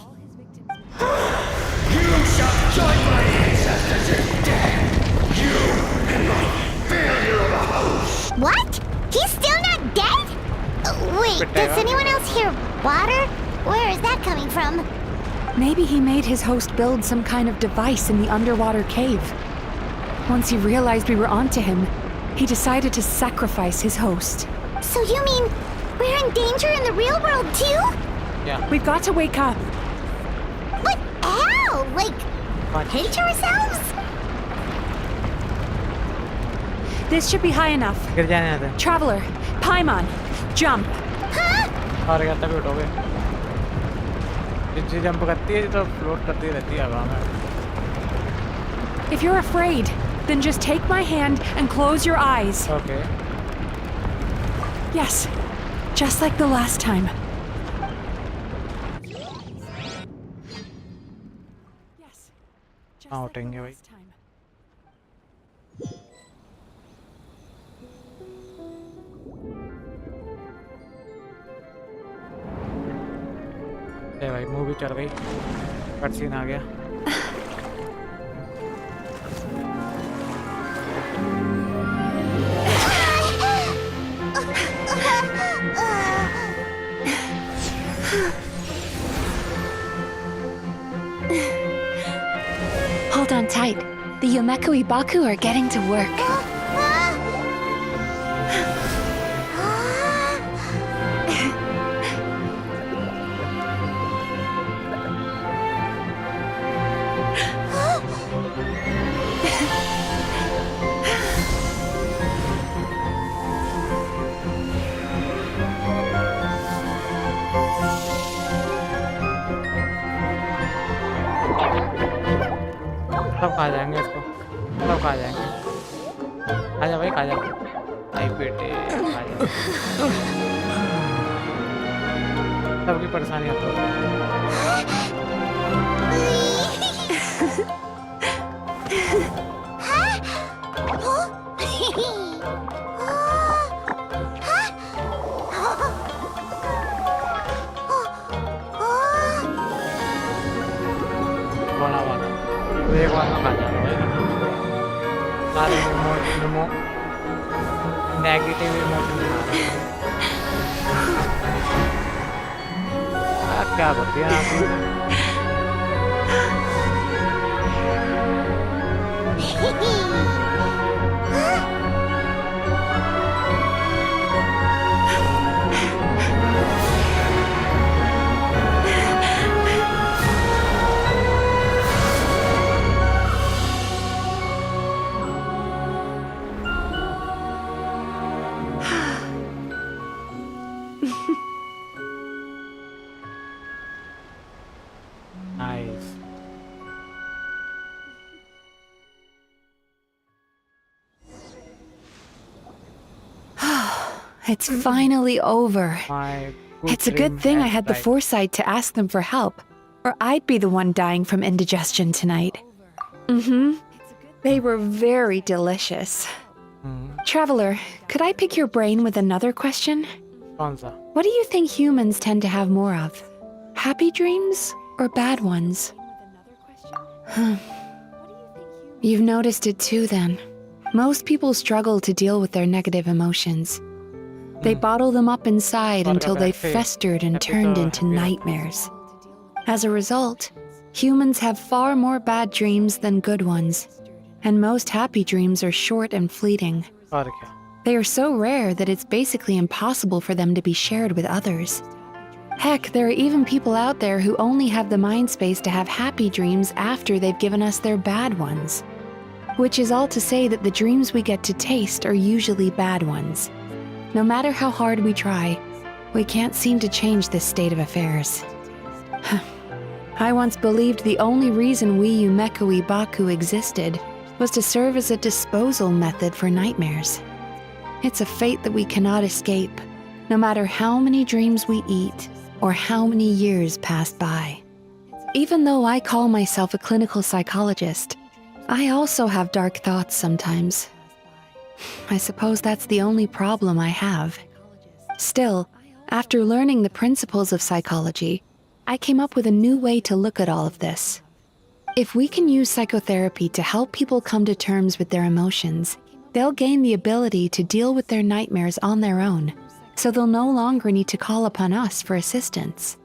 You shall join my ancestors in death. You and my failure of a host. What? He's still not dead? Wait, does anyone else hear water? Where is that coming from? Maybe he made his host build some kind of device in the underwater cave. Once he realized we were onto him, he decided to sacrifice his host. So you mean we're in danger in the real world too? Yeah. We've got to wake up. But how? Like, pinch ourselves? This should be high enough. Traveler, Paimon, jump. If you're afraid, then just take my hand and close your eyes. Okay. Yes, just like the last time. Yes. उठेंगे भाई. ए भाई movie चल गई. Cut scene आ गया. Hold on tight. The Yomekui Baku are getting to work. सब खा जाएंगे इसको, सब खा जाएंगे। खा जा भाई, खा जा। आई बेटे, खा जा। सबकी परेशानी आपको। बड़ा वाला। एक बार में खा जाना भाई। सारे नेगेटिव इमोशन क्या करती है आप? Nice. It's finally over. My It's a good thing I had the foresight to ask them for help, or I'd be the one dying from indigestion tonight. They were very delicious. Traveler, could I pick your brain with another question? What do you think humans tend to have more of? Happy dreams or bad ones? You've noticed it too then. Most people struggle to deal with their negative emotions. They bottle them up inside until they festered and turned into nightmares. As a result, humans have far more bad dreams than good ones, and most happy dreams are short and fleeting. They are so rare that it's basically impossible for them to be shared with others. Heck, there are even people out there who only have the mind space to have happy dreams after they've given us their bad ones. Which is all to say that the dreams we get to taste are usually bad ones. No matter how hard we try, we can't seem to change this state of affairs. I once believed the only reason we Yumekui Baku existed was to serve as a disposal method for nightmares. It's a fate that we cannot escape, no matter how many dreams we eat or how many years pass by. Even though I call myself a clinical psychologist, I also have dark thoughts sometimes. I suppose that's the only problem I have. Still, after learning the principles of psychology, I came up with a new way to look at all of this. If we can use psychotherapy to help people come to terms with their emotions, they'll gain the ability to deal with their nightmares on their own, so they'll no longer need to call upon us for assistance.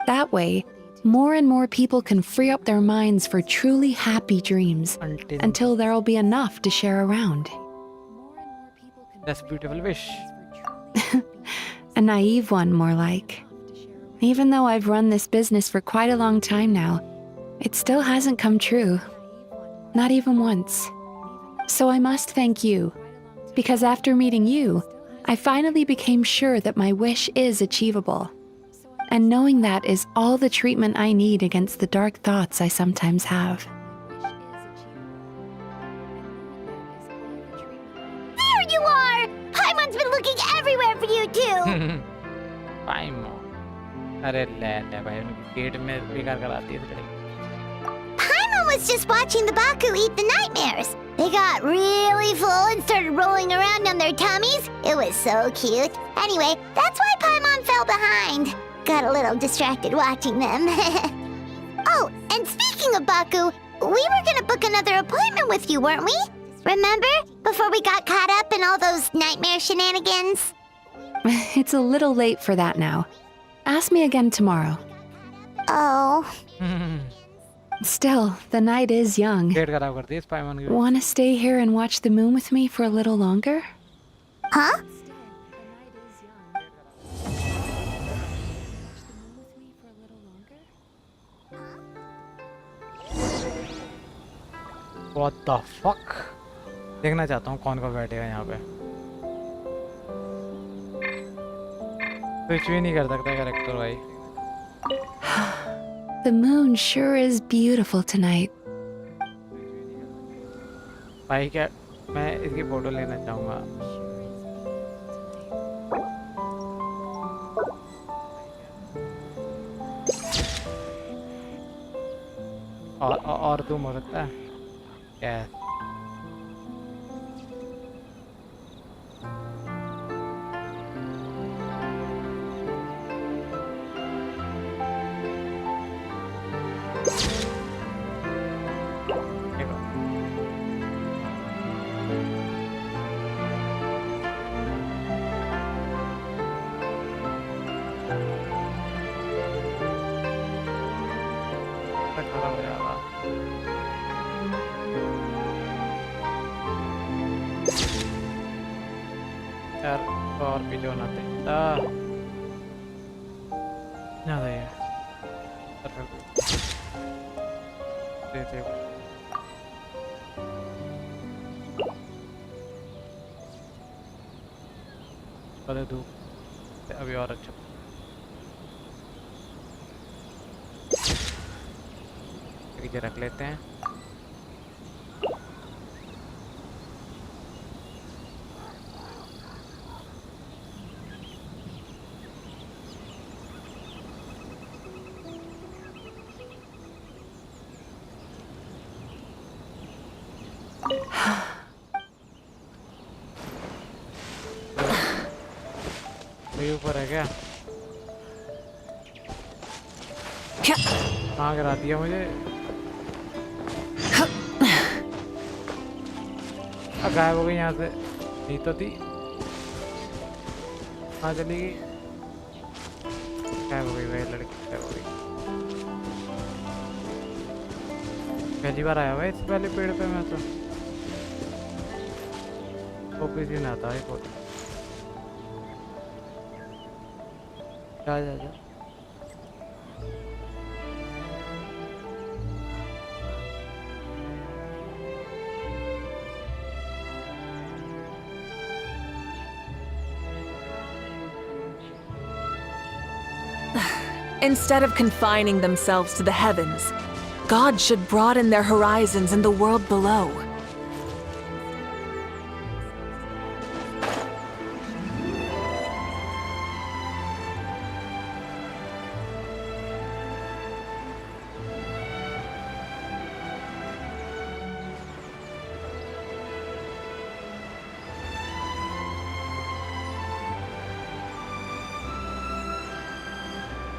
That way, more and more people can free up their minds for truly happy dreams until there'll be enough to share around. That's a beautiful wish. A naive one, more like. Even though I've run this business for quite a long time now, it still hasn't come true. Not even once. So I must thank you, because after meeting you, I finally became sure that my wish is achievable. And knowing that is all the treatment I need against the dark thoughts I sometimes have. There you are! Paimon's been looking everywhere for you too! Paimon. अरे ले भाई पेट में बेकार कराती है लड़की. Paimon was just watching the Baku eat the nightmares. They got really full and started rolling around on their tummies. It was so cute. Anyway, that's why Paimon fell behind. Got a little distracted watching them. Oh, and speaking of Baku, we were gonna book another appointment with you, weren't we? Remember? Before we got caught up in all those nightmare shenanigans? It's a little late for that now. Ask me again tomorrow. Oh. Still, the night is young. Date खराब कर दी इस पाइमन की। Wanna stay here and watch the moon with me for a little longer? Huh? What the fuck? देखना चाहता हूँ कौन कौन बैठेगा यहाँ पे। कुछ भी नहीं कर सकता कैरेक्टर भाई। The moon sure is beautiful tonight. भाई क्या मैं इसकी फोटो लेना चाहूँगा। और तुम हो सकता है क्या? यार और भी जो ना थे ना दे पहले धूप अभी और अच्छा ये रख लेते हैं। ऊपर है क्या? कहाँ गिरा दिया मुझे? गायब हो गई यहाँ से। नहीं तो थी कहाँ चली गई? गायब हो गई भाई लड़की, गायब हो गई। पहली बार आया भाई इससे पहले पेड़ पे मैं तो किसी ना था फोटो। जा जा जा Instead of confining themselves to the heavens, God should broaden their horizons in the world below.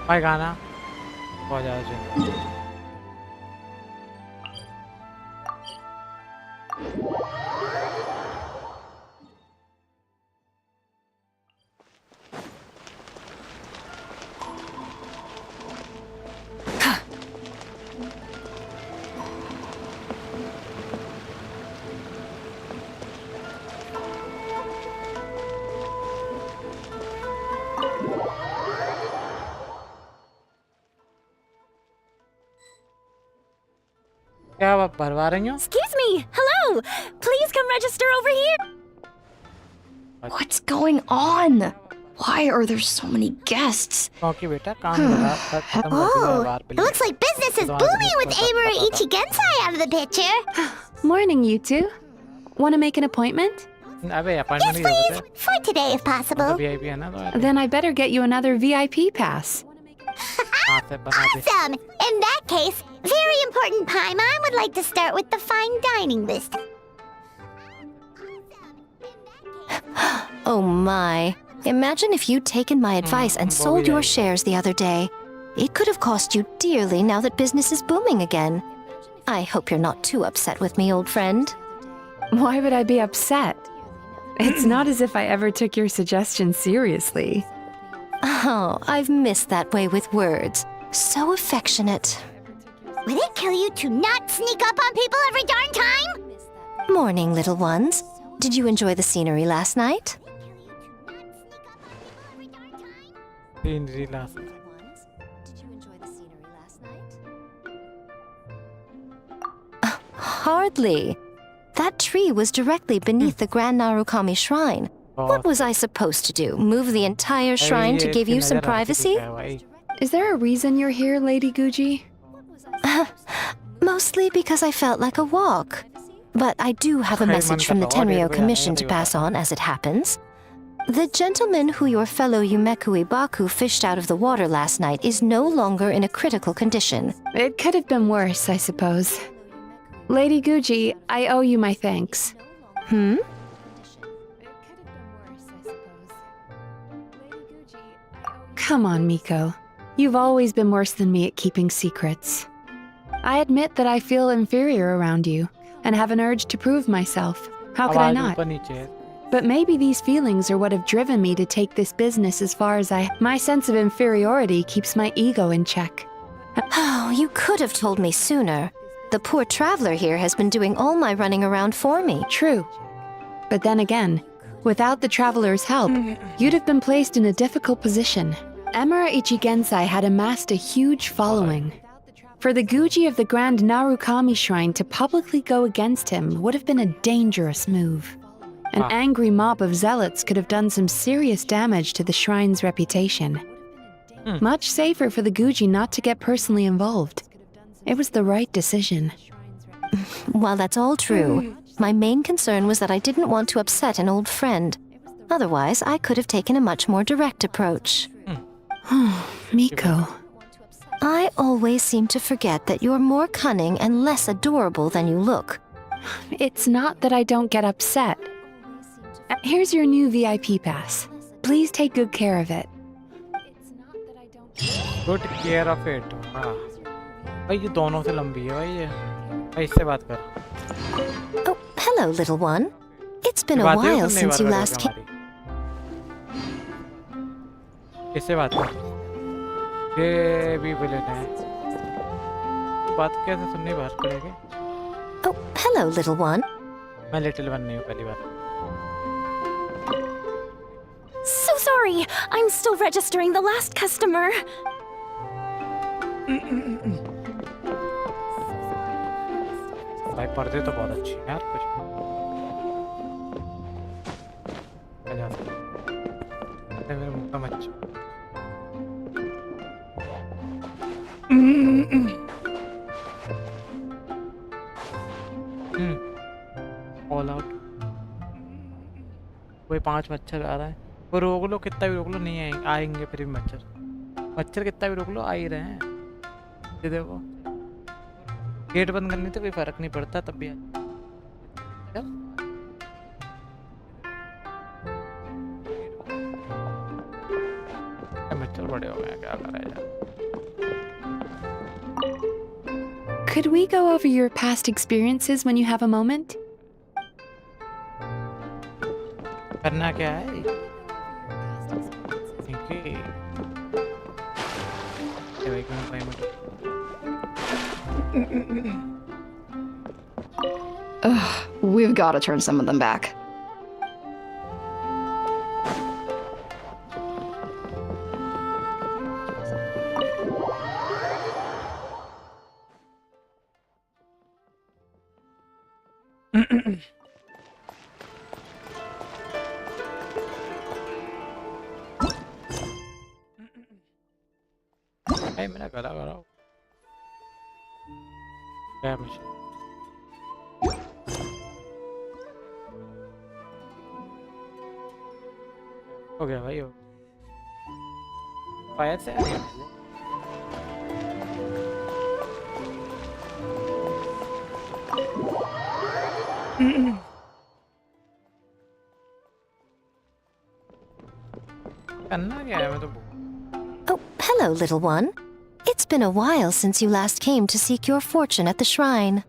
भाई गाना बहुत ज़्यादा चाहिए। क्या आप भरवा रही हो? Excuse me. Hello. Please come register over here. What's going on? Why are there so many guests? Okay, beta, calm Oh, it looks like business is booming with Amura Ichigensai out of the picture. Morning, you two. Want to make an appointment? Yes, please. For today, if possible. Then I better get you another VIP pass. Awesome! In that case, very important Paimon would like to start with the fine dining list. Oh my. Imagine if you'd taken my advice and sold your shares the other day. It could have cost you dearly now that business is booming again. I hope you're not too upset with me, old friend. Why would I be upset? It's not as if I ever took your suggestion seriously. Oh, I've missed that way with words. So affectionate. Would it kill you to not sneak up on people every darn time? Morning, little ones. Did you enjoy the scenery last night? Hardly. That tree was directly beneath the Grand Narukami Shrine. What was I supposed to do? Move the entire shrine to give you some privacy? Is there a reason you're here, Lady Guji? Mostly because I felt like a walk. But I do have a message from the Tenryo Commission to pass on as it happens. The gentleman who your fellow Yumeku Ibaku fished out of the water last night is no longer in a critical condition. It could have been worse, I suppose. Lady Guji, I owe you my thanks. Hmm? Come on, Miko. You've always been worse than me at keeping secrets. I admit that I feel inferior around you, and have an urge to prove myself. How could I not? But maybe these feelings are what have driven me to take this business as far as My sense of inferiority keeps my ego in check. Oh, you could have told me sooner. The poor traveler here has been doing all my running around for me. True. But then again, without the traveler's help, you'd have been placed in a difficult position. Emura Ichigensai had amassed a huge following. For the Guji of the Grand Narukami Shrine to publicly go against him would have been a dangerous move. An angry mob of zealots could have done some serious damage to the shrine's reputation. Much safer for the Guji not to get personally involved. It was the right decision. While that's all true, my main concern was that I didn't want to upset an old friend. Otherwise, I could have taken a much more direct approach. Miko. I always seem to forget that you're more cunning and less adorable than you look. It's not that I don't get upset. Here's your new VIP pass. Please take good care of it. Good care of it. भाई ये दोनों से लंबी है भाई ये. भाई इससे बात कर. Oh, hello, little one. It's been a while since you last came. इससे बात कर. ये भी विलेन है. बात कैसे सुननी बात करेंगे? Oh, hello, little one. मैं लिटिल वन नहीं हूँ पहली बार. So sorry. I'm still registering the last customer. भाई पर्दे तो बहुत अच्छी हैं यार कुछ. मेरे मुंह का मच्छर. All out. कोई 5 मच्छर आ रहा है. वो रोक लो, कितना भी रोक लो नहीं आएंगे फिर भी मच्छर. मच्छर कितना भी रोक लो आ ही रहे हैं. ये देखो गेट बंद करने से कोई फर्क नहीं पड़ता तब भी. मच्छर बड़े हो गए क्या कर रहे हैं. Could we go over your past experiences when you have a moment? करना क्या है? Ugh, we've got to turn some of them back. Hey, मेरा गला कराओ. क्या मुझे? हो गया भाई हो. पाया से नहीं. करना क्या है मैं तो. Oh, hello, little one. It's been a while since you last came to seek your fortune at the shrine.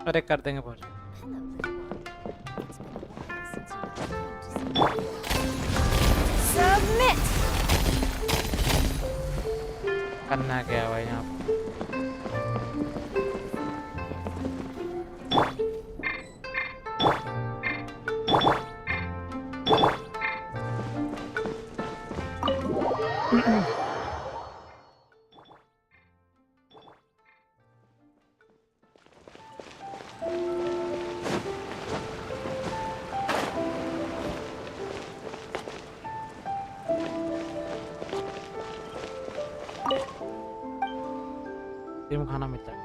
अरे कर देंगे पहुंच. Submit. करना क्या है भाई यहाँ. जिम खाना मिलता है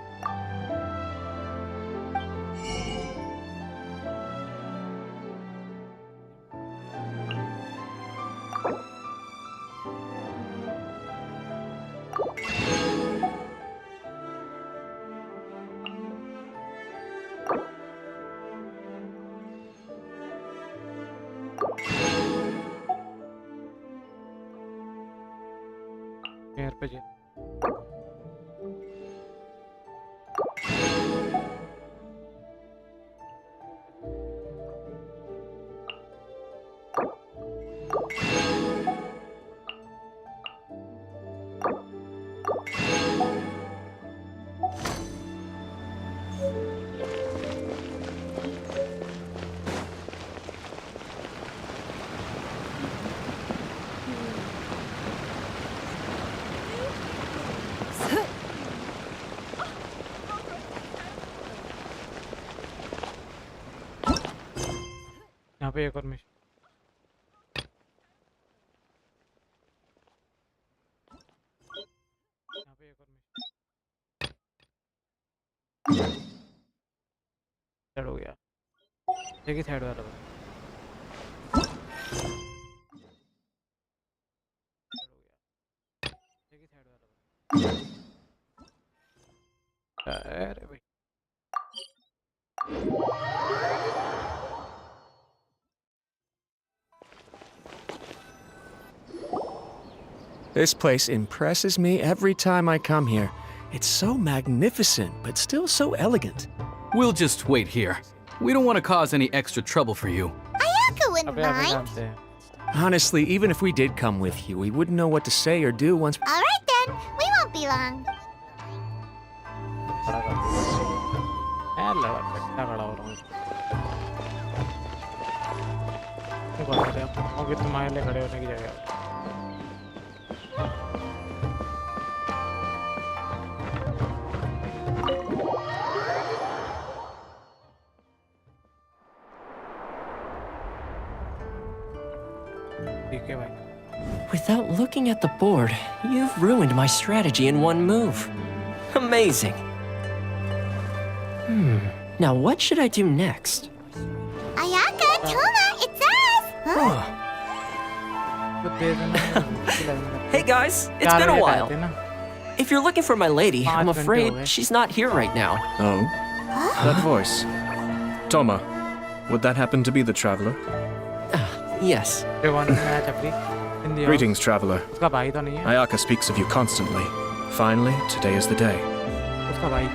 पेड़ पे जी यहाँ पे एक और मिशन यहाँ पे एक और मिशन साइड हो गया एक ही साइड वाला एक ही साइड वाला अरे भाई This place impresses me every time I come here. It's so magnificent, but still so elegant. We'll just wait here. We don't want to cause any extra trouble for you. Ayaka wouldn't mind. Honestly, even if we did come with you, we wouldn't know what to say or do once. Alright then, we won't be long. तुम्हारे खड़े होने की जगह Without looking at the board, you've ruined my strategy in one move. Amazing. Now what should I do next? Ayaka, Toma, it's us! Huh? Hey guys, it's been a while. If you're looking for my lady, I'm afraid she's not here right now. Oh? That voice. Toma, would that happen to be the traveler? Yes. Greetings, traveler. Ayaka speaks of you constantly. Finally, today is the day.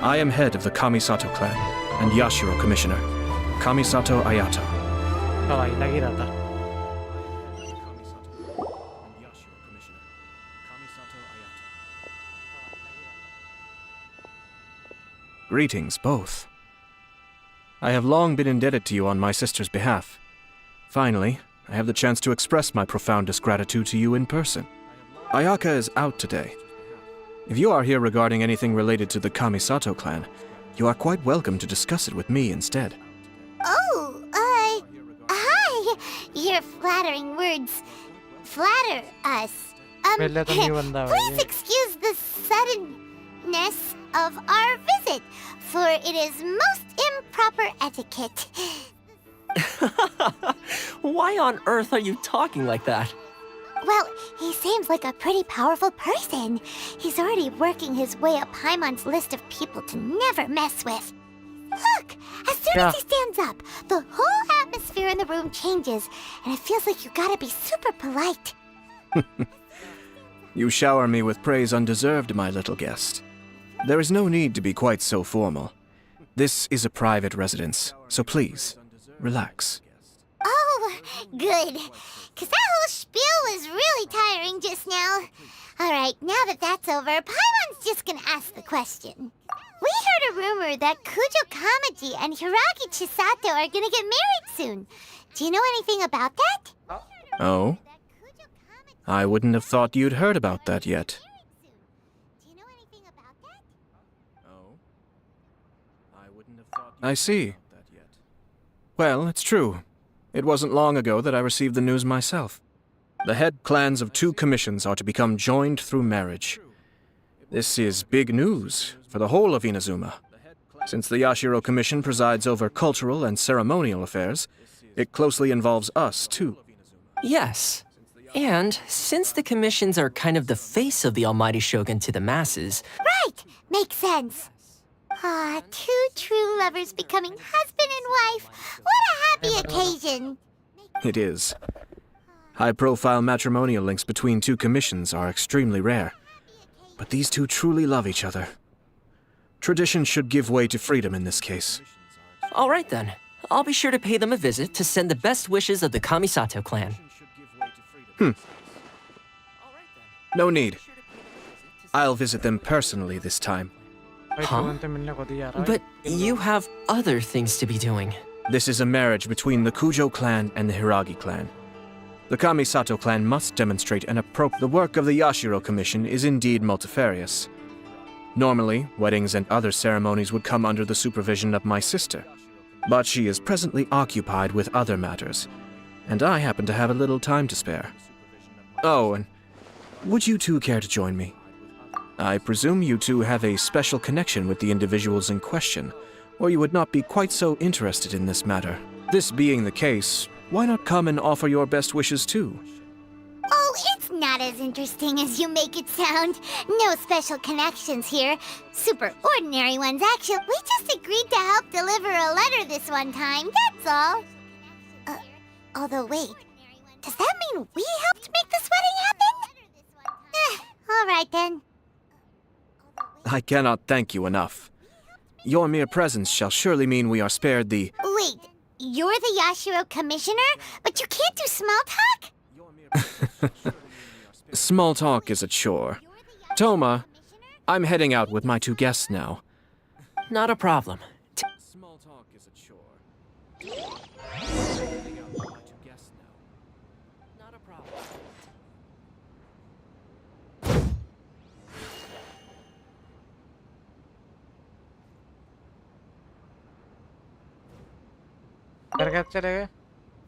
I am head of the Kamisato clan, and Yashiro commissioner. Kamisato Ayato. Greetings, both. I have long been indebted to you on my sister's behalf. Finally, I have the chance to express my profoundest gratitude to you in person. Ayaka is out today. If you are here regarding anything related to the Kamisato clan, you are quite welcome to discuss it with me instead. Oh, hi! Your flattering words flatter us. Please excuse the suddenness of our visit, for it is most improper etiquette. Why on earth are you talking like that? Well, he seems like a pretty powerful person. He's already working his way up Paimon's list of people to never mess with. Look! As soon as he stands up, the whole atmosphere in the room changes, and it feels like you gotta be super polite. You shower me with praise undeserved, my little guest. There is no need to be quite so formal. This is a private residence, so please, relax. Oh, good. Because that whole spiel was really tiring just now. Alright, now that that's over, Paimon's just gonna ask the question. We heard a rumor that Kujo Kamaji and Hiragi Chisato are gonna get married soon. Do you know anything about that? Oh? I wouldn't have thought you'd heard about that yet. I see. Well, it's true. It wasn't long ago that I received the news myself. The head clans of 2 commissions are to become joined through marriage. This is big news for the whole of Inazuma. Since the Yashiro Commission presides over cultural and ceremonial affairs, it closely involves us, too. Yes. And since the commissions are kind of the face of the almighty shogun to the masses... Right! Makes sense. Ah, two true lovers becoming husband and wife. What a happy occasion. It is. High-profile matrimonial links between two commissions are extremely rare. But these two truly love each other. Tradition should give way to freedom in this case. All right then. I'll be sure to pay them a visit to send the best wishes of the Kamisato clan. No need. I'll visit them personally this time. Huh? But you have other things to be doing. This is a marriage between the Kujo clan and the Hiragi clan. The Kamisato clan must demonstrate an appropriate... The work of the Yashiro Commission is indeed multifarious. Normally, weddings and other ceremonies would come under the supervision of my sister. But she is presently occupied with other matters, and I happen to have a little time to spare. Oh, and would you two care to join me? I presume you two have a special connection with the individuals in question, or you would not be quite so interested in this matter. This being the case, why not come and offer your best wishes too? Oh, it's not as interesting as you make it sound. No special connections here. Super ordinary ones, actually. We just agreed to help deliver a letter this one time, that's all. Although, wait. Does that mean we helped make this wedding happen? All right, then. I cannot thank you enough. Your mere presence shall surely mean we are spared the... Wait, you're the Yashiro Commissioner? But you can't do small talk? Small talk is a chore. Toma, I'm heading out with my two guests now. Not a problem. Small talk is a chore. Not a problem.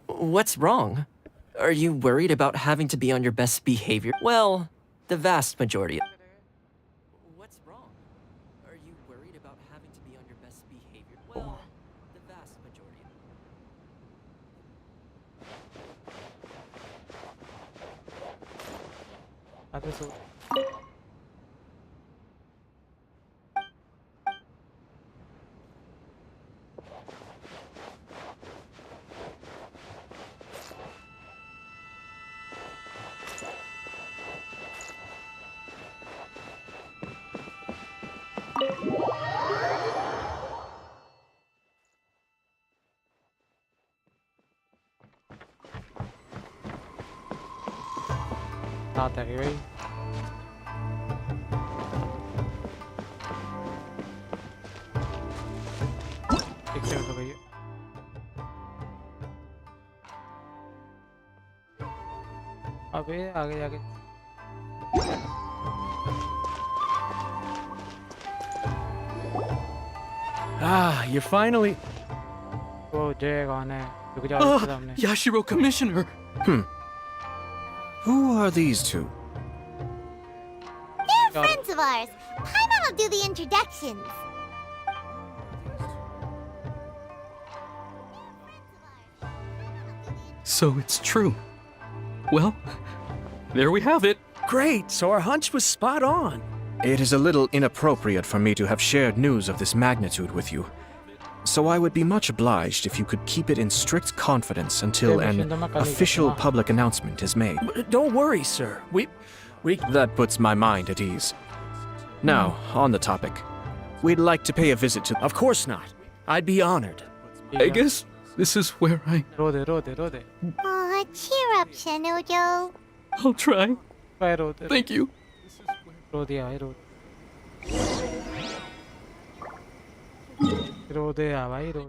What's wrong? Are you worried about having to be on your best behavior? Well, the vast majority. What's wrong? Are you worried about having to be on your best behavior? Well, the vast majority. आता है भाई एक second भैया अबे आगे जाके Ah, you're finally... वो जय कौन है रुक जाओ इसके सामने Yashiro Commissioner! Who are these two? They're friends of ours. Paimon will do the introductions. So it's true. Well, there we have it. Great, so our hunch was spot on. It is a little inappropriate for me to have shared news of this magnitude with you. So I would be much obliged if you could keep it in strict confidence until an official public announcement is made. Don't worry, sir. We... That puts my mind at ease. Now, on the topic. We'd like to pay a visit to... Of course not. I'd be honored. I guess this is where I... row they Aw, cheer up, Shanujo. I'll try. भाई रो दे Thank you. रो दिया भाई रो दे यार भाई रो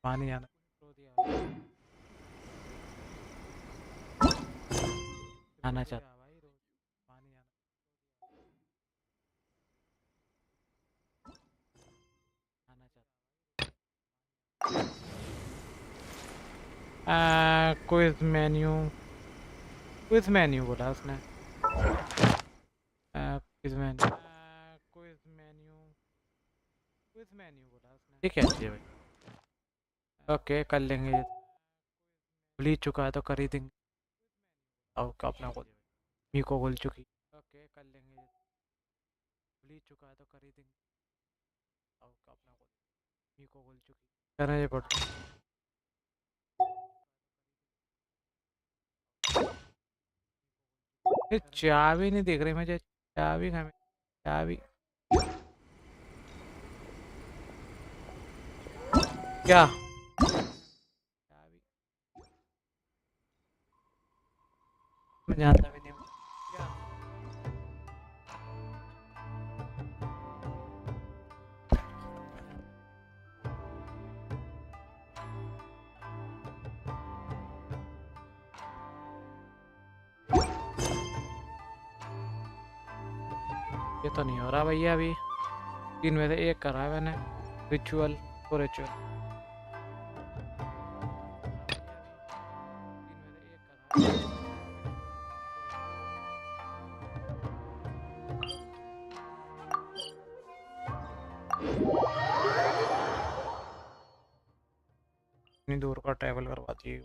पानी आना रो दिया आना चाहता भाई रो पानी आना क्विज मेन्यू बोला उसने क्विज मेन्यू ये क्या चाहिए भाई? ओके कर लेंगे ये। भूल चुका है तो कर ही देंगे। अब अपना को मी को भूल चुकी। ओके कर लेंगे ये। भूल चुका है तो कर ही देंगे। अब अपना को मी को भूल चुकी। करना ये पड़ता। ये चाबी नहीं दिख रही मुझे। चाबी कहाँ है? चाबी क्या? मैं जानता भी नहीं हूँ। क्या? ये तो नहीं हो रहा भैया अभी। 3 में से 1 करा है मैंने। रिचुअल तो रिचुअल। इतनी दूर का ट्रैवल करवाती है।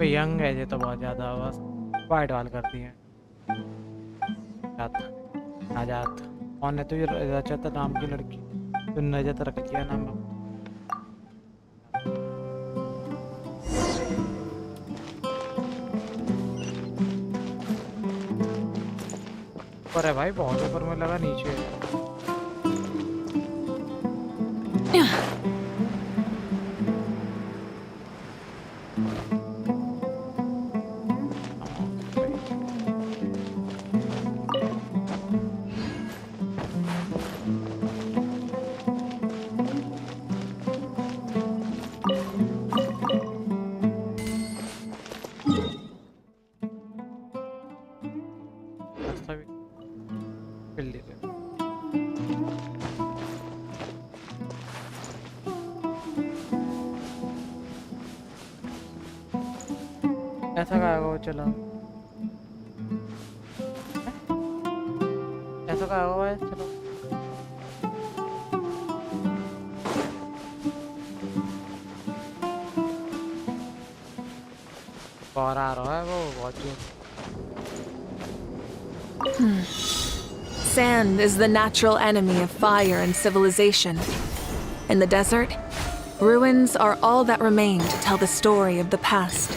यंग है ये तो बहुत ज़्यादा बस वाइट वाल करती है। आजाद कौन है तो ये रजत नाम की लड़की तो नजत रख दिया नाम। ऊपर है भाई बहुत ऊपर में लगा नीचे। ऐसा कहा वो चला। ऐसा कहा हुआ है चलो। बाहर आ रहा है वो बहुत जोर। Sand is the natural enemy of fire and civilization. In the desert, ruins are all that remain to tell the story of the past.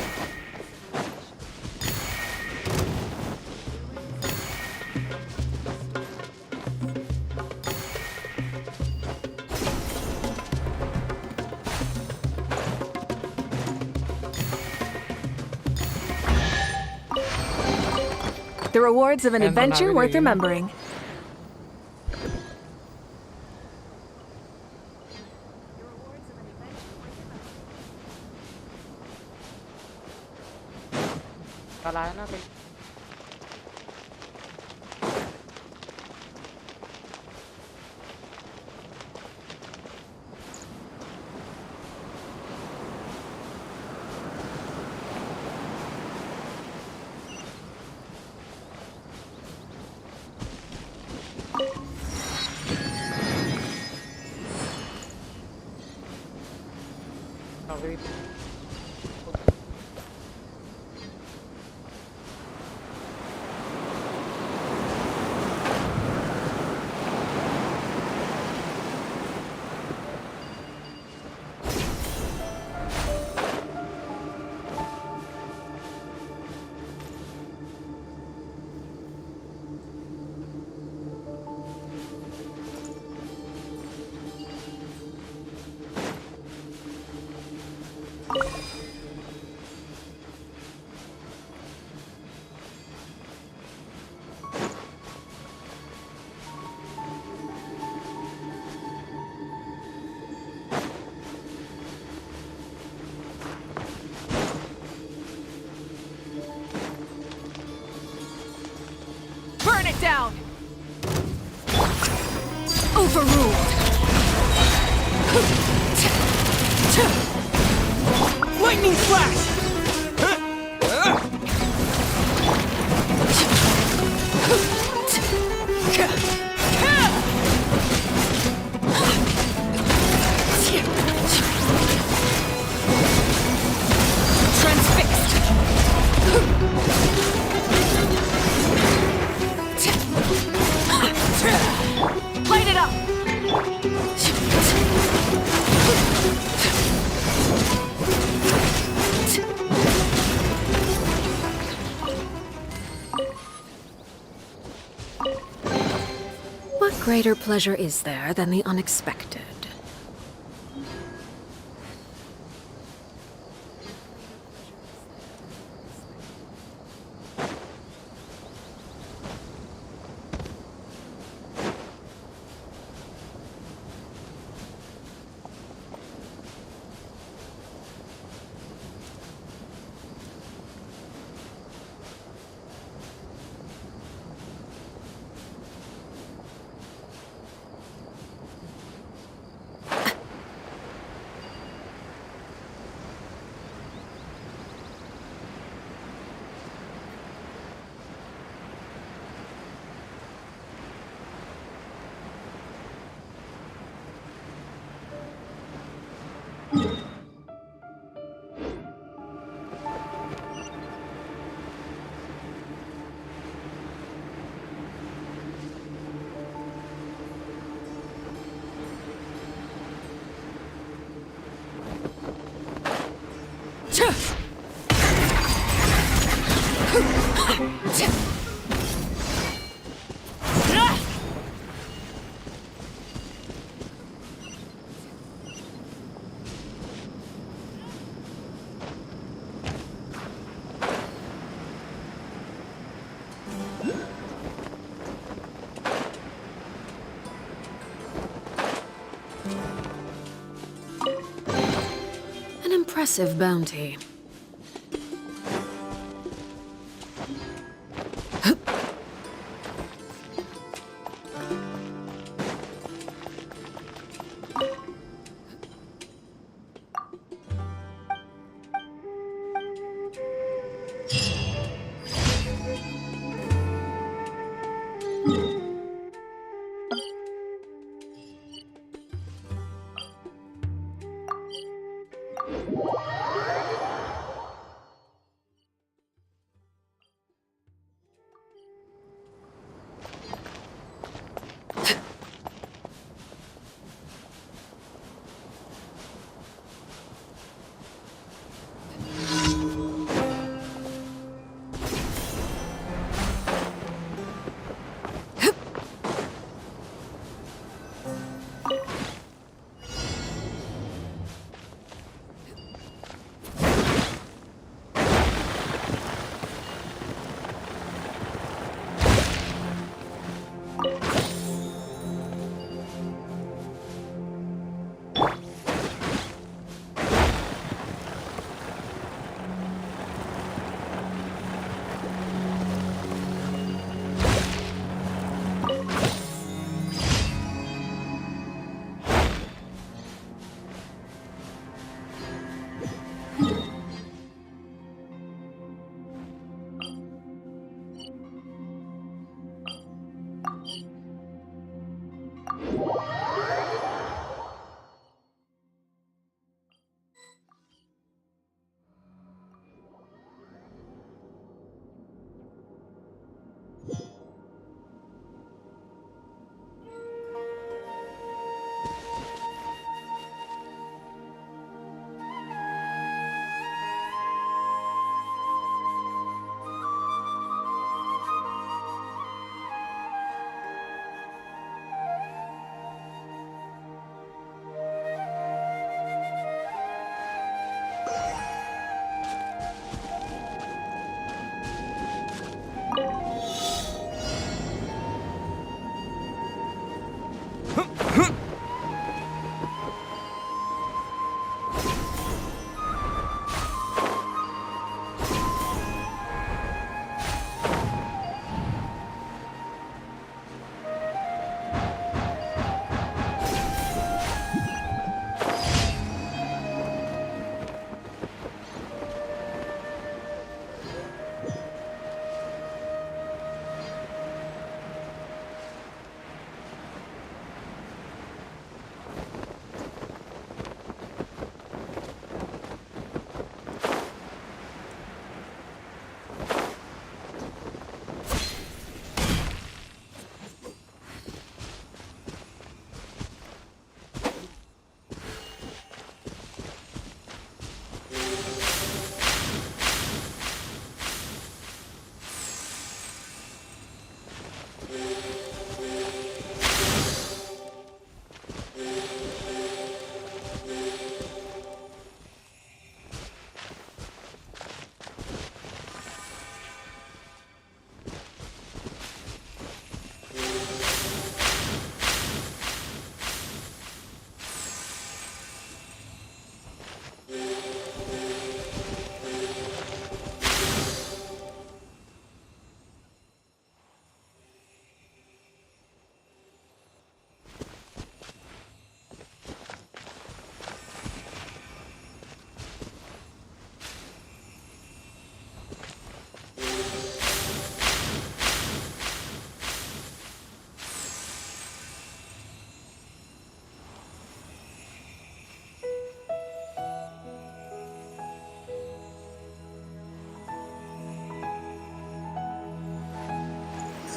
The rewards of an adventure worth remembering. कल आया ना कहीं। Burn it down! Overruled! Lightning flash! Transfixed! Light it up! What greater pleasure is there than the unexpected? An impressive bounty.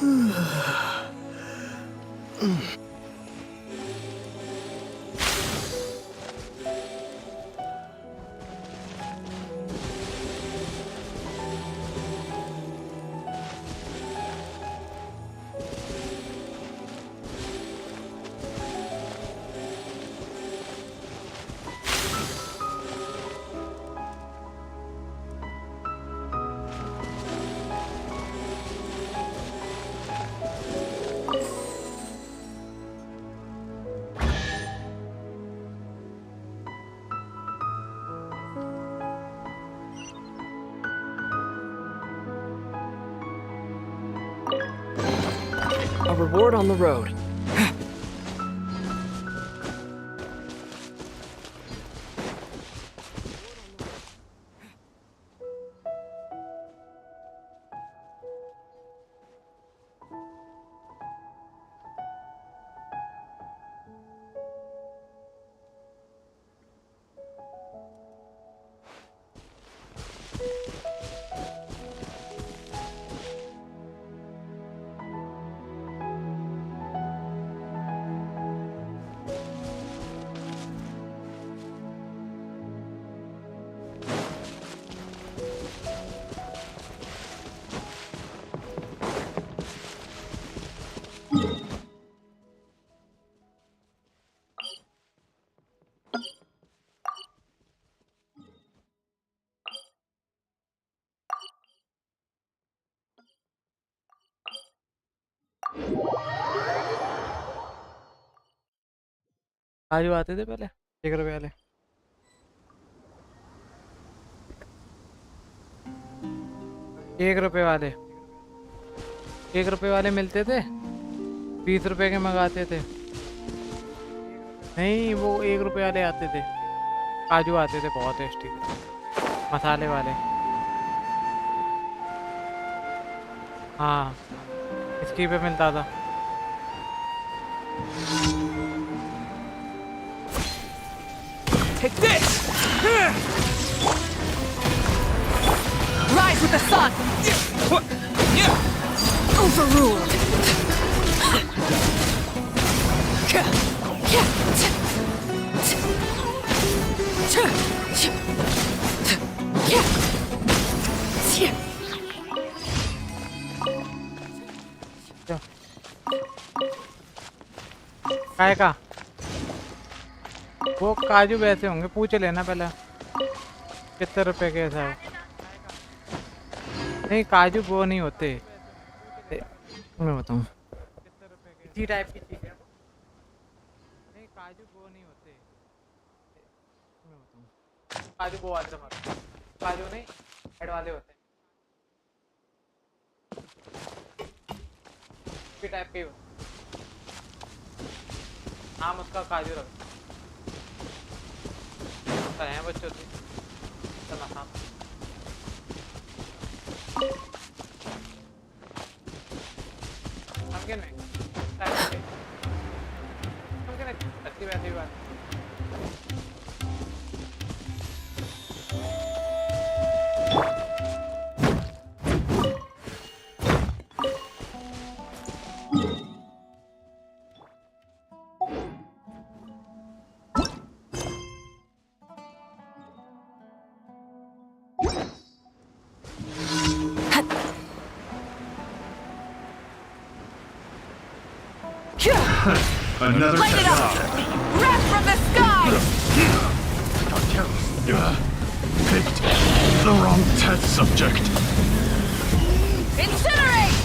A reward on the road. काजू आते थे पहले 1 रुपए वाले। 1 रुपए वाले 1 रुपए वाले मिलते थे, 20 रुपए के मंगाते थे। नहीं, वो 1 रुपए वाले आते थे, काजू आते थे बहुत टेस्टी मसाले वाले। हाँ, इसकी पे मिलता था। Take this! Rise with the sun! Overruled! काय का वो काजू वैसे होंगे, पूछ लेना पहले कितने रुपए के है। नहीं, काजू वो नहीं होते, मैं बताऊँ इसी टाइप की चीज़ है। नहीं, काजू वो नहीं होते, मैं बताऊँ। काजू वो वाले होते, काजू नहीं हेड वाले होते, इसी टाइप के होते। नाम उसका काजू रख है बच्चों से। नमकीन में अच्छी वैसी बात। Another light it up! Wrath from the sky! Picked the wrong test subject. Incinerate!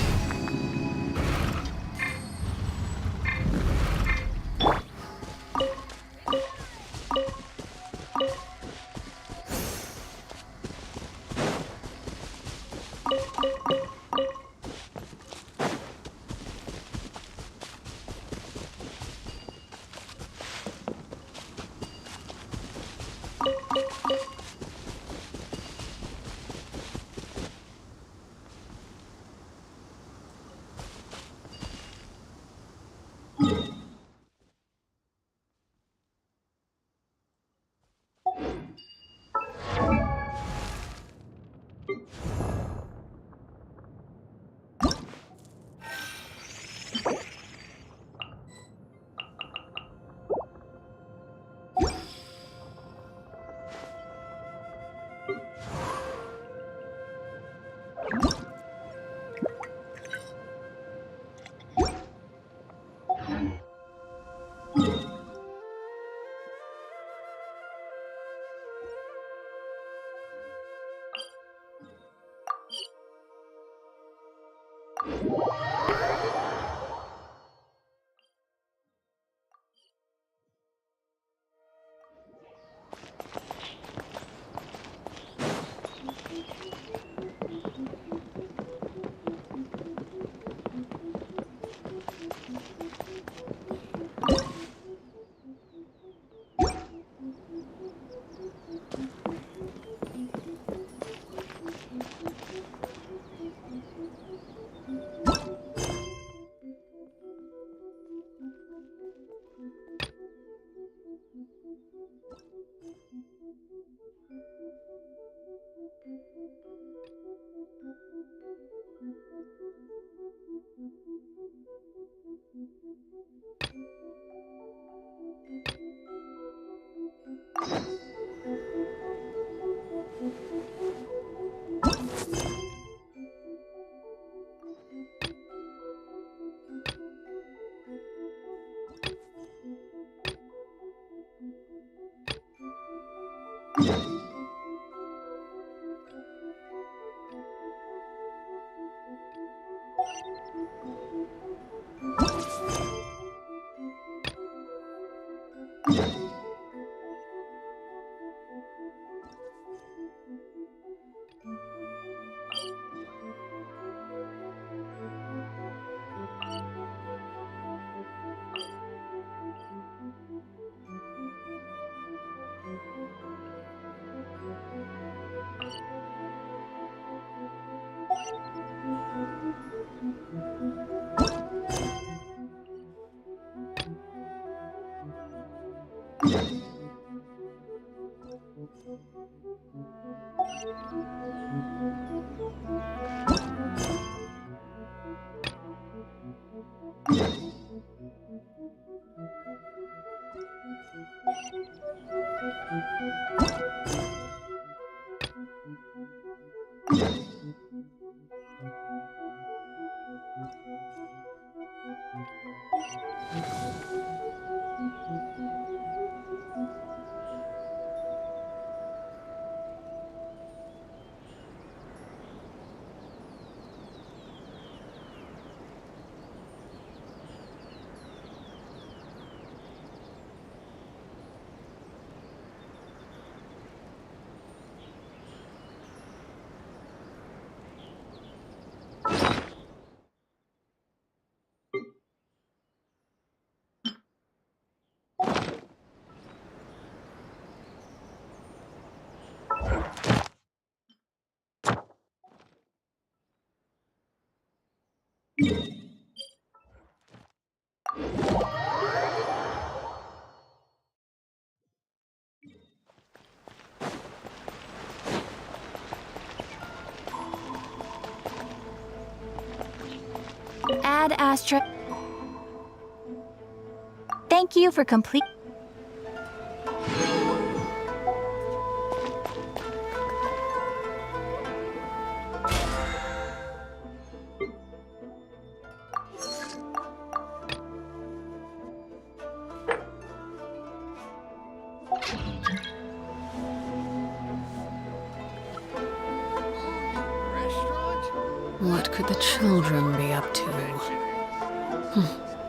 Ad Astra. Thank you for complete. What could the children be up to?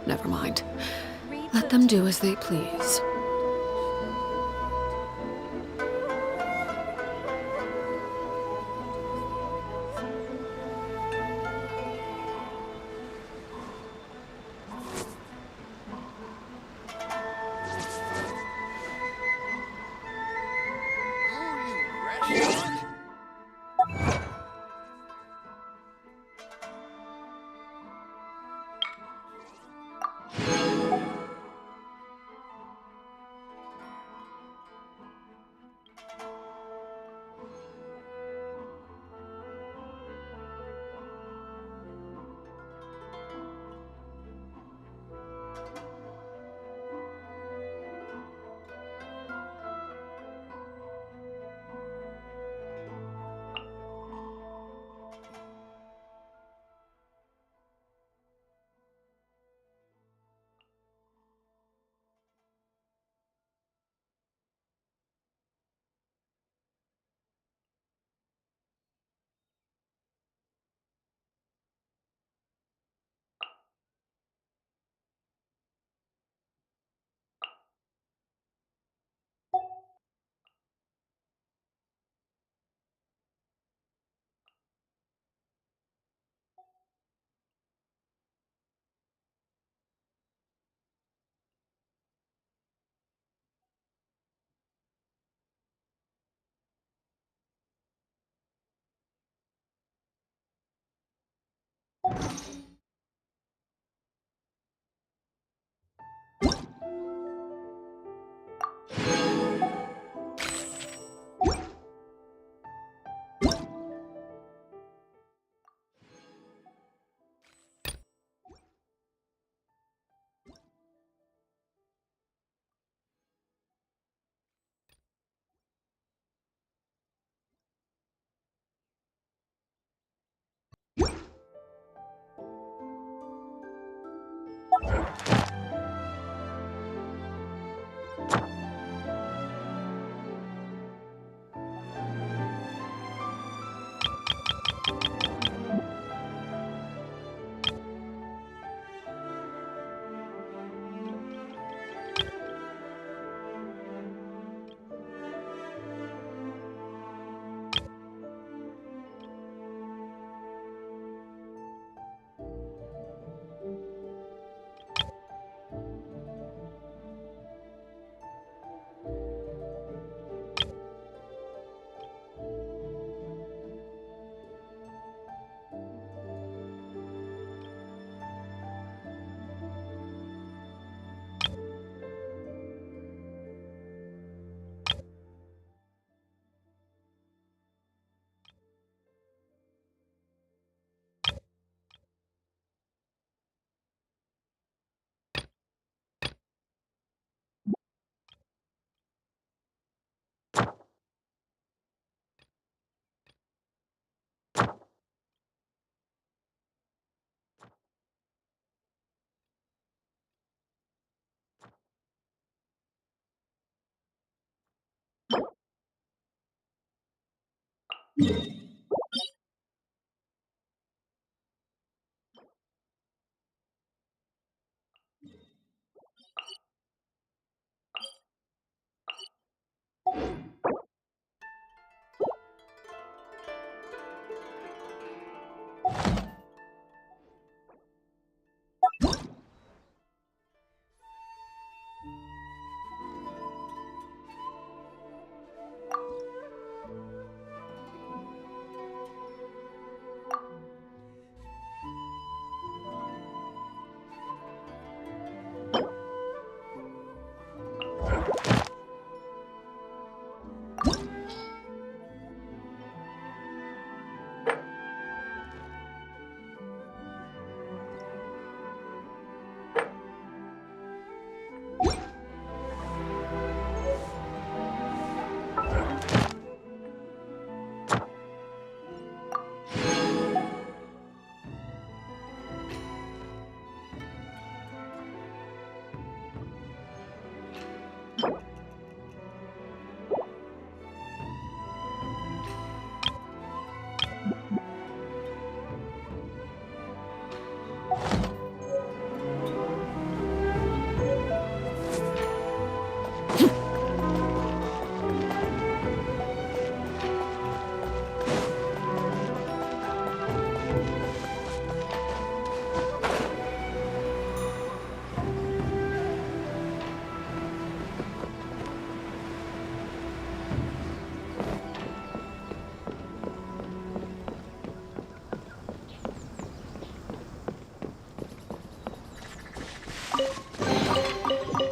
Never mind. Let them do as they please.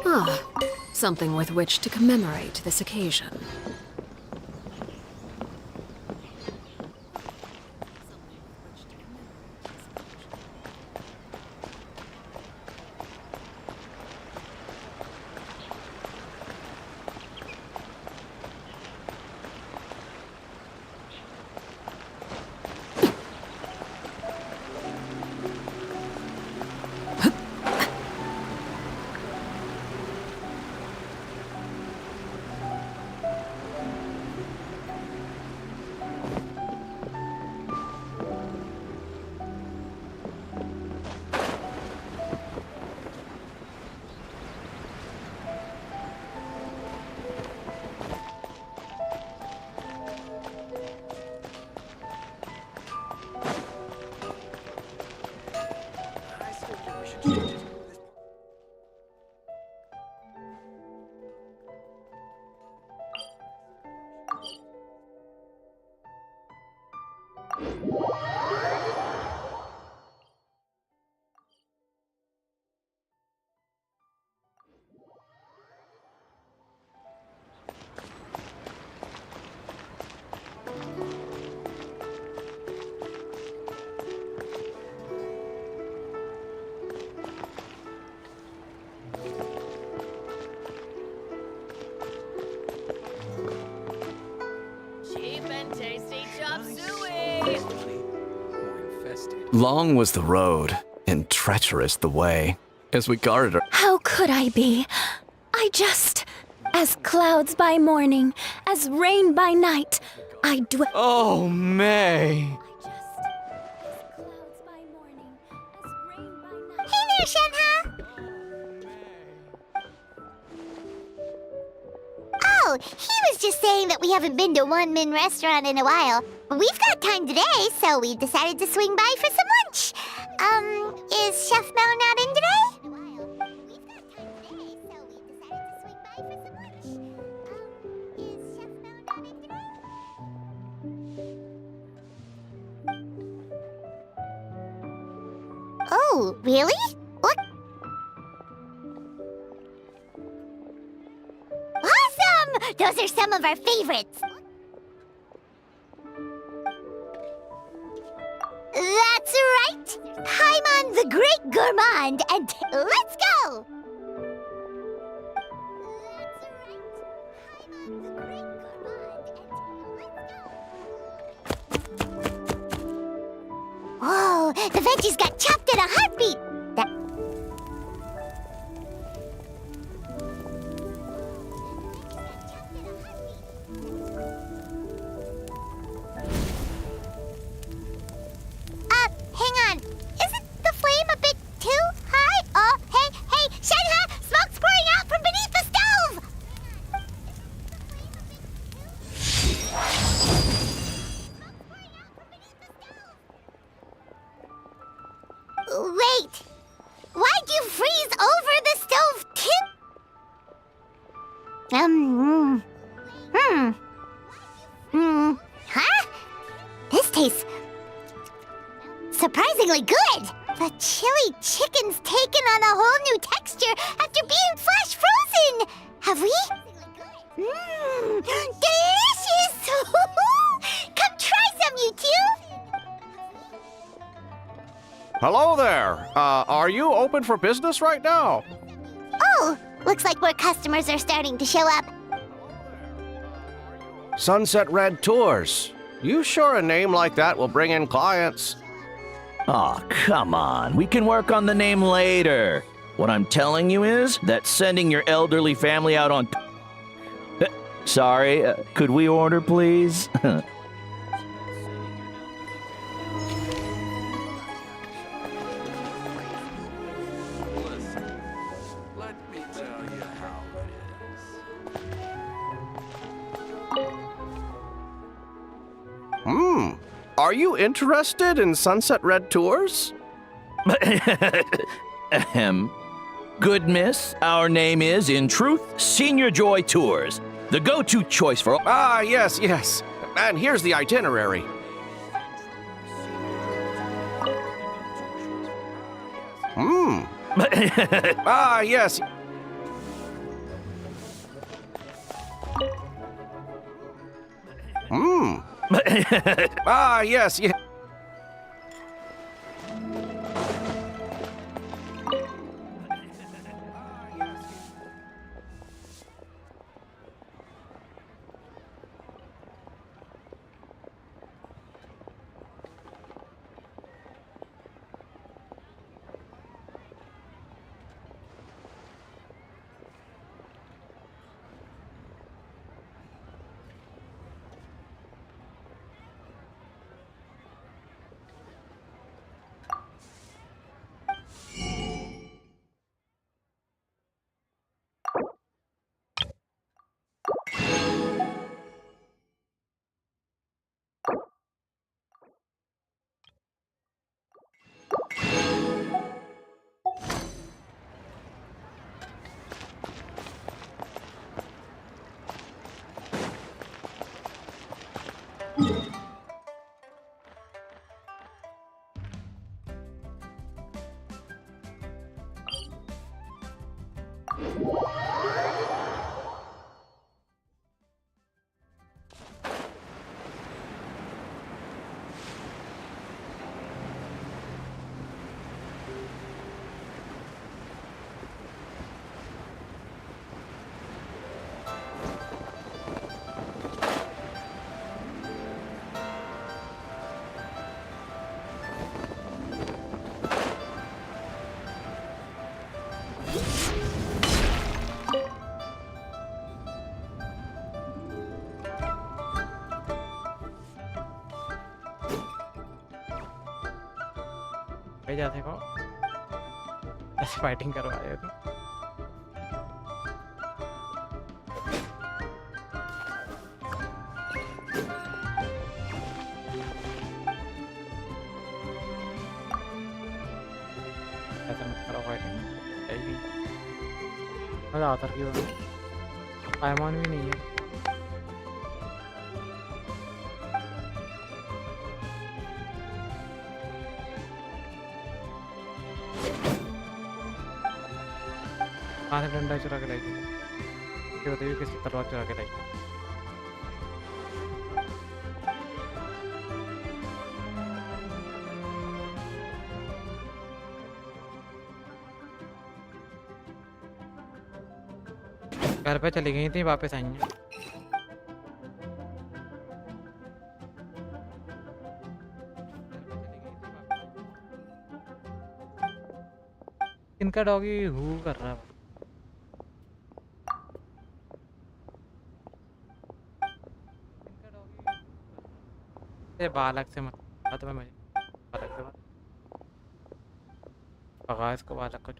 Ah, something with which to commemorate this occasion. Long was the road, and treacherous the way. as we guarded her. How could I be? As clouds by morning, as rain by night, I dwell. Oh, May. Hey there, Shenhe! Oh, he was just saying that we haven't been to One Min restaurant in a while. But we've got time today, so we decided to swing by for some lunch. Is Chef Mel not in today? Oh, really? What? Awesome! Those are some of our favorites. That's right! Paimon the Great Gourmand, and let's go! Whoa, the veggies got chopped in a heartbeat! Hang on. Isn't the flame a bit too high? Oh, hey, Shenhe! Smoke's pouring out from beneath the stove! Wait! Why'd you freeze over the stove tip? Huh? This tastes surprisingly good! The chili chicken's taken on a whole new texture after being flash frozen! Have we? Delicious! Come try some, you two! Hello there. Are you open for business right now? Oh, looks like more customers are starting to show up. Sunset Red Tours. You sure a name like that will bring in clients? Aw, come on. We can work on the name later. What I'm telling you is that sending your elderly family out on... Sorry, could we order, please? Are you interested in Sunset Red Tours? Ahem. Good miss, our name is, in truth, Senior Joy Tours. The go-to choice for... Ah, yes. And here's the itinerary. Ah, yes. Ah, yes. जा देखो ऐसे fighting करवा रहे हो तुम। ऐसा मत करो फाइटिंग मजा आता क्यों पायमान भी नहीं है। कहाँ से डंडा चुरा के लाई थी ये बताइए किसी तलवार चुरा के लाई। घर पे चली गई थी वापस आई हैं। इनका डॉगी हु कर रहा है। ये बालक से मत मैं मुझे बालक से मत भगा इसको बालक को।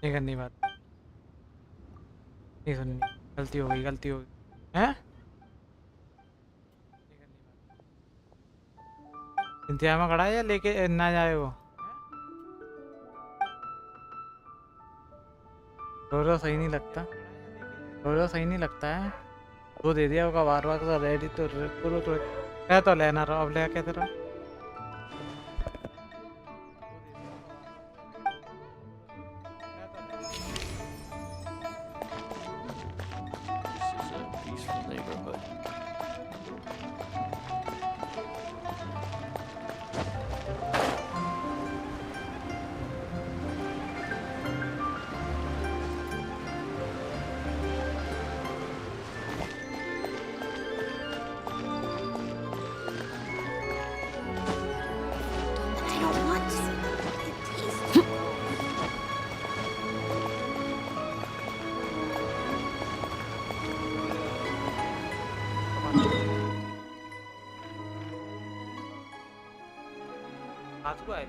नहीं करनी बात नहीं सुननी गलती हो गई हैं। इंतजार में खड़ा है या लेके ना जाए वो। रो सही नहीं लगता रो सही नहीं लगता है। वो दे दिया होगा बार बार तो रेडी तो कह तो लेना रहो अब ले कहते रहो। हाथ को आए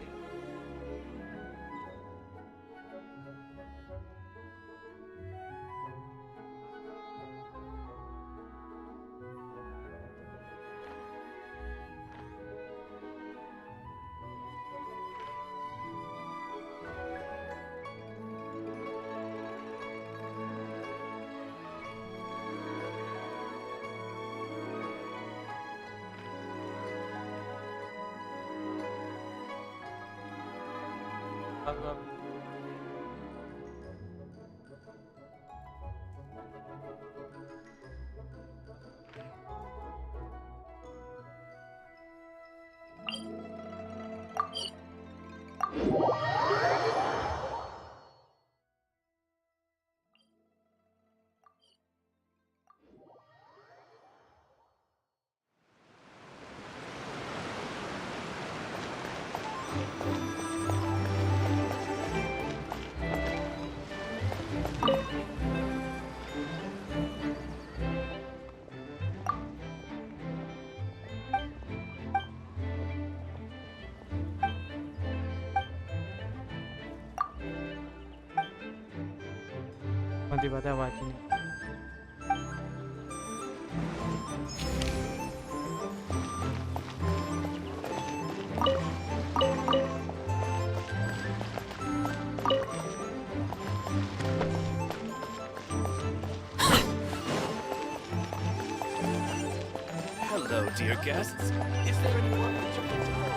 बात है आवाज ही नहीं। Hello, dear guests. Is there anyone that you'd like to know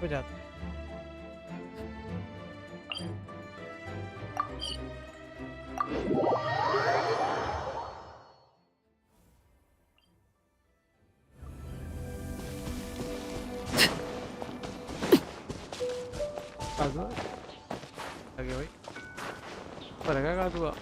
पे जाते हैं। कादुआ आगे भाई पड़ेगा कादुआ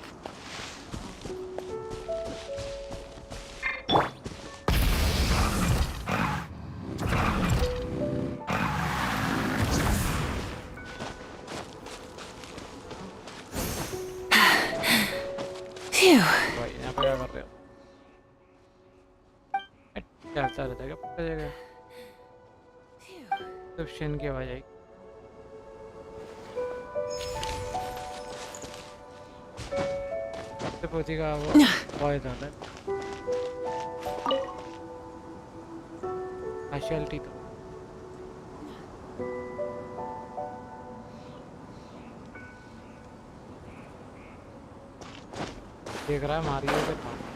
Phew. भाई यहाँ पे क्या कर रहे हो चलता रहता है क्या पता जगह तो शिन की आवाज आई तो पोती का वो वॉइस आता है स्पेशलिटी तो देख रहा है मारियो के पास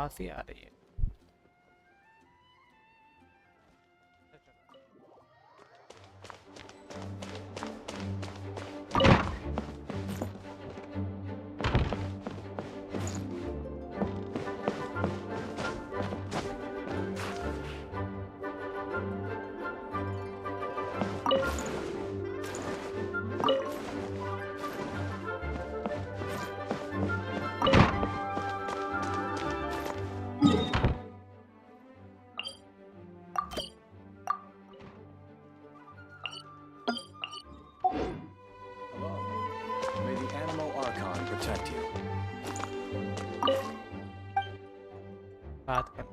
काफी आ रही है May the Animal Archon protect you. बात कर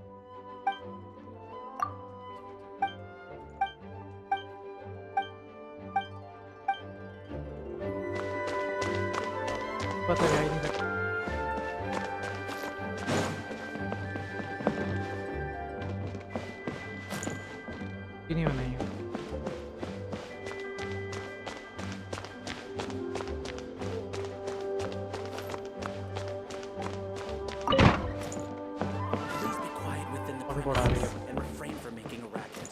पता है नहीं सकता नहीं बनाई and refrain from making a racket.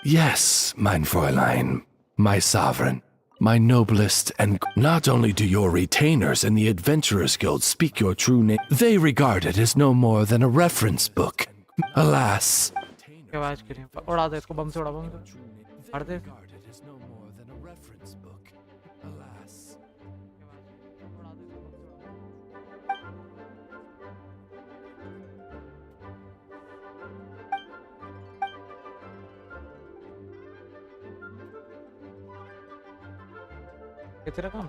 Yes, mein Fräulein, my sovereign, my noblest, and not only do your retainers in the Adventurers Guild speak your true name, they regard it as no more than a reference book. Alas. आवाज करें उड़ा दे इसको बम से उड़ा बम से मार दे कितना काम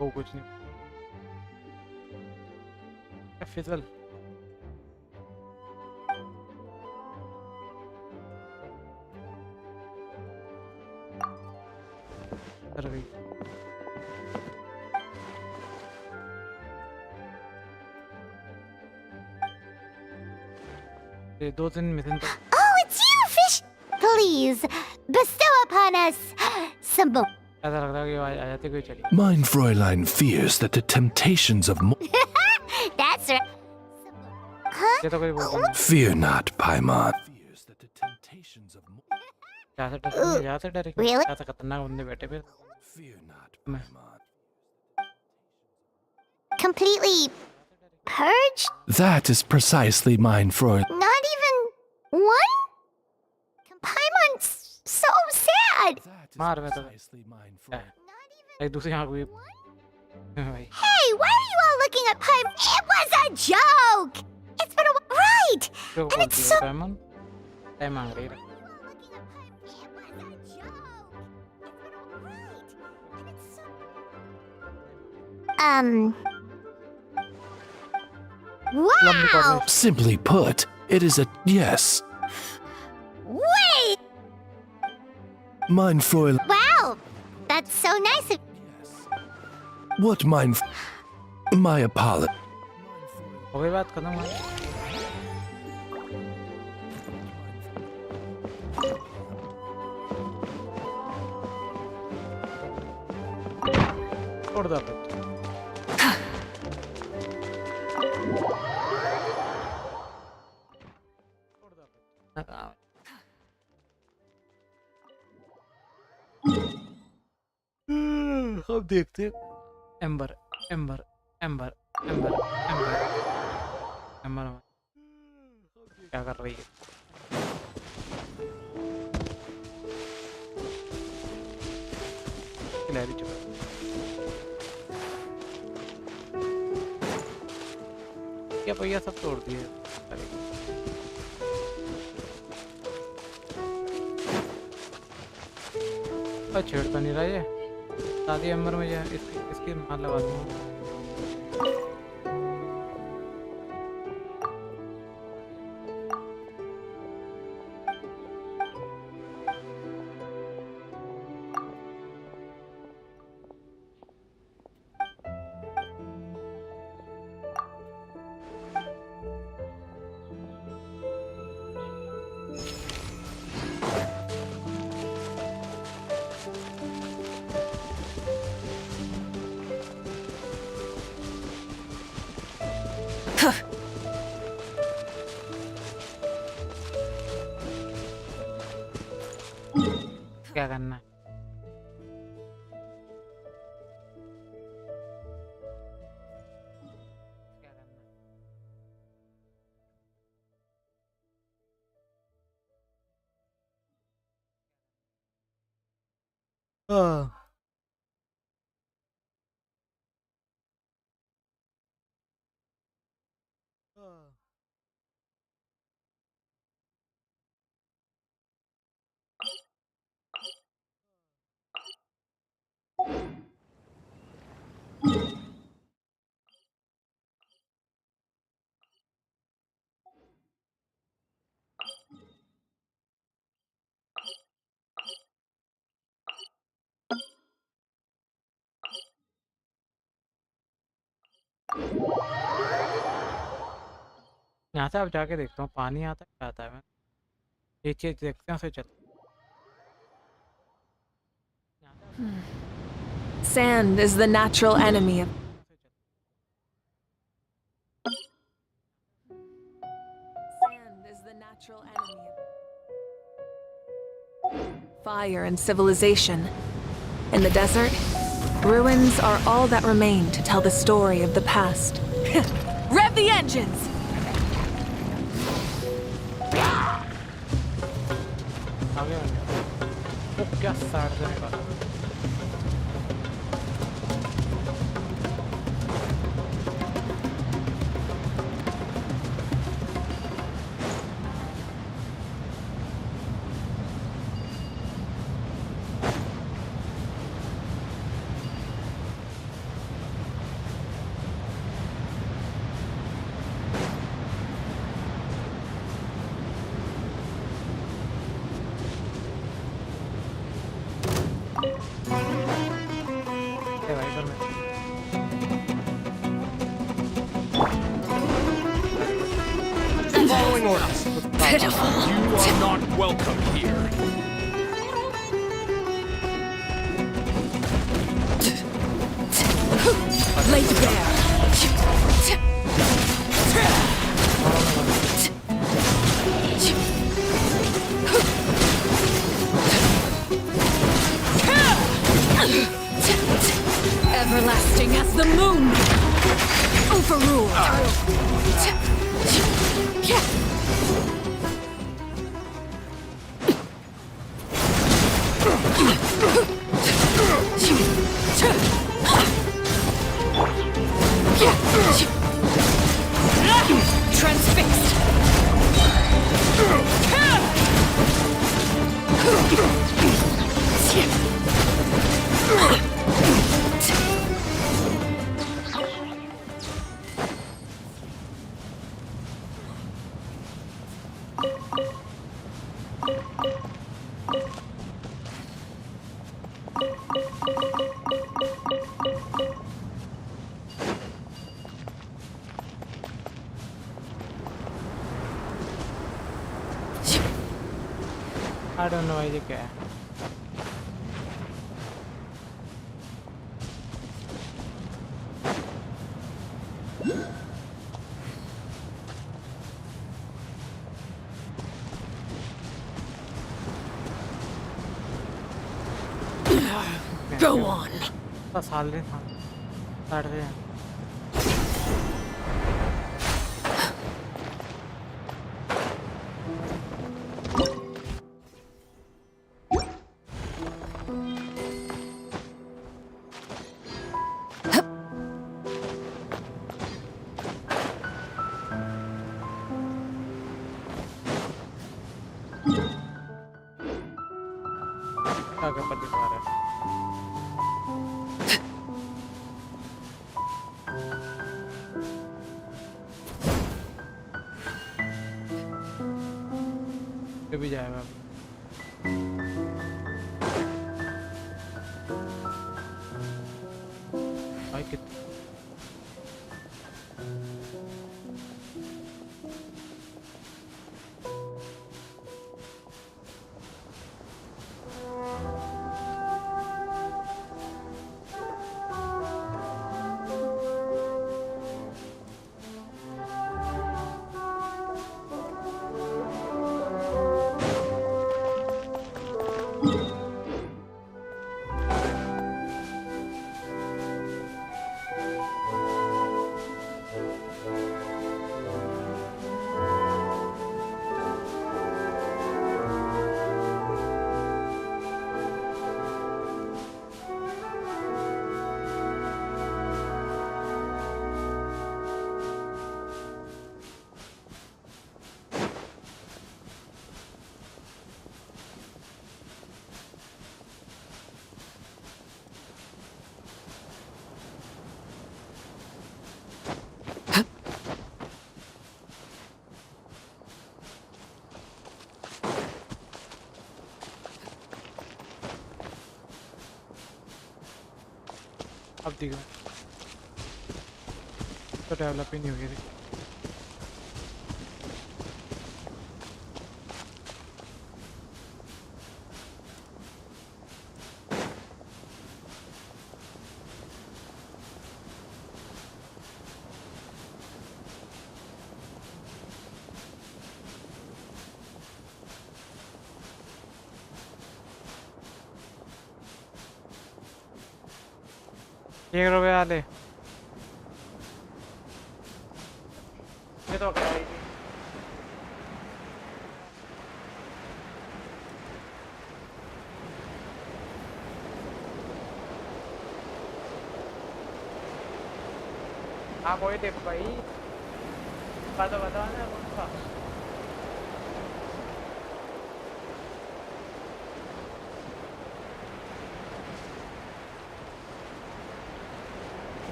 वो कुछ नहीं फिजल कर गई ये 2-3 मिशन तक Oh, it's you, fish! Please, bestow upon us some more. ऐसा लग रहा है कि आ जाती कोई चली Mein Fräulein fears that the temptations of That's right. Huh? ये तो कोई बोलता नहीं Fear not, Paimon. ज्यादा डर Really? ज्यादा खतरनाक बंदे बैठे फिर Completely purged? That is precisely mein Fräulein. Not even one? Paimon's so sad. मार मैं तो एक दूसरी आंख भी भाई Hey, why are you all looking at Paimon? It was a joke! It's been a while. Right! क्यों And बोलती it's हो so. डायमंड? टाइम मांग रही है। Wow! Simply put, it is a yes. Wait! Mein Fräulein. Wow! That's so nice of. What mein. My apology. हो गई बात खत्म हुई। छोड़ दो अब। अब देखते हैं। Amber amber amber amber amber amber क्या कर रही है? खिलाड़ी चुका। क्या भैया सब तोड़ दिए। छेड़ तो नहीं रहा ये। शादी एम्बर में इसकी मार लगा दूंगा। क्या करना है? यहाँ से अब जाके देखता हूँ पानी आता है आता है। मैं ये चीज देखते हैं उसे चल। Sand is the natural enemy of fire and civilization. In the desert, ruins are all that remain to tell the story of the past. Rev the engines! आगे वो क्या साड़ देने वाला। Following orders. Pitiful. You are not welcome here. Laid bare. Everlasting as the moon. Overruled. transfixed. I don't know ये क्या है. Go on. बस हाल रहे हैं. काट रहे हैं. आगे पर दिखा रहा है. ये भी जाएगा. भाई कितना अब दिखा. तो डेवलप ही नहीं हुई थी. ₹1 वाले ये तो क्या है. हाँ कोई देख भाई. बताओ ना कौन सा.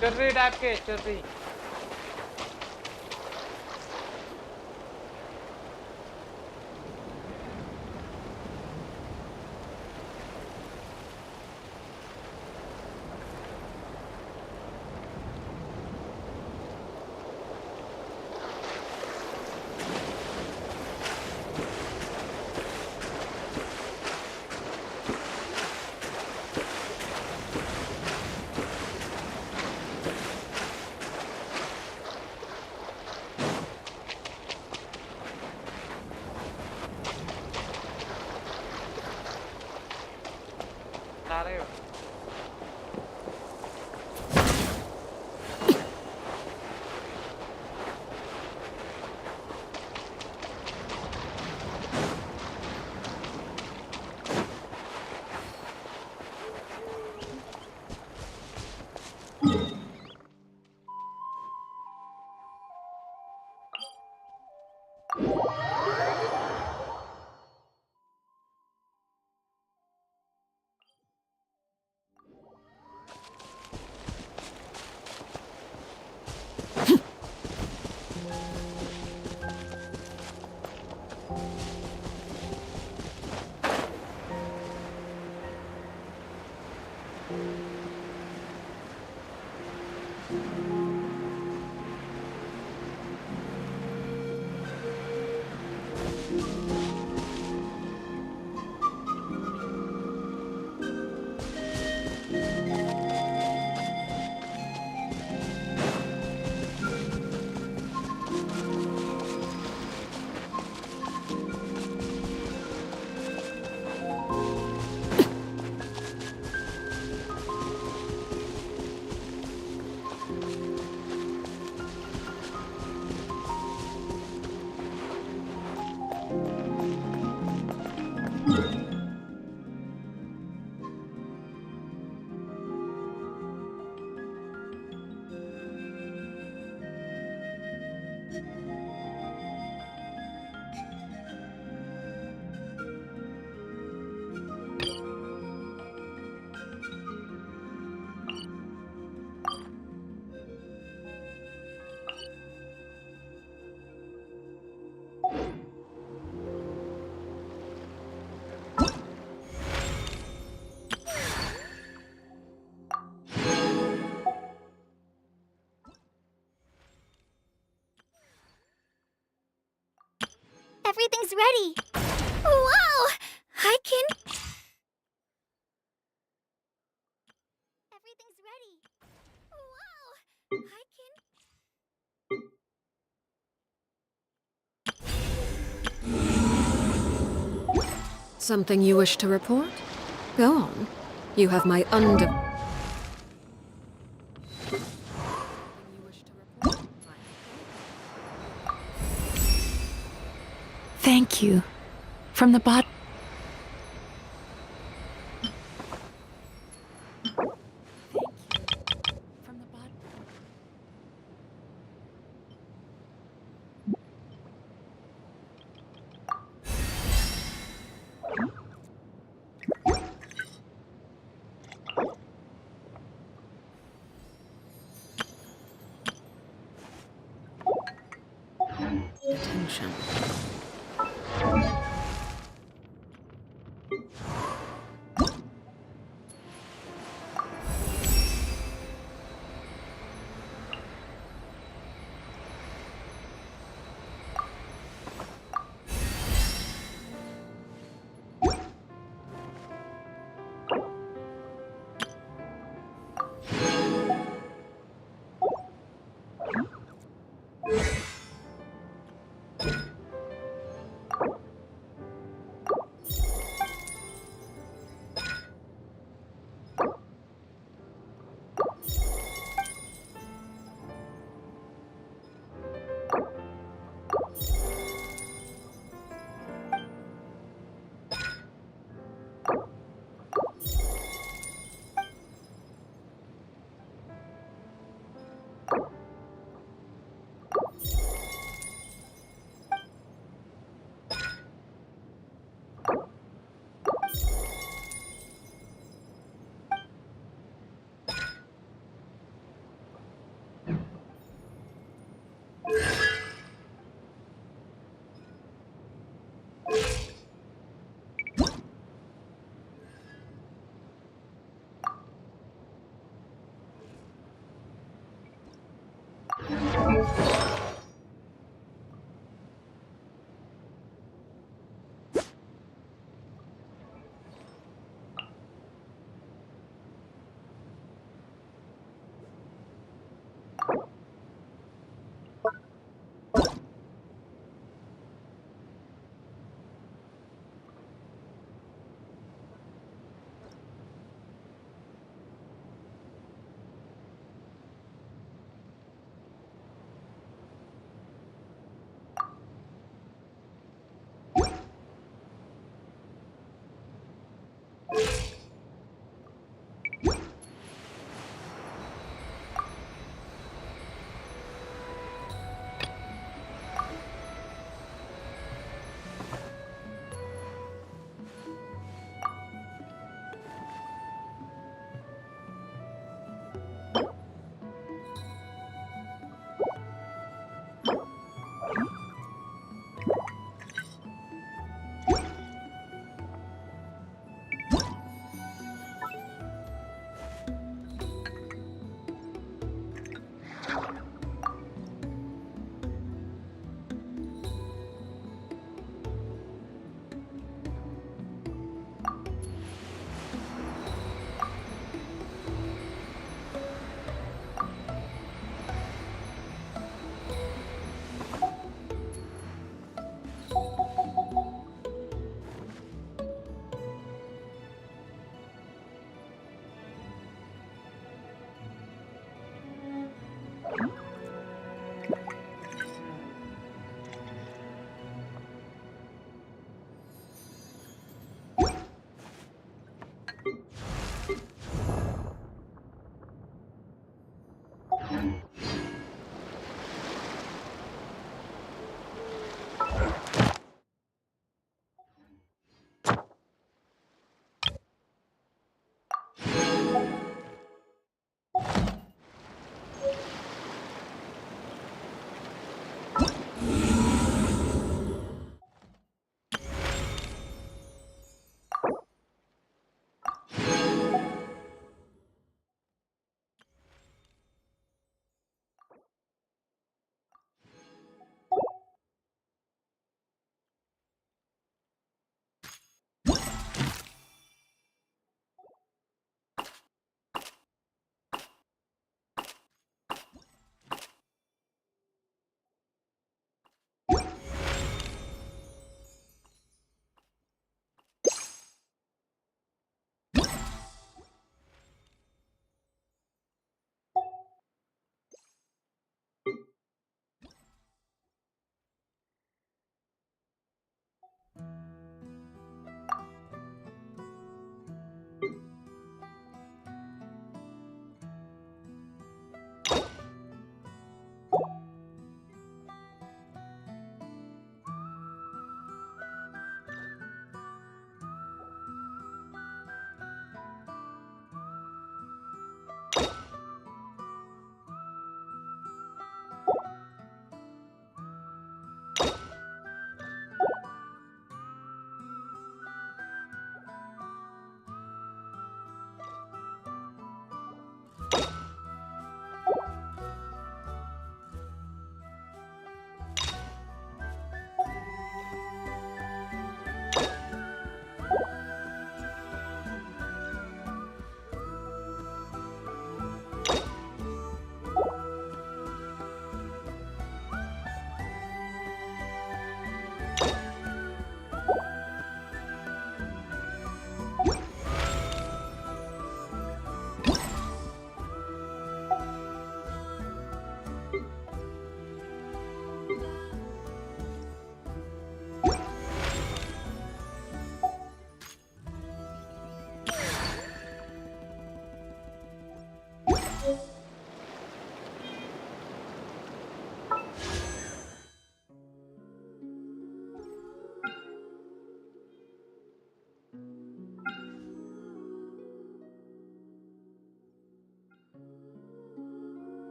चर्री टाइप के चर्री. Everything's ready. Wow! I can... Everything's ready. Wow! I can... Something you wish to report? Go on. You have my Thank you. From the bottom. Attention.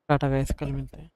Tata guys, कल मिलते हैं।